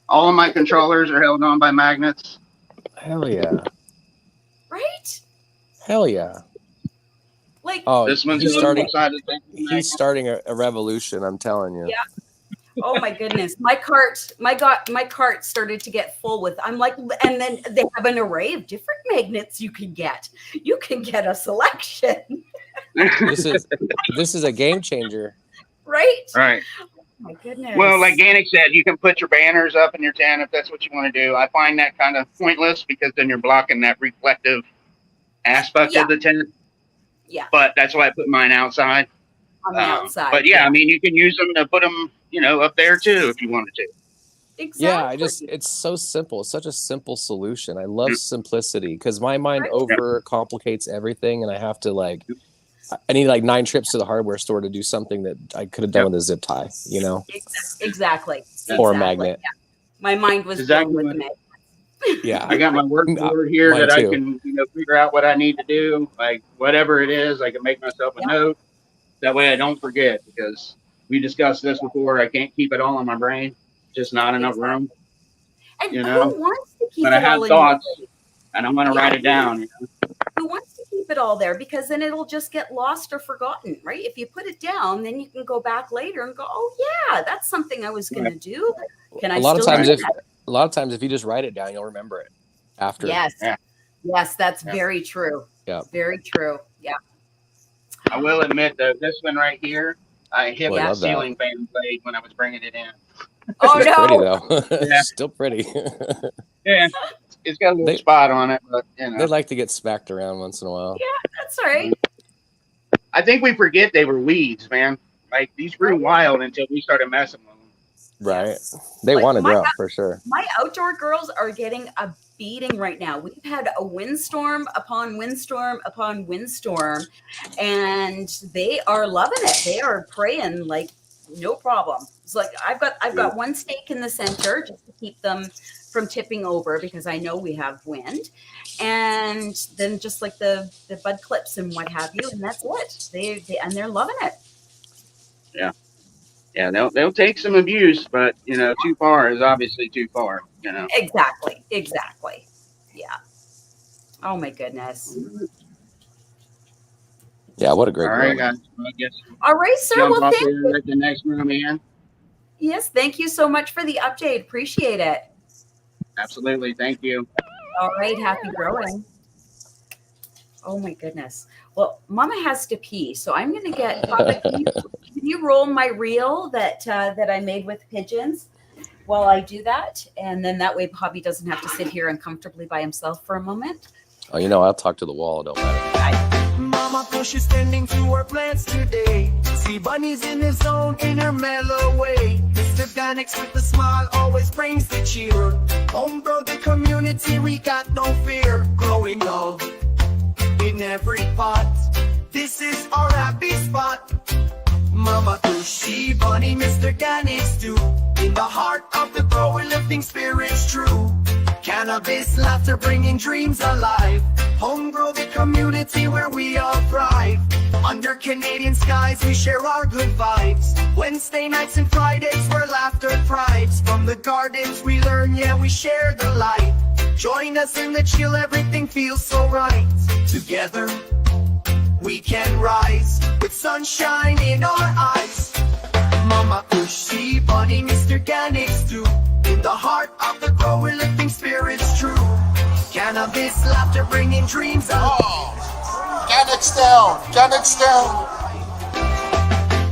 All of my controllers are held on by magnets. Hell yeah. Right? Hell yeah. Like, this one's he's starting a revolution, I'm telling you. Yeah. Oh my goodness. My cart started to get full with, I'm like, and then they have an array of different magnets you can get. You can get a selection. This is a game changer. Right? Right. Oh my goodness. Well, like Ganik said, you can put your banners up in your tent if that's what you want to do. I find that kind of pointless because then you're blocking that reflective aspect of the tent. Yeah. But that's why I put mine outside. On the outside. But yeah, I mean, you can use them to put them, up there too if you wanted to. Exactly. Yeah, it's so simple. It's such a simple solution. I love simplicity because my mind over complicates everything, and I have to I need 9 trips to the hardware store to do something that I could have done with a zip tie, Exactly. Or a magnet. Yeah. My mind was blown with the magnet. Yeah. I got my workboard here Mine that I too. can, figure out what I need to do. Like whatever it is, I can make myself a note. That way I don't forget because we discussed this before. I can't keep it all in my brain. Just not enough room. And who wants to keep But it I have all thoughts in your and I'm going to write it down. Who wants to keep it all there? Because then it'll just get lost or forgotten, right? If you put it down, then you can go back later and go, oh yeah, that's something I was going to do. Can I a lot still of do times that? a lot of times if you just write it down, you'll remember it after. Yes. Yes, that's very true. Yeah. Very true. Yeah. I will admit though, this one right here, I hit Well, I my love that. ceiling fan blade when I was bringing it in. Oh It's pretty no. though. Yeah. Still pretty. Yeah, it's got a little spot on it, but They like to get smacked around once in a while. Yeah, that's all right. I think we forget they were weeds, man. Like these grew wild until we started messing with them. Right. They Like, want to my grow God. for sure. My outdoor girls are getting a beating right now. We've had a windstorm upon windstorm upon windstorm, and they are loving it. They are praying like no problem. It's like I've got one stake in the center just to keep them from tipping over because I know we have wind, and then just like the bud clips and what have you, and that's it. They're loving it. Yeah. Yeah, they'll take some abuse, but too far is obviously too far. Exactly. Yeah. Oh my goodness. Yeah, what a great All right, girl. guys. Well, I guess All right, sir. jump Well, up thank here at the next room in. Yes, thank you so much for the update. Appreciate it. Absolutely. Thank you. All right, happy growing. Oh my goodness. Well, Mama has to pee, so I'm going to get. Papa, can you roll my reel that I made with pigeons while I do that, and then that way Bobby doesn't have to sit here uncomfortably by himself for a moment. Oh, I'll talk to the wall. It don't matter. Mama pushes tending to her plants today. See bunnies in his own inner mellow way. Mr. Ganix with a smile always brings the cheer. Homebrew the community, we got no fear. Growing love in every pot. This is our happy spot. Mama Tushy, Bunny, Mr. Ganix too. In the heart of the grower, lifting spirits true. Cannabis, laughter, bringing dreams alive. Home grow the community where we all thrive. Under Canadian skies, we share our good vibes. Wednesday nights and Fridays where laughter thrives. From the gardens we learn, yeah, we share the light. Join us in the chill, everything feels so right. Together, we can rise with sunshine in our eyes. Mama Tushy, Bunny, Mr. Ganix too. In the heart of the grower, lifting spirits true. Cannabis, laughter, bringing dreams alive. Ganix down! Ganix down!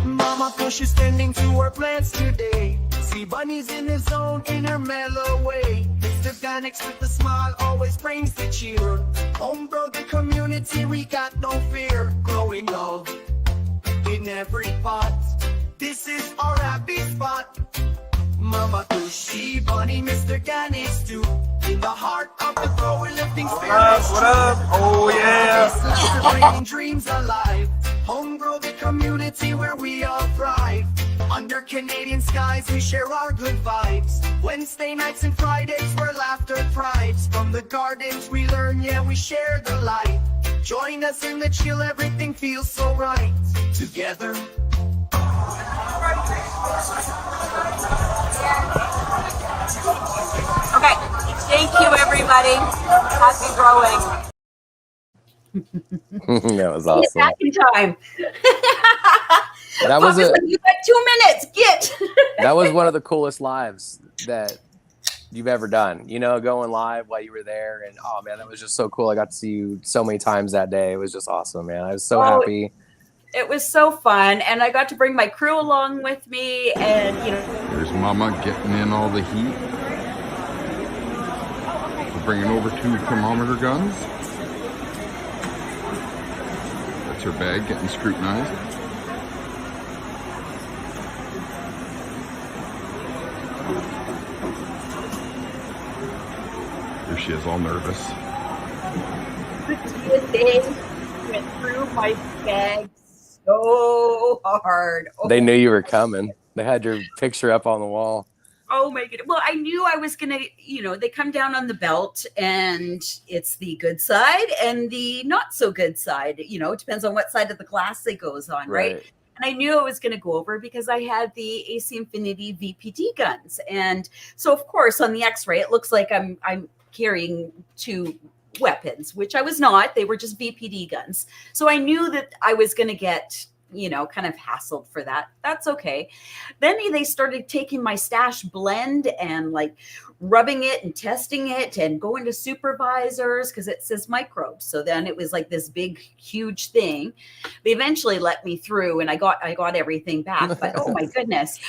Mama Push is tending to our plants today. See bunnies in his own inner mellow way. Mr. Ganix with a smile always brings the cheer. Homebrew the community, we got no fear. Growing love in every pot. This is our happy spot. Mama Tushy, Bunny, Mr. Ganix too. In the heart of the grower, lifting spirits. What up? Oh yeah! Laughter, bringing dreams alive. Home grow the community where we all thrive. Under Canadian skies, we share our good vibes. Wednesday nights and Fridays where laughter thrives. From the gardens we learn, yeah, we share the light. Join us in the chill, everything feels so right. Together. Okay, thank you everybody. Happy growing. That was awesome. Back in time. That was you got 2 minutes. Get. That was one of the coolest lives that you've ever done. You know, going live while you were there, and oh man, that was just so cool. I got to see you so many times that day. It was just awesome, man. I was so happy. It was so fun, and I got to bring my crew along with me, and you know. There's Mama getting in all the heat. We're bringing over 2 thermometer guns. That's her bag getting scrutinized. There she is, all nervous. Went through my bag so hard. Oh. They knew you were coming. They had your picture up on the wall. Oh my goodness. Well, I knew I was going to, you know, they come down on the belt and it's the good side and the not so good side. You know, it depends on what side of the glass it goes on, right? And I knew I was going to go over because I had the AC Infinity VPD guns. And so, of course, on the X-ray, it looks like I'm carrying 2 weapons, which I was not. They were just VPD guns. So I knew that I was going to get, you know, kind of hassled for that. That's okay. Then they started taking my stash blend and like rubbing it and testing it and going to supervisors because it says microbes. So then it was like this big, huge thing. They eventually let me through and I got everything back. But oh my goodness.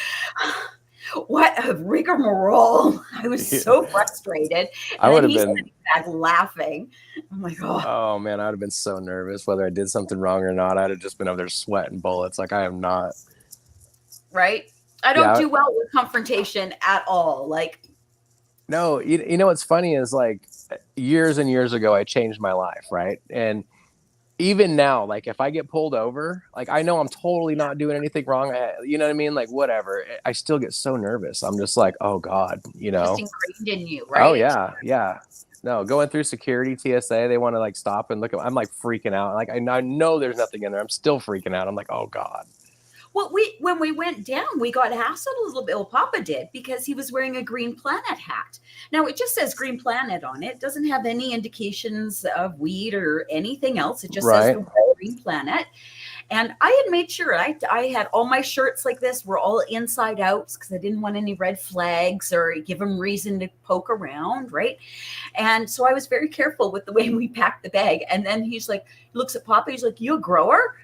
What a rigmarole. I was so frustrated. And I would have been back laughing. I'm like, oh man, I would have been so nervous whether I did something wrong or not. I'd have just been over there sweating bullets. Like I am not. Right? I don't do well with confrontation at all. Like, no, you know what's funny is like years and years ago, I changed my life, right? And even now, like if I get pulled over, like I know I'm totally not doing anything wrong. You know what I mean? Like whatever. I still get so nervous. I'm just like, oh God, you know. Just ingrained in you, right? Oh yeah, yeah. No, going through security, TSA, they want to like stop and look at. I'm like freaking out. Like I know there's nothing in there. I'm still freaking out. I'm like, oh God. Well, when we went down, we got hassled a little bit. Well, Papa did because he was wearing a Green Planet hat. Now it just says Green Planet on it. It doesn't have any indications of weed or anything else. It just says the Green Planet. And I had made sure I had all my shirts like this were all inside out because I didn't want any red flags or give them reason to poke around, right? And so I was very careful with the way we packed the bag. And then he's like, looks at Papa. He's like, "You a grower?"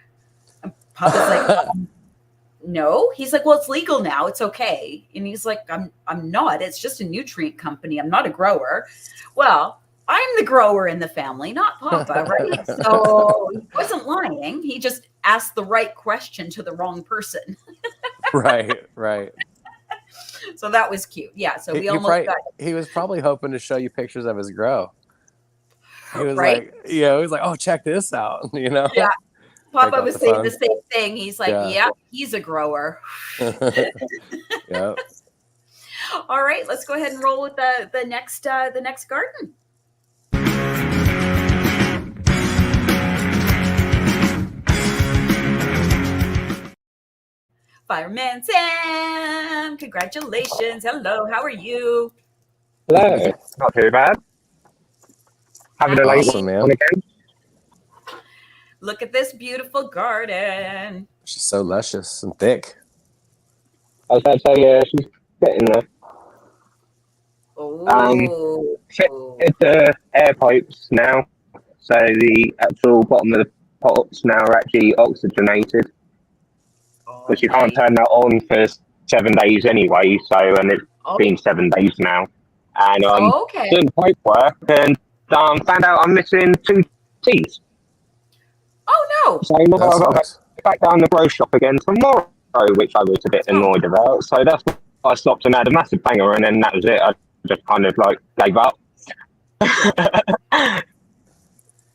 And Papa's like, no. He's like, well, it's legal now. It's okay. And he's like, I'm not. It's just a nutrient company. I'm not a grower. Well, I'm the grower in the family, not Papa, right? So he wasn't lying. He just asked the right question to the wrong person. Right. So that was cute. Yeah. So we almost got he was probably hoping to show you pictures of his grow. He was right. like, he was like, oh, check this out. Yeah. Take Papa out was the saying phone. the same thing. He's like, Yeah. he's a grower. Yeah. All right, let's go ahead and roll with the next garden. Fireman Sam, congratulations. Hello, how are you? Hello, not too bad. Having a late Awesome, one man. again. Look at this beautiful garden. She's so luscious and thick. I was about to say, yeah, she's getting there. Oh. It's air pipes now, so the actual bottom of the pots now are actually oxygenated. But you can't turn that on for 7 days anyway, and it's been 7 days now. And doing pipe work and found out I'm missing 2 teeth. Oh no! So I've got to go back down the grow shop again tomorrow, which I was a bit annoyed about. So that's why I stopped and had a massive banger, and then that was it. I just kind of gave up.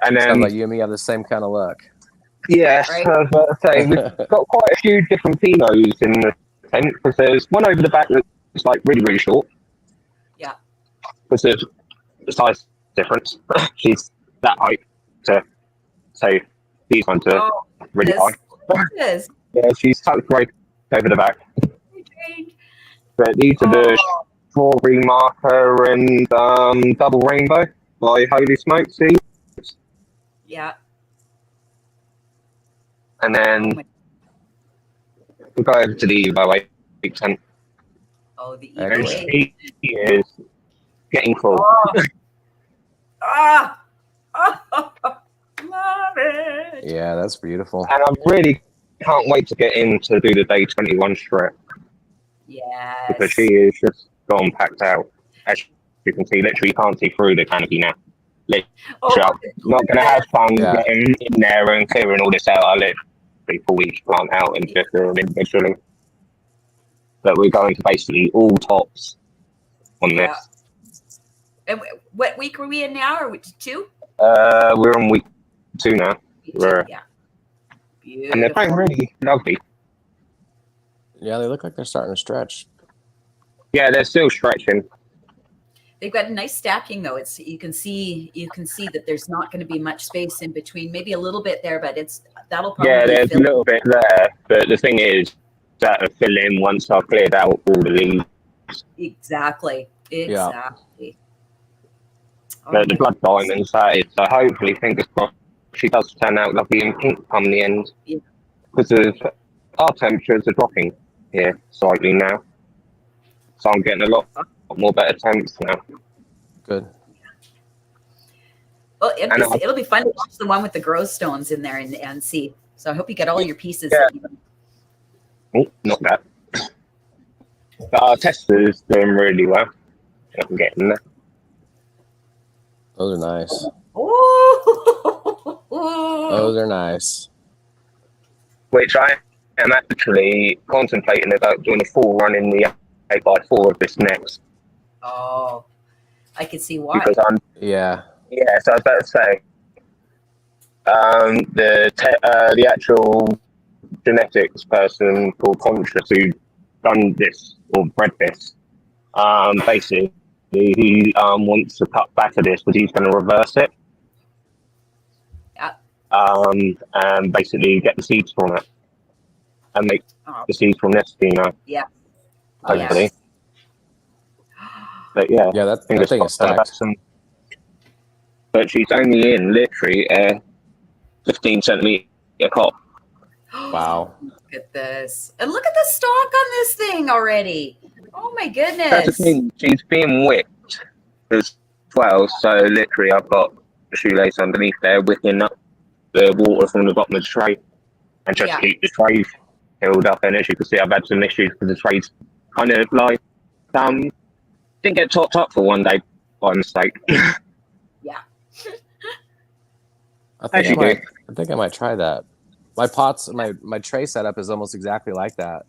And then Sounds like you and me have the same kind of luck. yes, I was about to say we've got quite a few different phenos in the tent because there's one over the back that's really really short. Yeah. Because of the size difference. She's that height, so these ones are really high. Yes. Yeah, she's tucked right over the back. But these are the strawberry marker and double rainbow by Holy Smoke Seeds. Yeah. And then we go over to the Evo 8 tent. Oh, the And Evo 8. she is getting full. Love it. Yeah, that's beautiful. And I really can't wait to get in to do the day 21 strip. Yes. Because she is just gone packed out. As you can see, literally you can't see through the canopy now. Literally, I'm not going to have fun getting in there and clearing all this out. I literally pull each plant out and just do them individually. But we're going to basically all tops on this. And what week are we in now? Are we 2? We're on week 2 now. Yeah. And they're playing really lovely. Yeah, they look like they're starting to stretch. Yeah, they're still stretching. They've got a nice stacking though. It's you can see that there's not going to be much space in between. Maybe a little bit there, but that'll probably There's a little bit there, but the thing is that will fill in once I've cleared out all the leaves. Exactly. But the blood diamonds, that is. So hopefully, fingers crossed, she does turn out lovely and pink come the end. Yeah. Because our temperatures are dropping here slightly now. So I'm getting a lot more better temps now. Good. Well, it'll be fun to watch the one with the grow stones in there and see. So I hope you get all your pieces. Oh, not bad. But our tester's doing really well. I'm getting there. Those are nice. Oh, those are nice. Which I am actually contemplating about doing a full run in the 8x4 of this next. Oh, I can see why. Because Yeah, so I was about to say, the actual genetics person called Conscious who done this or bred this, basically he wants to cut back to this, but he's going to reverse it. Yeah. And basically get the seeds from it and make the seeds from this, Yeah. Hopefully. Yes. But yeah, that thing is stacked. But she's only in literally a 15 centimeter crop. Wow. Look at this. And look at the stalk on this thing already. Oh my goodness. That's the thing, she's being whipped as well. So literally I've got a shoelace underneath there wicking up the water from the bottom of the tray and just keep the tray filled up. And as you can see, I've had some issues because the tray's kind of didn't get topped up for one day by mistake. Yeah. I think I might try that. My pots, my tray setup is almost exactly like that.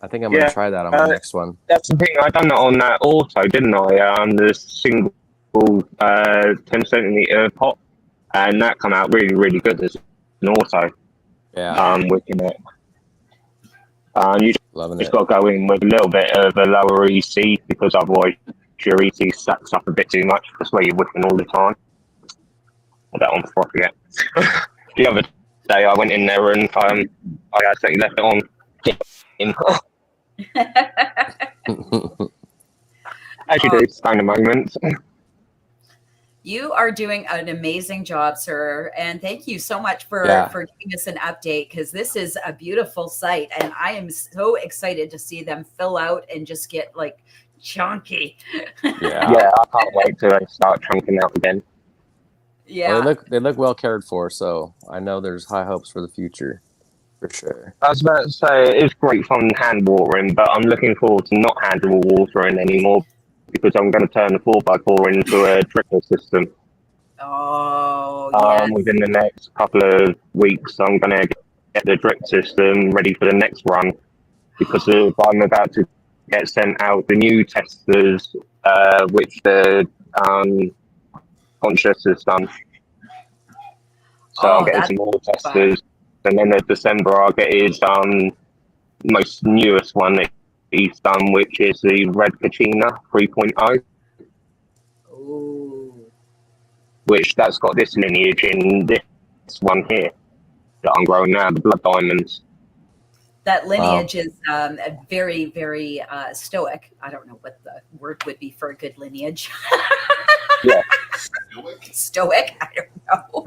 I think I'm gonna try that on my next one. That's the thing. I done that on that auto, didn't I? The single 10 centimeter pot, and that come out really, really good as an auto. Yeah. Wicking it. You Loving just it. got to go in with a little bit of a lower EC because otherwise your EC stacks up a bit too much. That's why you're wicking all the time. Well, that one before I forget. The other day I went in there and I actually left it on. As you do, kind of moment. You are doing an amazing job, sir, and thank you so much for giving us an update, because this is a beautiful site, and I am so excited to see them fill out and just get like chunky. Yeah, I can't wait till they start chunking out again. Yeah, well, they look well cared for, so I know there's high hopes for the future, for sure. I was about to say it's great fun hand watering, but I'm looking forward to not hand watering anymore because I'm going to turn the 4x4 into a trickle system. Oh, yes. Within the next couple of weeks, I'm going to get the drip system ready for the next run because I'm about to get sent out the new testers, which the Conscious has done. So I'll get some more testers, and then in December I'll get his most newest one that he's done, which is the Red Kachina 3.0. Ooh. Which that's got this lineage in this one here that I'm growing now, the Blood Diamonds. That lineage is very, very stoic. I don't know what the word would be for a good lineage. Yeah. Stoic? I don't know.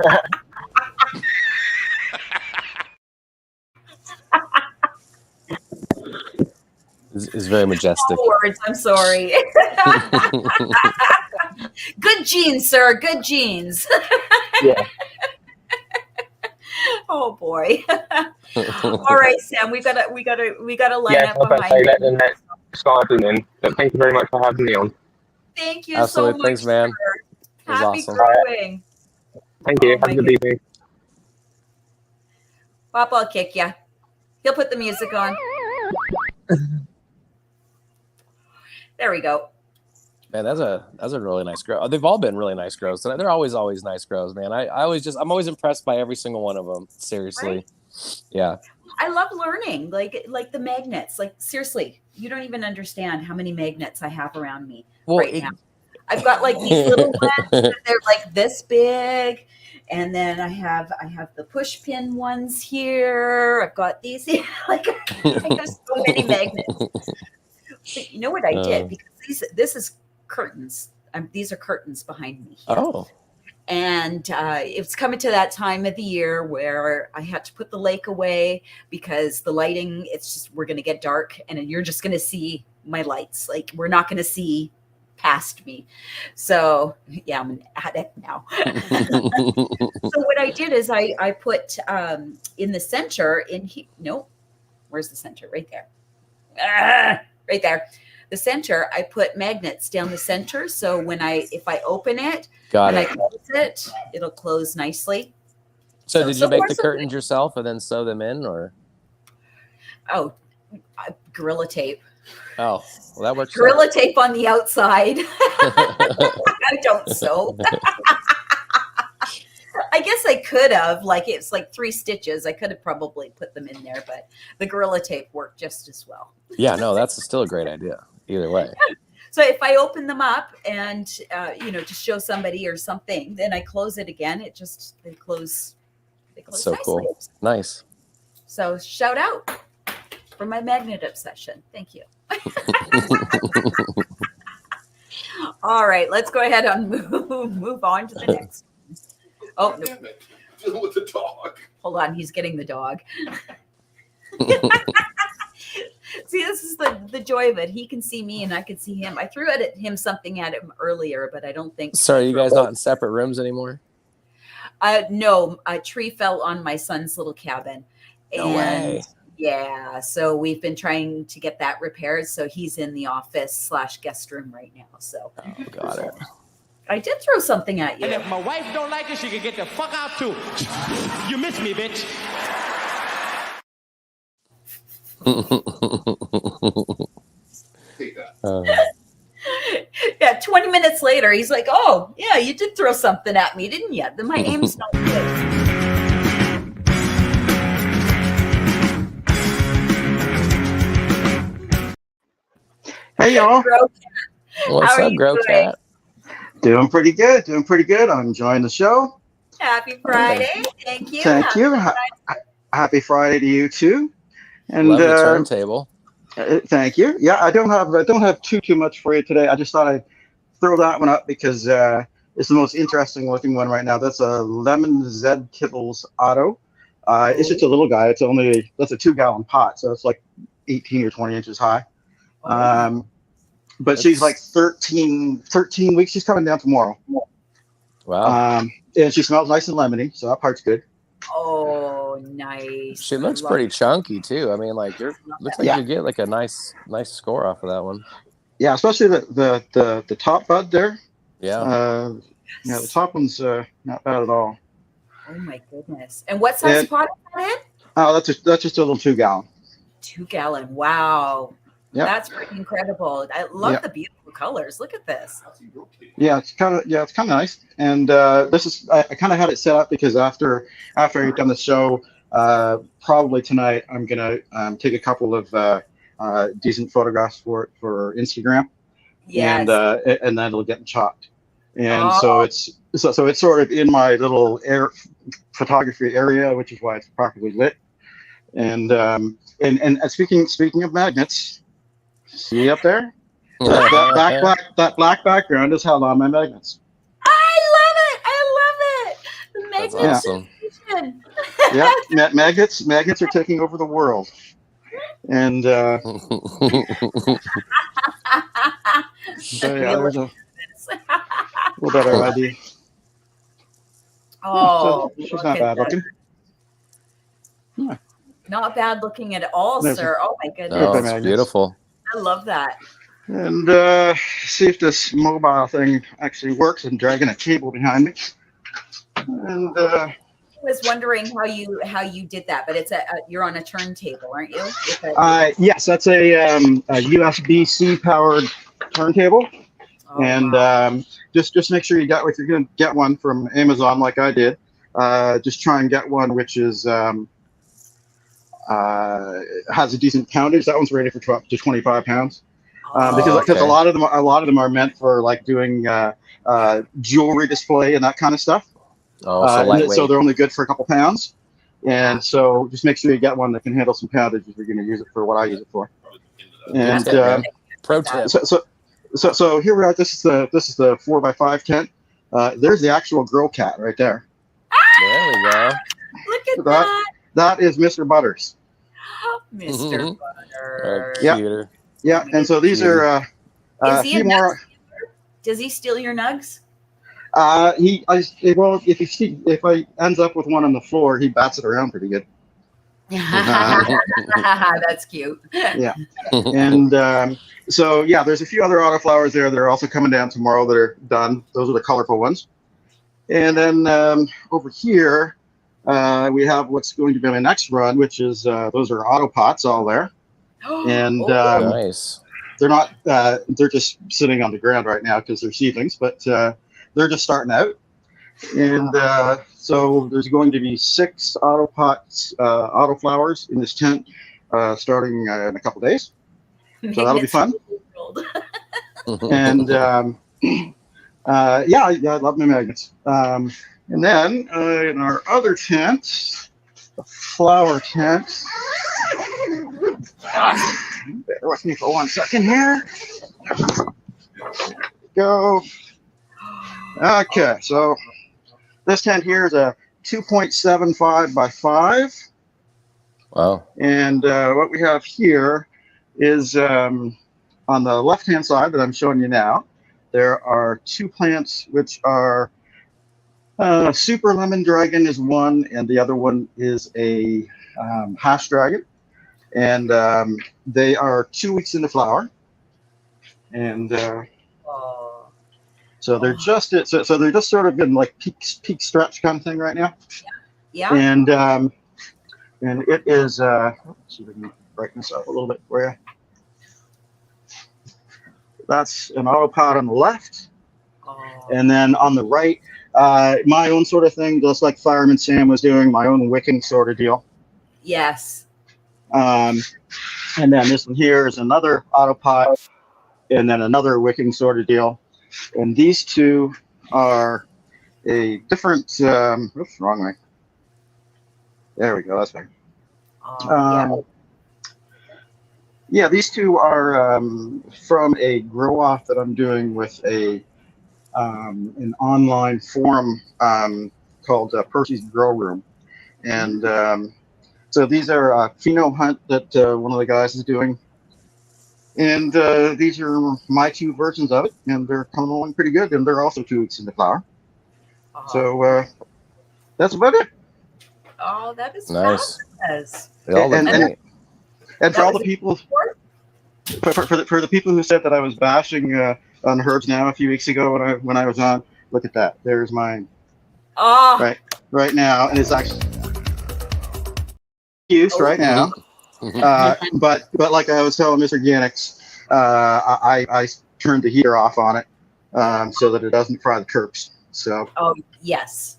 It's very majestic. No words, I'm sorry. Good genes, sir. Good genes. Yeah. Oh boy. All right, Sam. We gotta line up behind you. Let the next start in. But thank you very much for having me on. Thank you Absolutely. so much. Thanks, man. Sir. It was Happy awesome. growing. Thank you. Have a good evening. Papa will kick ya. He'll put the music on. There we go. Man, that's a really nice grow. They've all been really nice grows. They're always nice grows, man. I'm always impressed by every single one of them. Seriously. Right? Yeah. I love learning, like the magnets. Like seriously, you don't even understand how many magnets I have around me now. I've got like these little ones that they're like this big, and then I have the push pin ones here. I've got these like I have so many magnets. But you know what I did? Because this is curtains. These are curtains behind me here. Oh. And it's coming to that time of the year where I had to put the lake away because the lighting, we're going to get dark and you're just going to see my lights. Like we're not going to see past me. So yeah, I'm an addict now. So what I did is I put in the center where's the center? Right there. Right there. The center, I put magnets down the center. So if I open it I close it, it'll close nicely. So did you make the curtains yourself and then sew them in, or? Oh, Gorilla Tape. Oh, well, that works. Gorilla Tape on the outside. I don't sew. I guess I could have, it's like 3 stitches. I could have probably put them in there, but the Gorilla Tape worked just as well. Yeah, no, that's still a great idea. Either way. So if I open them up and, to show somebody or something, then I close it again. They close so nicely. Cool. Nice. So shout out for my magnet obsession. Thank you. All right, let's go ahead and move on to the next one. Oh, no. Deal with the dog. Hold on, he's getting the dog. See, this is the joy of it. He can see me and I can see him. I threw something at him earlier, but I don't think. So are you guys not in separate rooms anymore? No, a tree fell on my son's little cabin. No way. Yeah, so we've been trying to get that repaired. So he's in the office / guest room right now. So got it. I did throw something at you. And if my wife don't like it, she can get the fuck out too. You miss me, bitch. Take that. Yeah, 20 minutes later, he's like, "Oh, yeah, you did throw something at me, didn't you? Then my aim's not good." Hey y'all. What's How are up, you Grow doing? Cat? Doing pretty good. Doing pretty good. I'm enjoying the show. Happy Friday. Thank you. Thank you. Happy Friday to you too. And Love the turntable. Thank you. Yeah, I don't have too much for you today. I just thought I'd throw that one up because it's the most interesting looking one right now. That's a Lemon Z Kibbles Auto. It's just a little guy. That's a 2-gallon pot, so it's like 18 or 20 inches high. But she's like 13 weeks. She's coming down tomorrow. Wow. And she smells nice and lemony, so that part's good. Oh, nice. She looks pretty chunky too. I mean, like looks like you get like a nice score off of that one. Yeah, especially the top bud there. Yeah. Yeah, the top one's not bad at all. Oh my goodness. And what size pot is that in? Oh, that's just a little 2-gallon. 2-gallon. Wow. Yeah. That's pretty incredible. I love the beautiful colors. Look at this. Yeah, it's kind of nice. And I kind of had it set up because after I've done the show, probably tonight I'm gonna take a couple of decent photographs for Instagram. Yes. And then it'll get chopped. And so it's sort of in my little photography area, which is why it's properly lit. And speaking of magnets, see up there? That black background is held on my magnets. I love it. The That's awesome. Yeah, magnets are taking over the world. And so yeah, there's a little better idea. Oh, she's not bad looking. Yeah. Not bad looking at all, sir. Oh my goodness. Oh, it's beautiful. I love that. And see if this mobile thing actually works. I'm dragging a cable behind me. And I was wondering how you did that, but it's you're on a turntable, aren't you? Yes, that's a USB-C powered turntable. Oh, and wow. Just make sure if you're going to get one from Amazon like I did, just try and get one which is has a decent poundage. That one's rated for up to 25 pounds. Because a lot of them are meant for like doing jewelry display and that kind of stuff. Oh, so lightweight. So they're only good for a couple pounds. And so just make sure you get one that can handle some poundage if you're going to use it for what I use it for. And pro tip. So here we are. This is the 4x5 tent. There's the actual Grow Cat right there. There we go. Look at that. That is Mr. Butters. Mr. Butters. Yeah. Yeah, and so these are Is he a nug stealer? Does he steal your nugs? If I ends up with one on the floor, he bats it around pretty good. That's cute. Yeah, and so yeah, there's a few other autoflowers there that are also coming down tomorrow that are done. Those are the colorful ones. And then over here, we have what's going to be my next run, which is those are auto pots all there. And nice. They're not. They're just sitting on the ground right now because they're seedlings, but they're just starting out. And so there's going to be 6 autoflowers in this tent starting in a couple days. So that'll be fun. And yeah, I love my magnets. And then in our other tent, the flower tent. Bear with me for 1 second here. Go. Okay, so this tent here is a 2.75 by 5. Wow. And what we have here is on the left-hand side that I'm showing you now, there are 2 plants which are Super Lemon Dragon is one, and the other one is a Hash Dragon. And they are 2 weeks into flower. And so they're just so they're just sort of in like peak stretch kind of thing right now. Yeah. And it is let's see if I can brighten this up a little bit for you. That's an auto pot on the left. And then on the right, my own sort of thing, just like Fireman Sam was doing, my own wicking sort of deal. Yes. And then this one here is another auto pot, and then another wicking sort of deal. And these two are a different, oops, wrong way. There we go, that's better. Yeah, these two are from a grow off that I'm doing with an online forum called Percy's Grow Room. And so these are a pheno hunt that one of the guys is doing. And these are my two versions of it, and they're coming along pretty good, and they're also 2 weeks in the flower. So that's about it. Oh, that is nice. Fabulous. And for all the people, for the people who said that I was bashing on Herbs Now a few weeks ago when I was on, look at that. There's mine. Oh. Right now, and it's actually used right now. But like I was telling Mr. Organics, I turned the heater off on it so that it doesn't fry the terps. So. Oh yes.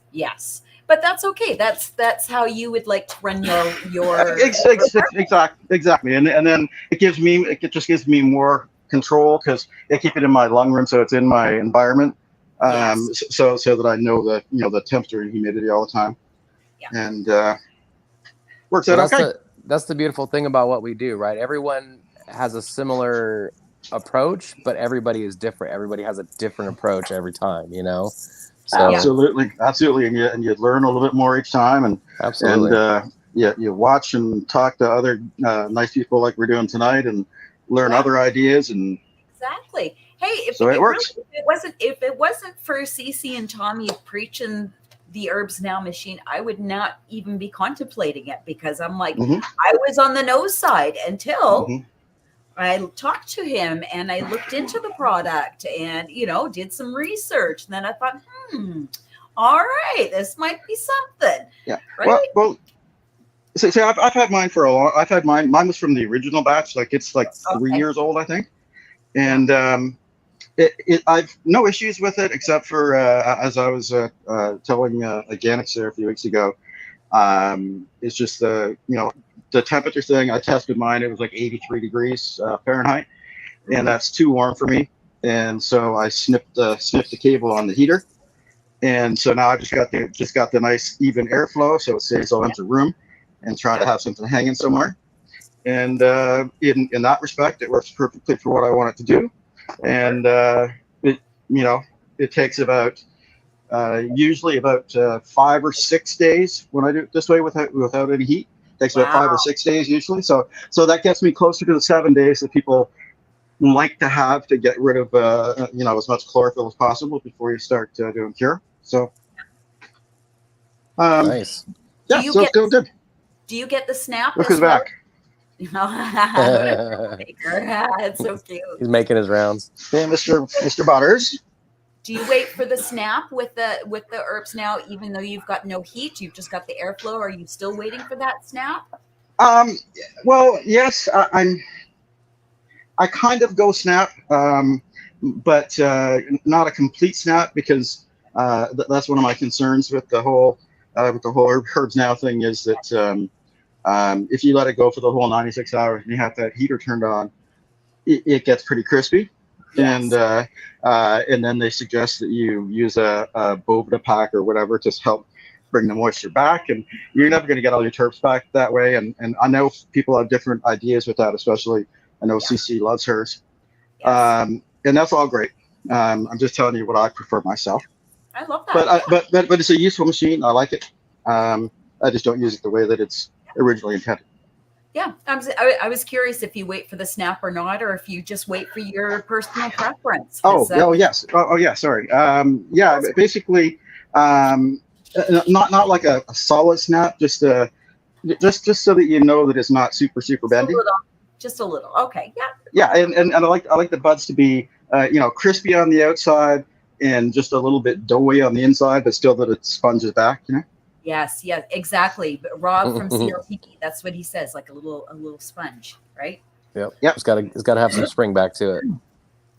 But that's okay. That's how you would like to run your exactly. And then it just gives me more control because I keep it in my lung room, so it's in my environment. So that I know the temperature and humidity all the time. Yeah. And works out okay. That's the beautiful thing about what we do, right? Everyone has a similar approach, but everybody is different. Everybody has a different approach every time, So, absolutely, and you learn a little bit more each time, and you watch and talk to other nice people like we're doing tonight, and learn other ideas, and exactly. Hey, if it wasn't for Cece and Tommy preaching the Herbs Now machine, I would not even be contemplating it, because I'm like, I was on the no side until I talked to him and I looked into the product and, did some research. And then I thought, all right, this might be something. Yeah. Right? Well, so I've had mine for a long. I've had mine. Mine was from the original batch. It's 3 years old, I think. And I've no issues with it, except for as I was telling Organics there a few weeks ago. It's just the temperature thing. I tested mine; it was like 83 degrees Fahrenheit, and that's too warm for me. And so I snipped the cable on the heater, and so now I just got the nice even airflow, so it saves all into room, and trying to have something hanging somewhere. And in that respect, it works perfectly for what I want it to do. And it takes about usually about 5 or 6 days when I do it this way without any heat. It takes about 5 or 6 days usually. So that gets me closer to the 7 days that people like to have to get rid of as much chlorophyll as possible before you start doing cure. So nice. Yeah, so it's still good. Do you get the snap? Look who's back. It's so cute. He's making his rounds. Hey, Mr. Butters. Do you wait for the snap with the Herbs Now, even though you've got no heat? You've just got the airflow. Are you still waiting for that snap? Well, yes, I kind of go snap, but not a complete snap, because that's one of my concerns with the whole Herbs Now thing, is that if you let it go for the whole 96 hours and you have that heater turned on, it gets pretty crispy. Yes. And then they suggest that you use a Bovida pack or whatever to help bring the moisture back, and you're never going to get all your terps back that way. And I know people have different ideas with that, especially I know CC loves hers. Yes. And that's all great. I'm just telling you what I prefer myself. I love that. But it's a useful machine. I like it. I just don't use it the way that it's originally intended. Yeah, I was curious if you wait for the snap or not, or if you just wait for your personal preference. Yes. Sorry. Basically, not like a solid snap, just so that you know that it's not super bendy. Just a little. Okay. Yeah. Yeah, and I like the buds to be crispy on the outside and just a little bit doughy on the inside, but still that it sponges back. Yes, yeah, exactly. But Rob from CRP, that's what he says, like a little sponge, right? Yep. Yep. It's got to have some spring back to it.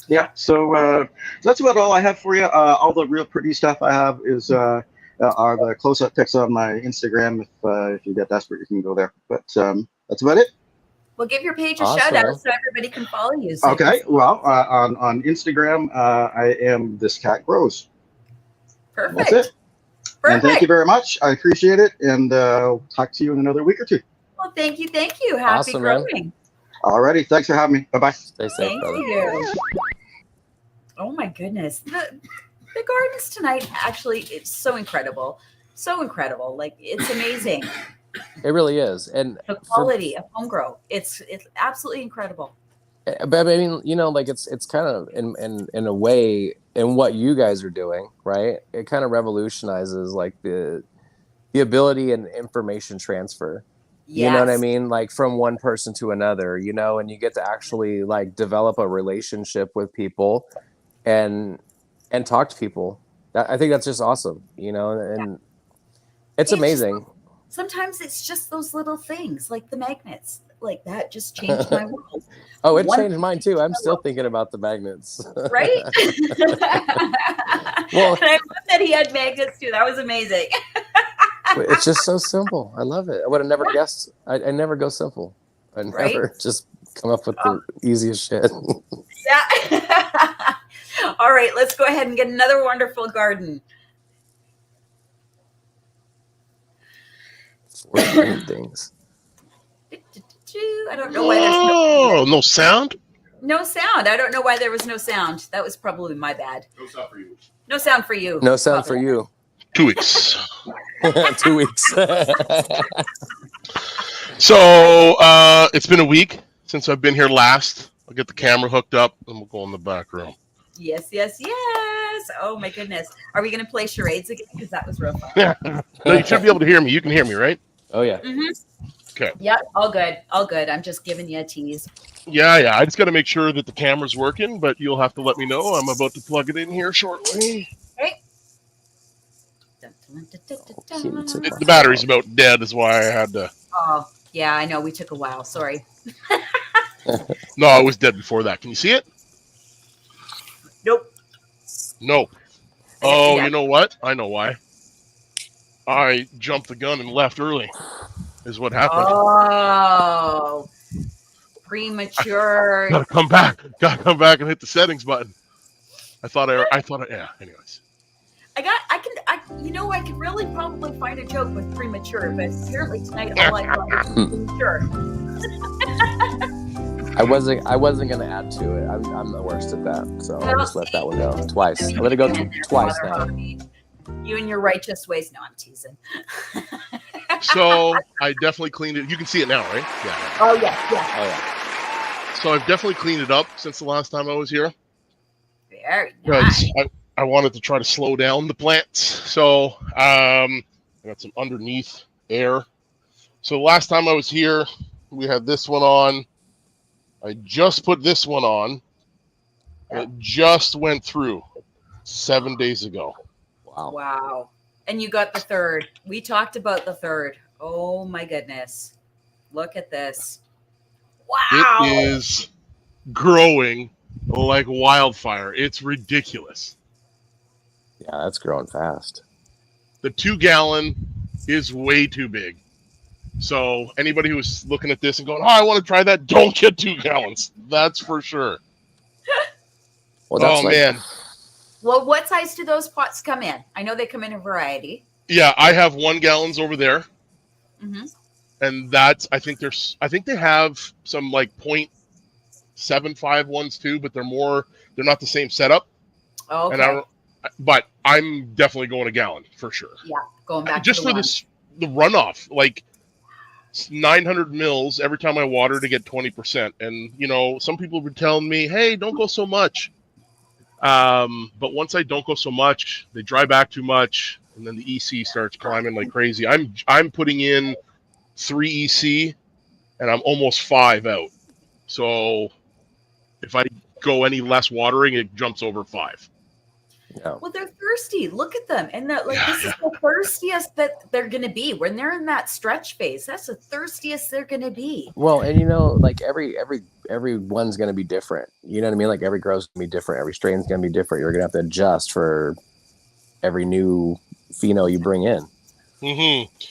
Yeah. So that's about all I have for you. All the real pretty stuff I have is are the close-up pics on my Instagram. If you get desperate, you can go there. But that's about it. Well, give your page a Awesome. shout out so everybody can follow you. So Okay. Well, on Instagram, I am This Cat Grows. Perfect. That's it. And thank you very much. I appreciate it. And talk to you in another week or two. Well, thank you. Happy Awesome, man. growing. Alrighty. Thanks for having me. Bye-bye. Stay safe, Thank brother. you. Oh my goodness. The gardens tonight, actually, it's so incredible. So incredible. Like, it's amazing. It really is. And The quality of home grow. It's absolutely incredible. but I mean, you know, like it's kind of in a way in what you guys are doing, right? It kind of revolutionizes like the ability and information transfer. You know what I Yes. mean? Like from one person to another, you know, and you get to actually like develop a relationship with people and talk to people. I think that's just awesome, you know, and it's amazing. Sometimes it's just those little things, like the magnets. Like that just changed my world. Oh, it One changed mine too. I'm still thinking about the magnets. Right? Well, and I love that he had magnets too. That was amazing. it's just so simple. I love it. I would have never guessed. I never go simple. I Right? never just come up with the easiest shit. Yeah. All right, let's go ahead and get another wonderful garden. 14 things. I don't know why there's no sound. no sound. I don't know why there was no sound. That was probably my bad. No sound for you. No sound for you. No sound for you. 2 weeks. 2 weeks. So it's been a week since I've been here last. I'll get the camera hooked up and we'll go in the back room. Yes, yes, yes. Oh my goodness. Are we going to play charades again? Because that was real fun. No, you should be able to hear me. You can hear me, right? Oh yeah. Okay. Yep, all good. All good. I'm just giving you a tease. Yeah. I just got to make sure that the camera's working, but you'll have to let me know. I'm about to plug it in here shortly. Okay. The battery's about dead, is why I had to. Oh, yeah, I know. We took a while. Sorry. No, it was dead before that. Can you see it? Nope. No. Oh, you know what? I know why. I jumped the gun and left early. Is what happened. Oh, premature. Gotta come back. Gotta come back and hit the settings button. I thought. Yeah. Anyways. I could really probably find a joke with premature, but apparently tonight all I thought was premature. I wasn't gonna add to it. I'm the worst at that, so I'll just let that one go twice. I let it go twice now. You and your righteous ways. No, I'm teasing. So I definitely cleaned it. You can see it now, right? Yeah. Oh yeah. Oh yeah. So I've definitely cleaned it up since the last time I was here. Very Because nice. I wanted to try to slow down the plants. So I got some underneath air. So last time I was here, we had this one on. I just put this one on. And it just went through 7 days ago. Wow. And you got the third. We talked about the third. Oh my goodness. Look at this. Wow. It is growing like wildfire. It's ridiculous. Yeah, that's growing fast. The 2 gallon is way too big. So anybody who's looking at this and going, "Oh, I want to try that," don't get 2 gallons. That's for sure. Well, man. Well, what size do those pots come in? I know they come in a variety. Yeah, I have 1 gallons over there. Mm-hmm. And that's, I think they have some like 0.75 ones too, but they're not the same setup. Okay. And but I'm definitely going a gallon for sure. Yeah, going back just to for the runoff, like 900 mils every time I water to get 20%. And some people were telling me, "Hey, don't go so much." But once I don't go so much, they dry back too much, and then the EC starts climbing like crazy. I'm putting in 3 EC, and I'm almost 5 out. So if I go any less watering, it jumps over 5. Yeah. Well, they're thirsty. Look at them. And they're like, this is the thirstiest that they're going to be. When they're in that stretch phase, that's the thirstiest they're going to be. Well, and like everyone's going to be different. You know what I mean? Like every grow's going to be different. Every strain's going to be different. You're going to have to adjust for every new pheno you bring in.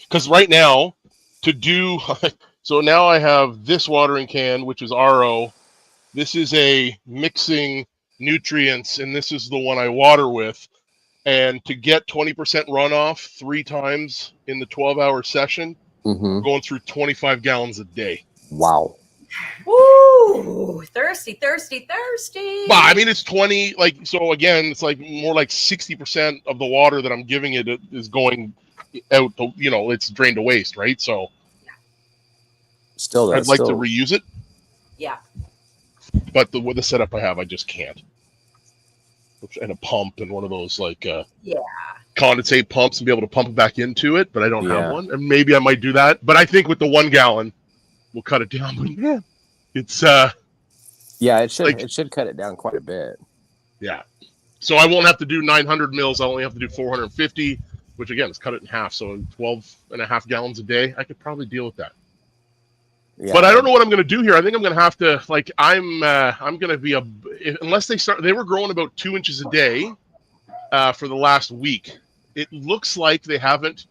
Because right now, to do so now I have this watering can, which is RO. This is a mixing nutrients, and this is the one I water with. And to get 20% runoff 3 times in the 12-hour session, we're going through 25 gallons a day. Wow. Woo! Thirsty. Well, I mean, it's 20. So again, it's like more like 60% of the water that I'm giving it is going out. It's drained to waste, right? So still, I'd like to reuse it. Yeah. But with the setup I have, I just can't. And a pump and one of those condensate pumps and be able to pump it back into it, but I don't have one. And maybe I might do that. But I think with the 1 gallon, we'll cut it down. But yeah, it's it should cut it down quite a bit. Yeah. So I won't have to do 900 mils. I only have to do 450, which again is cut it in half. So 12.5 gallons a day. I could probably deal with that. Yeah. But I don't know what I'm going to do here. I think I'm going to have to I'm going to be unless they were growing about 2 inches a day for the last week. It looks like they haven't.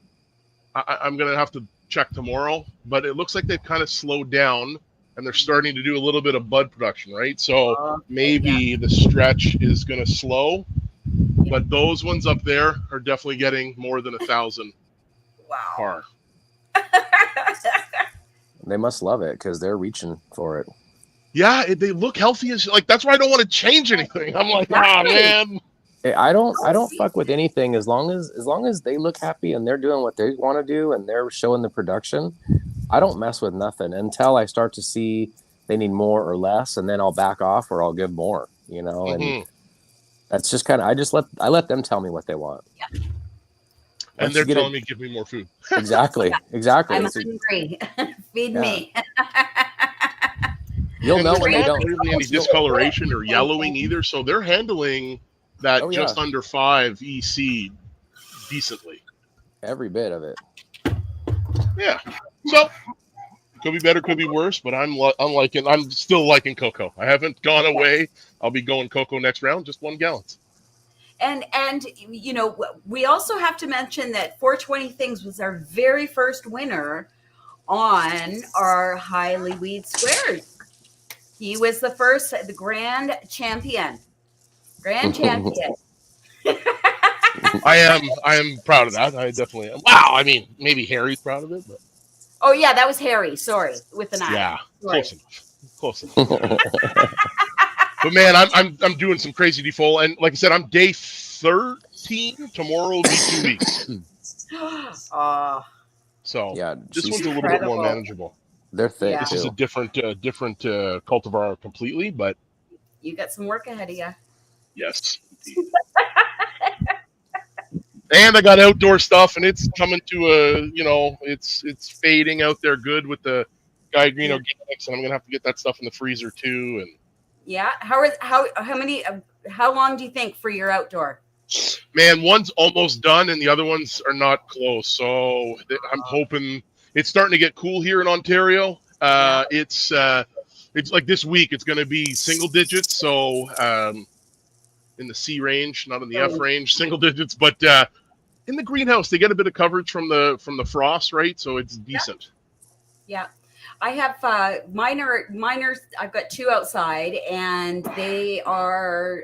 I'm going to have to check tomorrow, but it looks like they've kind of slowed down and they're starting to do a little bit of bud production, right? So maybe the stretch is going to slow, but those ones up there are definitely getting more than 1,000 par. They must love it because they're reaching for it. Yeah, they look healthy as that's why I don't want to change anything. I'm like, man. I don't fuck with anything as long as they look happy and they're doing what they want to do and they're showing the production. I don't mess with nothing until I start to see they need more or less, and then I'll back off or I'll give more. And that's just kind of I let them tell me what they want. Yeah. And they're telling me, give me more food. Exactly. I'm hungry. Feed me. You'll know when they don't. don't. Really any discoloration or yellowing either. So they're handling that just under 5 EC decently. Every bit of it. Yeah. So could be better, could be worse, but I'm still liking cocoa. I haven't gone away. I'll be going cocoa next round, just 1 gallon. And we also have to mention that 420 Things was our very first winner on our Highly Weed Squares. He was the grand champion. I am proud of that. I definitely am. Wow. I mean, maybe Harry's proud of it, but. Oh yeah, that was Harry. Sorry, with an I. Yeah, close enough. But man, I'm doing some crazy default, and like I said, I'm day 13. Tomorrow will be 2 weeks. So yeah, this one's a little bit more manageable. They're thick. This is a different cultivar completely, but you got some work ahead of you. Yes. And I got outdoor stuff, and it's coming to it's fading out there good with the Guy Green Organics, and I'm gonna have to get that stuff in the freezer too. And yeah, how long do you think for your outdoor? Man, one's almost done, and the other ones are not close. So I'm hoping it's starting to get cool here in Ontario. It's like this week, it's going to be single digits. So in the C range, not in the F range, single digits, but in the greenhouse, they get a bit of coverage from the frost, right? So it's decent. Yeah. I have minor. I've got 2 outside, and they are.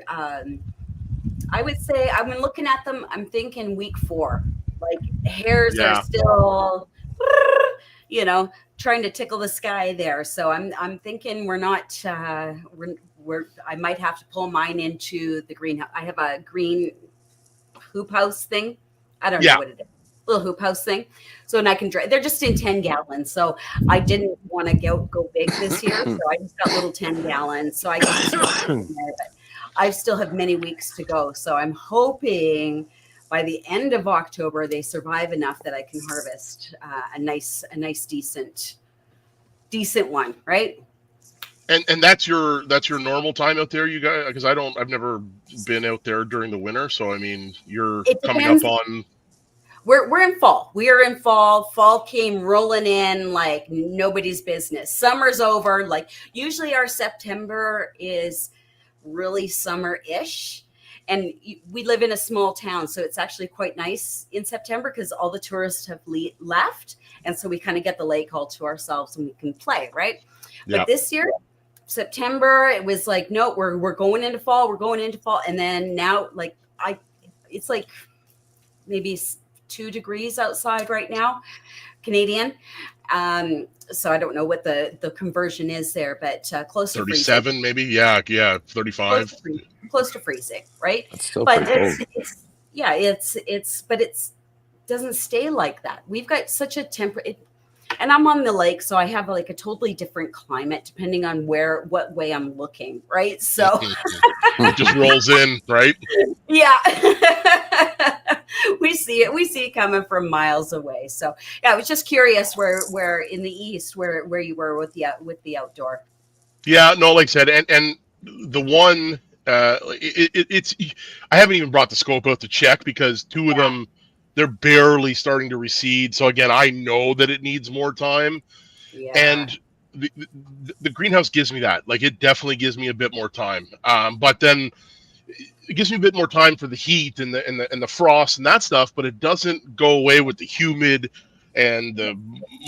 I would say I've been looking at them. I'm thinking week 4. Like hairs are still, trying to tickle the sky there. So I'm thinking we're not. I might have to pull mine into the greenhouse. I have a green hoop house thing. I don't know what it is. Little hoop house thing. So, and I can dry. They're just in 10 gallons. So I didn't want to go big this year. So I just got little 10 gallons. So I can but I still have many weeks to go. So I'm hoping by the end of October, they survive enough that I can harvest a nice, decent one, right? And that's your normal time out there, you guys? Because I've never been out there during the winter, so I mean, you're It coming up depends. on. We're in fall. We are in fall. Fall came rolling in like nobody's business. Summer's over. Like usually our September is really summer-ish. And we live in a small town, so it's actually quite nice in September because all the tourists have left. And so we kind of get the lake all to ourselves and we can play, right? Yeah. But this year, September, it was like, no, we're going into fall. We're going into fall. And then now, like, it's like maybe 2 degrees outside right now, Canadian. So I don't know what the conversion is there, but close to 37 freezing. maybe. Yeah, 35. Close to freezing, right? That's still But pretty cold. it doesn't stay like that. We've got such a and I'm on the lake, so I have like a totally different climate depending on what way I'm looking, right? So it just rolls in, right? Yeah. We see it coming from miles away. So yeah, I was just curious where in the east where you were with the outdoor. Yeah, no, like I said, and the one it's I haven't even brought the scope out to check because 2 of them, they're barely starting to recede. So again, I know that it needs more time. Yeah. And the greenhouse gives me that. Like it definitely gives me a bit more time. But then it gives me a bit more time for the heat and the frost and that stuff, but it doesn't go away with the humid and the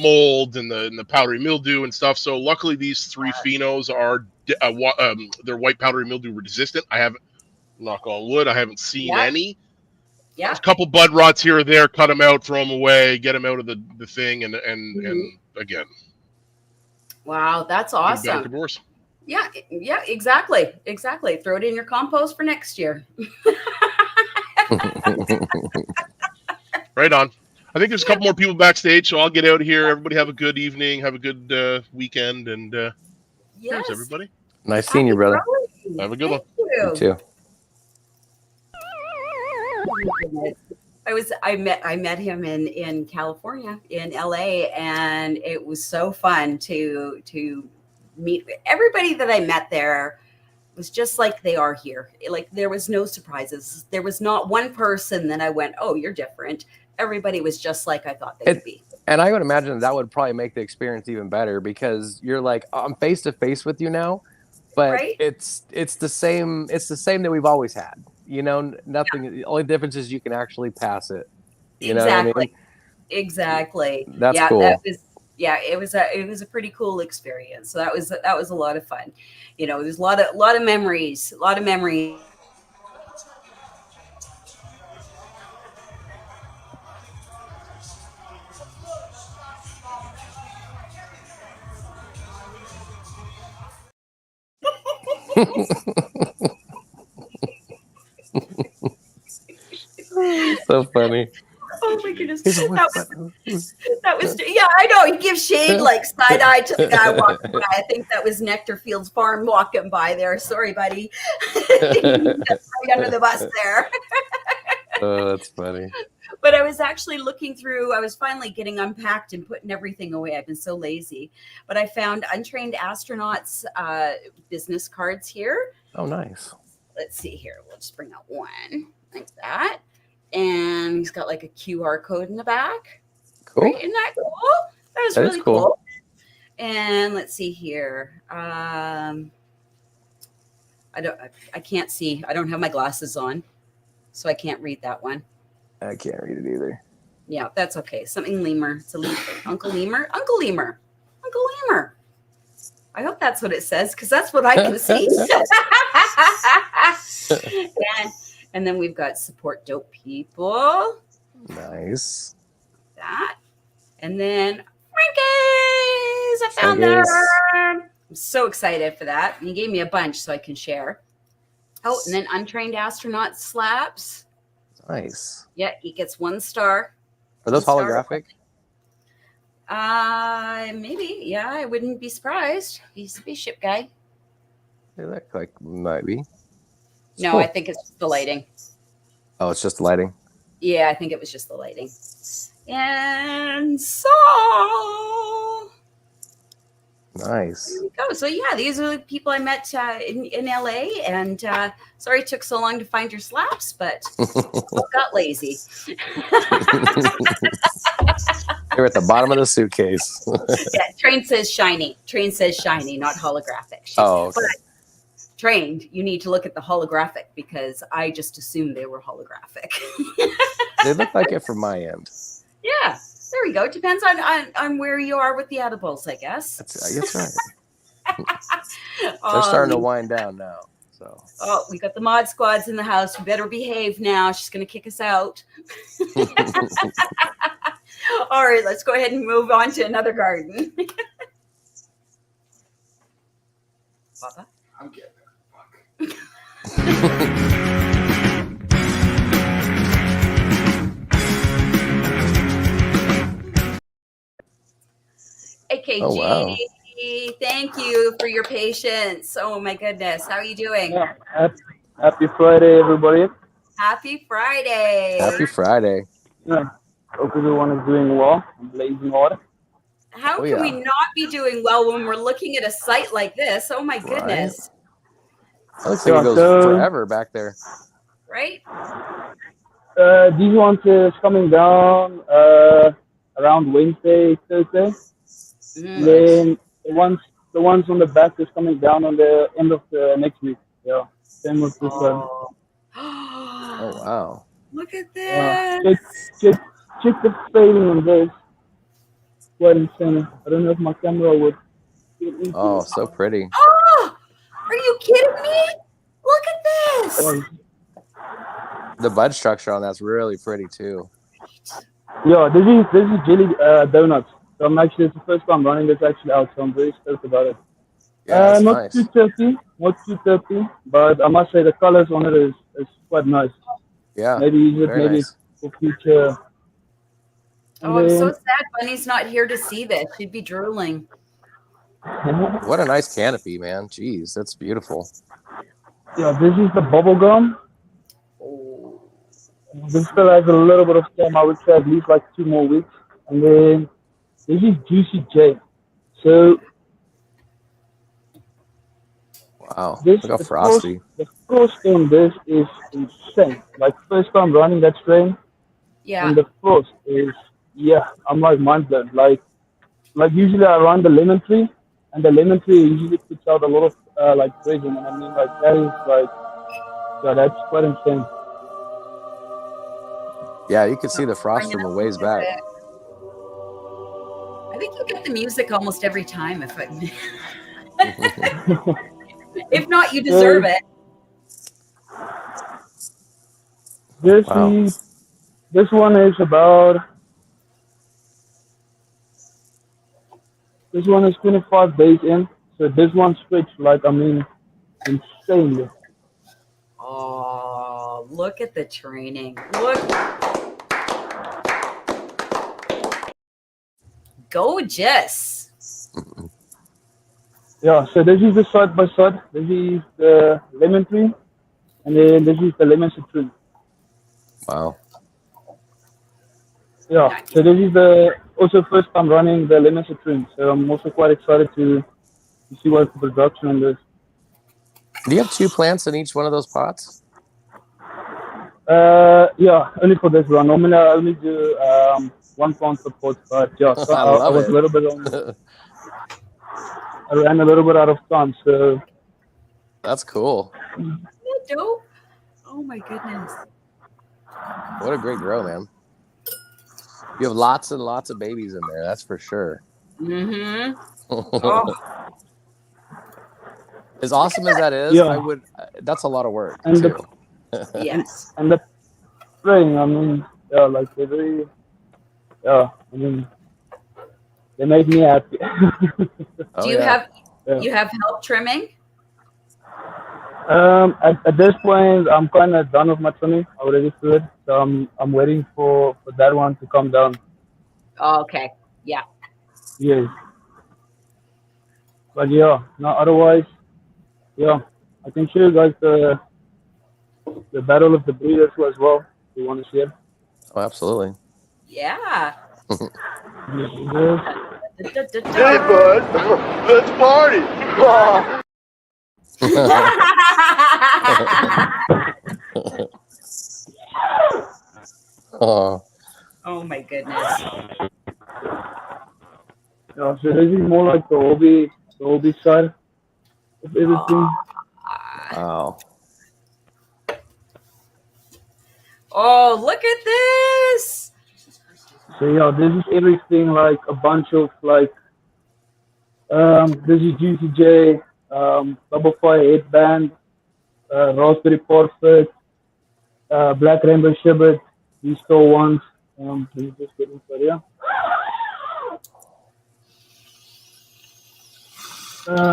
mold and the powdery mildew and stuff. So luckily these 3 phenos are they're white powdery mildew resistant. I haven't, knock on wood, I haven't seen any. Yeah. A couple bud rots here or there, cut them out, throw them away, get them out of the thing, and again. Wow, that's Back awesome. indoors. Yeah, exactly. Throw it in your compost for next year. Right on. I think there's a couple more people backstage, so I'll get out of here. Everybody have a good evening, have a good weekend, and Yes. cheers, everybody. Nice seeing you, brother. Have a good one. You too. I met him in California, in LA, and it was so fun to meet everybody that I met there. Was just like they are here. Like there was no surprises. There was not one person that I went, "Oh, you're different." Everybody was just like I thought they would be. And I would imagine that would probably make the experience even better because you're like, I'm face to face with you now, but Right? it's the same. It's the same that we've always had. You know, nothing. The only difference is you can actually pass it. You know what I mean? Exactly. That's cool. It was a pretty cool experience. So that was a lot of fun. You know, there's a lot of memories. So funny. Oh my goodness. He's like, That was yeah, I know. He gives shade like side eye to the guy walking by. I think that was Nectarfield's farm walking by there. Sorry, buddy. That's right under the bus there. Oh, that's funny. But I was actually looking through, I was finally getting unpacked and putting everything away. I've been so lazy. But I found Untrained Astronauts business cards here. Oh, nice. Let's see here. We'll just bring out one like that. And he's got like a QR code in the back. Cool. Right? Isn't that cool? That was really cool. And let's see here. I can't see. I don't have my glasses on, so I can't read that one. I can't read it either. Yeah, that's okay. Something lemur. It's a lemur. Uncle Lemur. Uncle Lemur. Uncle Lemur. I hope that's what it says because that's what I can see. And then we've got support dope people. Nice. That. And then Frankie's. I found that. I'm so excited for that. He gave me a bunch so I can share. Oh, and then Untrained Astronaut slabs. Nice. Yeah, he gets 1 star. Are those holographic? Maybe. Yeah, I wouldn't be surprised. He's a spaceship guy. They look like might be. No, Cool. I think it's just the lighting. Oh, it's just lighting. Yeah, I think it was just the lighting. And so Nice. There you go. So yeah, these are the people I met in LA, and sorry it took so long to find your slaps, but I got lazy. They're at the bottom of the suitcase. Yeah, Train says shiny. Train says shiny, not holographic. Oh, okay. But Trained, you need to look at the holographic because I just assumed they were holographic. They look like it from my end. Yeah, there we go. It depends on where you are with the edibles, I guess. That's right. They're starting to wind down now. So. Oh, we got the mod squads in the house. We better behave now. She's going to kick us out. All right, let's go ahead and move on to another garden. Papa? I'm getting there. AKG, Oh, wow. thank you for your patience. Oh my goodness, how are you doing? Yeah, happy Friday, everybody. Happy Friday. Happy Friday. Yeah, hope everyone is doing well. I'm blazing hard. How can we not be doing well when we're looking at a site like this? Oh my goodness. It looks like it goes forever back there. Right? These ones is coming down around Wednesday, Thursday. Then the ones on the back is coming down on the end of the next week. Yeah, same with this one. Oh wow! Look at this. Check the fading on this. Quite insane. I don't know if my camera would. Oh, so pretty. Oh, are you kidding me? Look at this. The bud structure on that's really pretty too. Yeah, this is jelly donuts. So it's the first time running this actually out, so I'm very stoked about it. Yeah, not nice. too dirty, but I must say the colors on it is quite nice. Yeah, maybe use it nice. for future. Oh, I'm so sad Bunny's not here to see this. She'd be drooling. What a nice canopy, man. Jeez, that's beautiful. Yeah, this is the bubble gum. This still has a little bit of time. I would say at least like 2 more weeks. And then this is Juicy J. So wow, look how frosty. The frost on this is insane. Like first time running that strain. Yeah. And the frost is, I'm like mind blown. Like usually I run the lemon tree, and the lemon tree usually puts out a lot of like resin, and I mean like that is like, that's quite insane. Yeah, you can see the frost from a ways back. I think you get the music almost every time. If not, you deserve it. This one is about. This one is 25 days in, so this one stretched like insanely. Oh, look at the training! Look. Gorgeous. Yeah, so this is the side by side. This is the lemon tree, and then this is the lemon citrus. Wow. Yeah, so this is the also first time running the lemon citrus. So I'm also quite excited to see what's the production on this. Do you have 2 plants in each one of those pots? Yeah, only for this run. Normally I only do 1 plant per pot, but yeah, so I was a little bit on. I ran a little bit out of time, so. That's cool. Dope. Oh my goodness. What a great grow, man. You have lots and lots of babies in there, that's for sure. Mm-hmm. Oh. As awesome as that is, that's a lot of work and too. Yes. And the spraying, I mean, like they're very, they make me happy. Do you have help trimming? At this point, I'm kind of done with my trimming. I already threw it, so I'm waiting for that one to come down. Oh, okay. Yeah. Yes. But no, otherwise, I can show you guys the battle of the breeders as well. If you want to see it. Oh, absolutely. Yeah. Hey, bud, let's party. Oh. Oh my goodness. Yeah, so this is more like the hobby side of everything. Wow. Oh, look at this. So yeah, this is everything like a bunch of like this is Juicy J, Bubble Fire headband, Raspberry Parfait, Black Rainbow Sherbet, these store ones. Let me just get into it, yeah.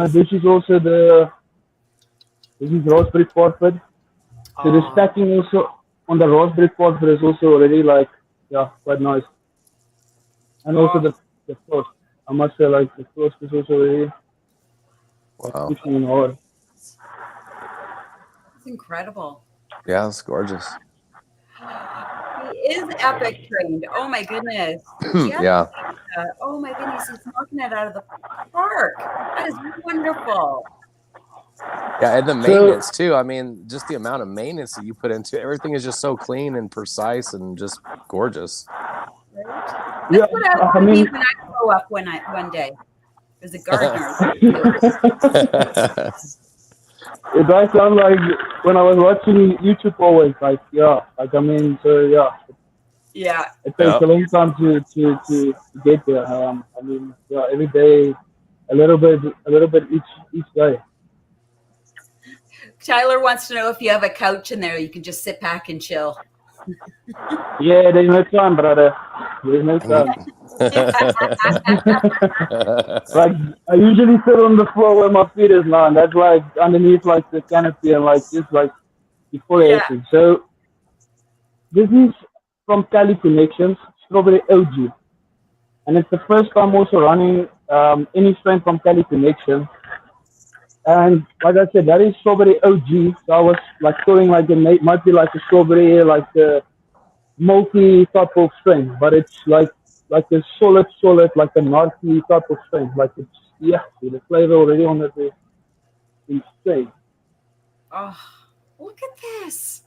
This is also this is Raspberry Parfait. So the stacking also on the Raspberry Parfait is also already like, yeah, quite nice. And also the frost. I must say like the frost is also really Wow. pushing in hard. It's incredible. Yeah, it's gorgeous. He is epic trained. Oh my goodness. Yeah. Oh my goodness, he's knocking it out of the park. That is wonderful. Yeah, and the maintenance too. I mean, just the amount of maintenance that you put into it. Everything is just so clean and precise and just gorgeous. That's what I want to be when I grow up one day. As a gardener. It does sound like when I was watching YouTube always, like, yeah, like, I mean, so yeah. Yeah. It takes a long time to get there. I mean, yeah, every day, a little bit each day. Tyler wants to know if you have a couch in there you can just sit back and chill. Yeah, there's no time, brother. There's no time. Like, I usually sit on the floor where my feet is now, and that's like underneath like the canopy and like just like before everything. So this is from Cali Connections, Strawberry OG. And it's the first time also running any strain from Cali Connections. And like I said, that is Strawberry OG. So I was like throwing like it might be like a strawberry, like a multi type of strain, but it's like a solid, like a nutty type of strain. Like it's, yeah, the flavor already on it is insane. Oh, look at this.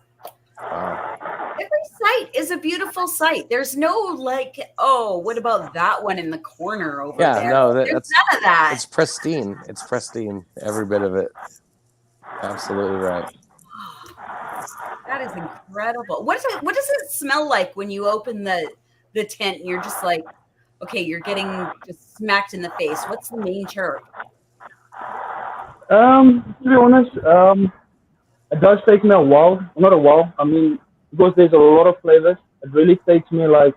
Wow. Every site is a beautiful site. There's no like, oh, what about that one in the corner over there? Yeah, no, There's that's none of that. It's pristine. It's pristine. Every bit of it. Absolutely right. That is incredible. What does it smell like when you open the tent and you're just like, okay, you're getting just smacked in the face? What's the main chirp? To be honest, it does take me a while. Not a while. I mean, because there's a lot of flavors, it really takes me like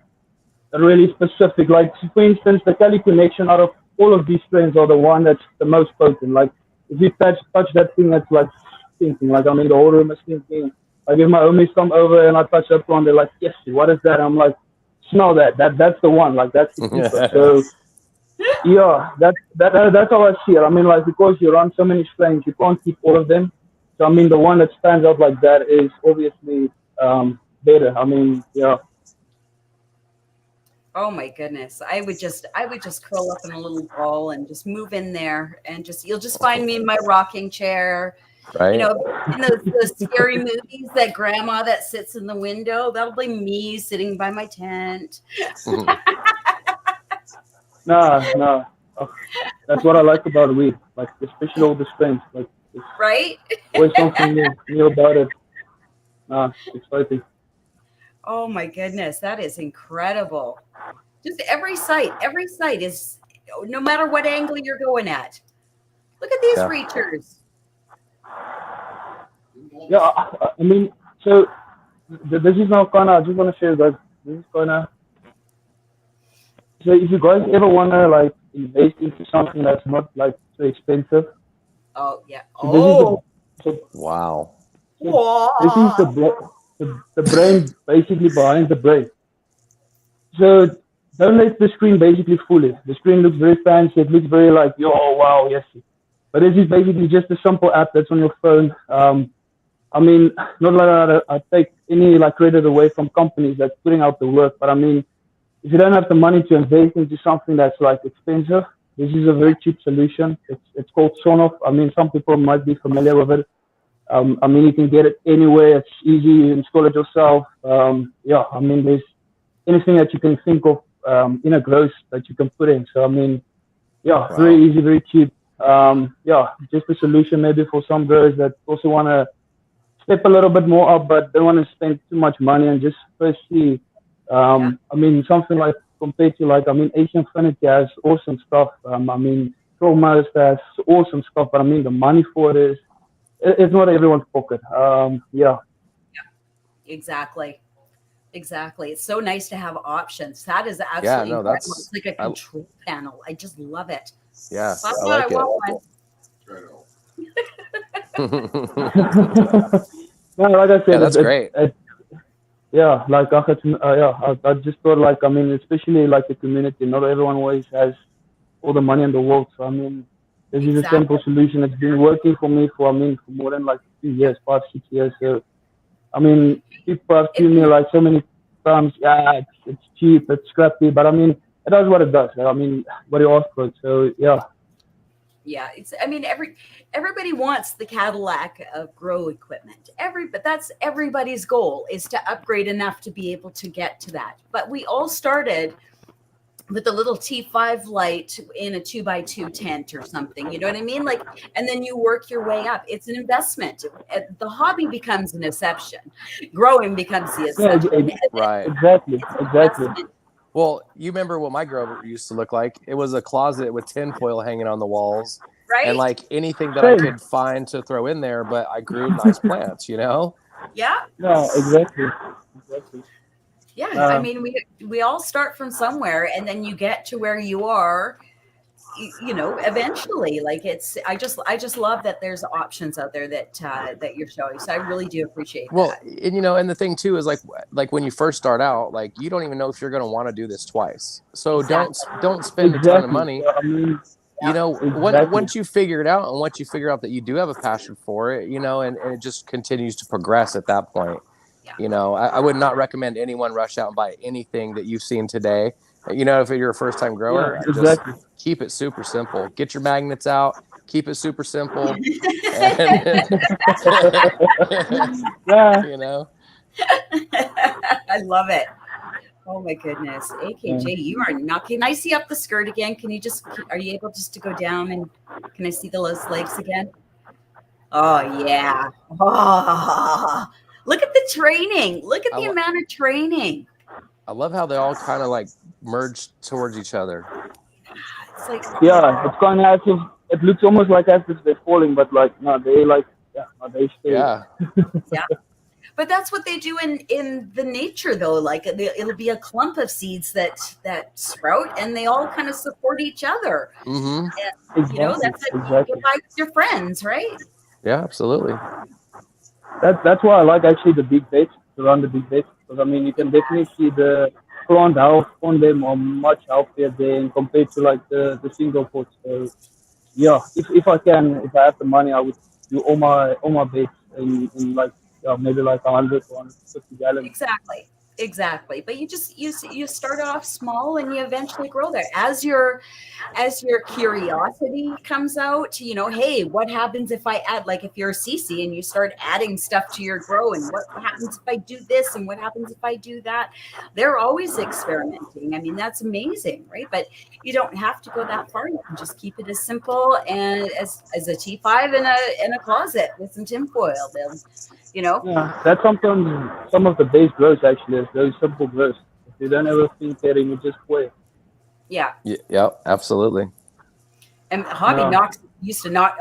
a really specific. Like, for instance, the Cali Connection out of all of these strains are the one that's the most potent. Like, if you touch that thing, that's like stinking. Like, I mean, the whole room is stinking. Like, if my homies come over and I touch that one, they're like, yes, what is that? I'm like, smell that. That's the one. Like, that's the keeper. So, yeah, that's how I see it. I mean, like, because you run so many strains, you can't keep all of them. So, I mean, the one that stands out like that is obviously better. I mean, yeah. Oh my goodness. I would just curl up in a little ball and just move in there and you'll just find me in my rocking chair. Right. You know, in those scary movies, that grandma that sits in the window, that'll be me sitting by my tent. No. Oh, that's what I like about weed. Like, especially all the strains. Like, it's right? always something new about it. It's exciting. Oh my goodness, that is incredible. Just every site is, no matter what angle you're going at. Look at these reachers. Yeah, I mean, so this is now kind of, I just want to share that. This is kind of, so if you guys ever want to like invest into something that's not like so expensive. Oh, yeah. So wow. This is the brain basically behind the brain. So don't let the screen basically fool it. The screen looks very fancy. It looks very like, oh, wow, yes. But this is basically just a simple app that's on your phone. I mean, not like I take any like credit away from companies that's putting out the work, but I mean, if you don't have the money to invest into something that's like expensive, this is a very cheap solution. It's called Sonoff. I mean, some people might be familiar with it. I mean, you can get it anywhere. It's easy. You install it yourself. Yeah, I mean, there's anything that you can think of in a gross that you can put in. So I mean, yeah, very easy, very cheap. Yeah, just a solution maybe for some girls that also want to step a little bit more up, but don't want to spend too much money and just first see. I mean, something like compared to like, I mean, Asian Furniture has awesome stuff. I mean, Chromos has awesome stuff, but I mean, the money for it is, it's not everyone's pocket. Yeah. Exactly. It's so nice to have options. That is absolutely no, incredible. that's It's like a control panel. I just love it. Yeah, That's I why like it. want No, like I said, Yeah, that's great. Yeah, like I just thought like, I mean, especially like the community, not everyone always has all the money in the world. So I mean, this is a simple solution. It's been working for me for more than like 2 years, 5, 6 years. So I mean, people have told me like so many times, yeah, it's cheap, it's scrappy, but I mean, it does what it does. I mean, what you ask for. So yeah. Yeah, it's. I mean, everybody wants the Cadillac of grow equipment. But that's everybody's goal, is to upgrade enough to be able to get to that. But we all started with a little T5 light in a 2x2 tent or something. You know what I mean? Like, and then you work your way up. It's an investment. The hobby becomes an exception. Growing becomes the exception. Right. Exactly. Well, you remember what my grow used to look like? It was a closet with tinfoil hanging on the walls, right? And like anything that I could find to throw in there. But I grew nice plants, you know. Yeah. No, exactly. Yeah, I mean, we all start from somewhere, and then you get to where you are. You know, eventually, like I just love that there's options out there that you're showing. So I really do appreciate that. Well, and you know, and the thing too is like when you first start out, like you don't even know if you're going to want to do this twice. So don't spend a ton of money. I mean, you know, once you figure it out, and once you figure out that you do have a passion for it, you know, and it just continues to progress at that point. You know, I would not recommend anyone rush out and buy anything that you've seen today. You know, if you're a first time grower, just keep it super simple. Get your magnets out, keep it super simple. Yeah. You know, I love it. Oh my goodness. AKJ, you are not. Can I see up the skirt again? Are you able just to go down and can I see those legs again? Oh yeah. Oh, look at the training. Look at the amount of training. I love how they all kind of like merge towards each other. It's like, yeah, it's kind of as if it looks almost like as if they're falling, but like no, they like they stay. Yeah. Yeah. But that's what they do in the nature, though. Like it'll be a clump of seeds that sprout, and they all kind of support each other. Mm-hmm. And, you know, that's you go by with your friends, right? Yeah, absolutely. That's why I like actually the big beds, to run the big beds, because I mean you can definitely see the plant health on them are much healthier than compared to like the single pots. So yeah, if I have the money, I would do all my beds in like maybe like 100 or 150 gallons. Exactly. But you start off small and you eventually grow there as your curiosity comes out. You know, hey, what happens if I add, like if you're a CC and you start adding stuff to your grow, and what happens if I do this and what happens if I do that? They're always experimenting. I mean, that's amazing, right? But you don't have to go that far. You can just keep it as simple and as a T5 in a closet with some tinfoil. You know, yeah, that's sometimes some of the base growth actually is those simple growth. If you don't ever think that, you just play. Yeah. Yeah, absolutely. And Hobby used to knock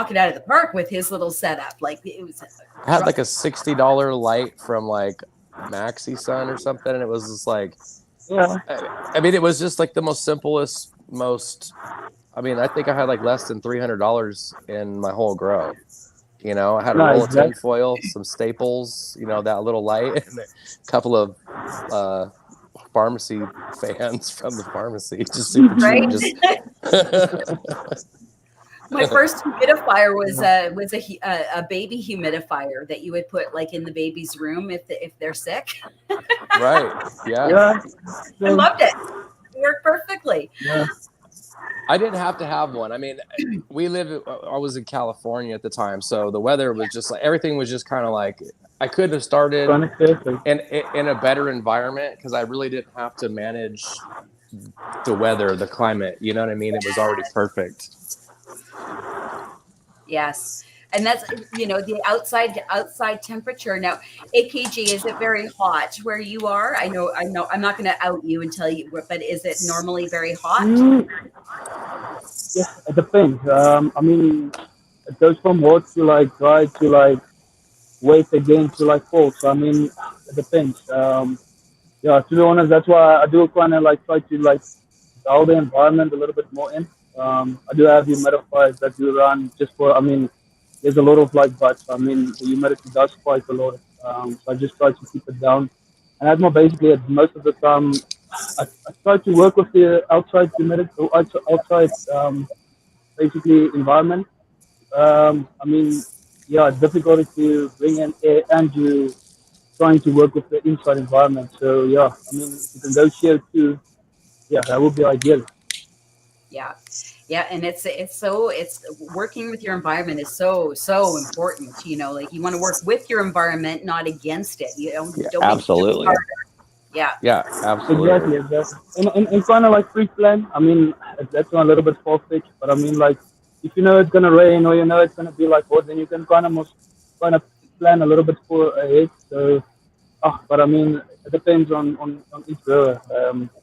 it out of the park with his little setup. Like it was. I had like a $60 light from like Maxi Sun or something, and it was just like, yeah. I mean, it was just like the most simplest, I mean, I think I had like less than $300 in my whole grow. You know, I had a roll of tinfoil, some staples, you know, that little light, and a couple of pharmacy fans from the pharmacy. Just super cheap. My first humidifier was a baby humidifier that you would put like in the baby's room if they're sick. Right. Yeah. Yeah. I loved it. It worked perfectly. Yeah. I didn't have to have one. I mean, I was in California at the time, so the weather was just like everything was just kind of like I could have started in a better environment because I really didn't have to manage the weather, the climate. You know what I mean? It was already perfect. Yes. And that's, the outside temperature. Now, AKG, is it very hot where you are? I know, I'm not going to out you and tell you, but is it normally very hot? Yeah, it depends. I mean, it goes from hot to like dry to like wet again to like cold. So I mean, it depends. Yeah, to be honest, that's why I do kind of like try to like dial the environment a little bit more in. I do have humidifiers that do run just for. I mean, there's a lot of like buts. I mean, the humidity does spike a lot. So I just try to keep it down. And that's more basically it. Most of the time, I try to work with the outside humidity, outside basically environment. I mean, yeah, it's difficult to bring in air and you trying to work with the inside environment. So yeah, I mean, if you can go CO2, yeah, that would be ideal. Yeah. Yeah. And it's working with your environment is so important. Like you want to work with your environment, not against it. Don't make it Absolutely. harder. Yeah. Yeah, absolutely. Exactly. And kind of like pre-plan. I mean, that's a little bit far-fetched, but I mean, like, if you know it's gonna rain or you know it's gonna be like hot, then you can kind of plan a little bit for ahead. So, but I mean, it depends on each grower.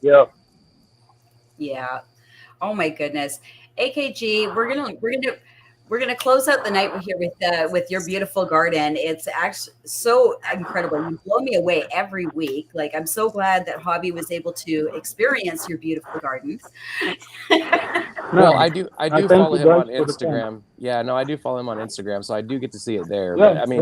Yeah. Yeah. Oh my goodness. AKG, we're gonna close out the night here with your beautiful garden. It's actually so incredible. You blow me away every week. Like I'm so glad that Hobby was able to experience your beautiful gardens. Well, I do follow him on Instagram. Yeah, no, I do follow him on Instagram, so I do get to see it there. Yeah, but I mean,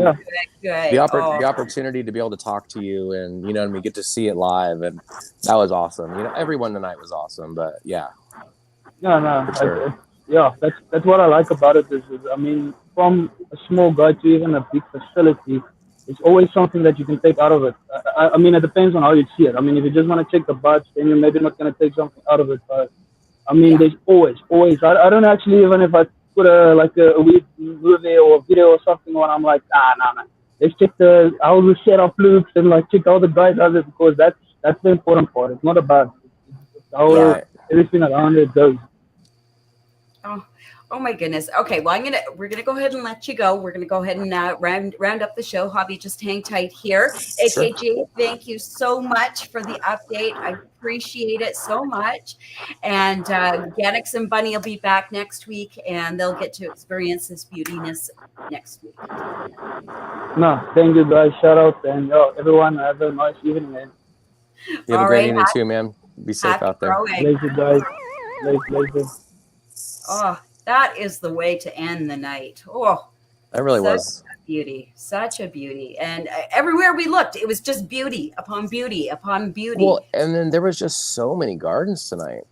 good. the opportunity to be able to talk to you and get to see it live, and that was awesome. Everyone tonight was awesome, but yeah. No. Sure. Yeah, that's what I like about it. Is I mean, from a small guy to even a big facility, it's always something that you can take out of it. I mean, it depends on how you see it. I mean, if you just want to check the buds, then you're maybe not going to take something out of it. But I mean, there's always. I don't actually, even if I put a weird movie or a video or something on, I'm like, nah. Let's check how the setup looks and like check how the guy does it, because that's the important part. It's not about it's how everything around it goes. Oh my goodness. Okay, well, we're gonna go ahead and let you go. We're gonna go ahead and round up the show. Hobby, just hang tight here. AKG, thank you so much for the update. I appreciate it so much. And Ganix and Bunny will be back next week, and they'll get to experience this beautiness next week. No, thank you guys. Shout out, and everyone have a nice evening, man. You have a great evening too, man. Be safe out there. Later, guys. Later. Oh, that is the way to end the night. Oh, that really was such a beauty. And everywhere we looked, it was just beauty upon beauty upon beauty. Well, and then there was just so many gardens tonight,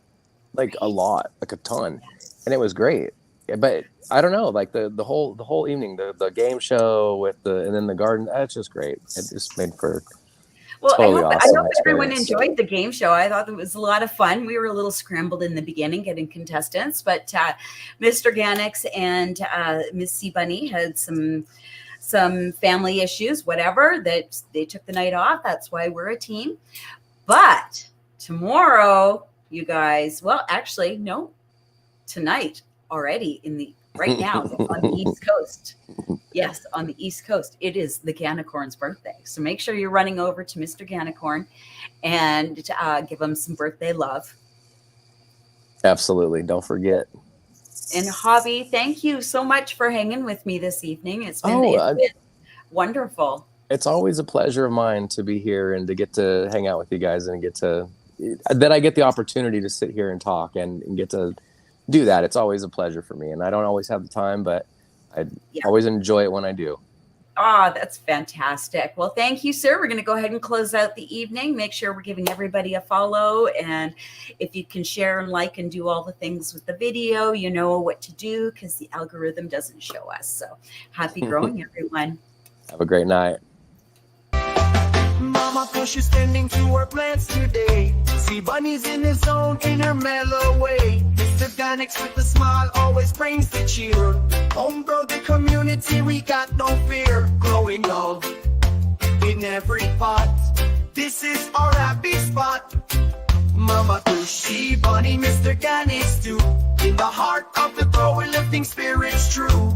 like a lot, like a ton, and it was great. But I don't know, like the whole evening, the game show and then the garden, that's just great. It just made for. Well, totally I awesome hope everyone experience. enjoyed the game show. I thought it was a lot of fun. We were a little scrambled in the beginning getting contestants, but Mr. Ganix and Miss C Bunny had some family issues, whatever, that they took the night off. That's why we're a team. But tomorrow, you guys, well, actually, no, tonight already right now on the East Coast. Yes, on the East Coast. It is the Ganicorn's birthday. So make sure you're running over to Mr. Ganicorn and give him some birthday love. Absolutely. Don't forget. And Hobby, thank you so much for hanging with me this evening. It's been wonderful. It's always a pleasure of mine to be here and to get to hang out with you guys and that I get the opportunity to sit here and talk and get to do that. It's always a pleasure for me. And I don't always have the time, but I always enjoy it when I do. Oh, that's fantastic. Well, thank you, sir. We're going to go ahead and close out the evening. Make sure we're giving everybody a follow. And if you can share and like and do all the things with the video, you know what to do because the algorithm doesn't show us. So happy growing, everyone. Have a great night. Mama Fish is tending to her plants today. See bunnies in his zone in her mellow way. Mr. Danix with a smile always brings the cheer. Home grow the community, we got no fear. Growing love in every pot. This is our happy spot. Mama Fishy, Bunny, Mr. Danix too. In the heart of the grower, lifting spirits true.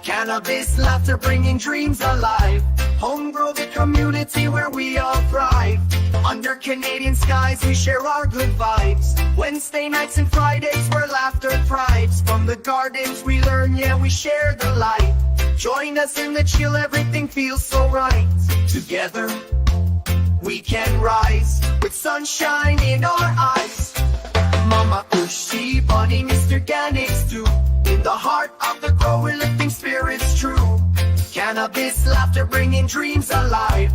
Cannabis, laughter, bringing dreams alive. Home grow the community where we all thrive. Under Canadian skies, we share our good vibes. Wednesday nights and Fridays where laughter thrives. From the gardens we learn, yeah, we share the light. Join us in the chill, everything feels so right. Together, we can rise with sunshine in our eyes. Mama Ushy, Bunny, Mr. Ganix too. In the heart of the grower, lifting spirits true. Cannabis, laughter, bringing dreams alive.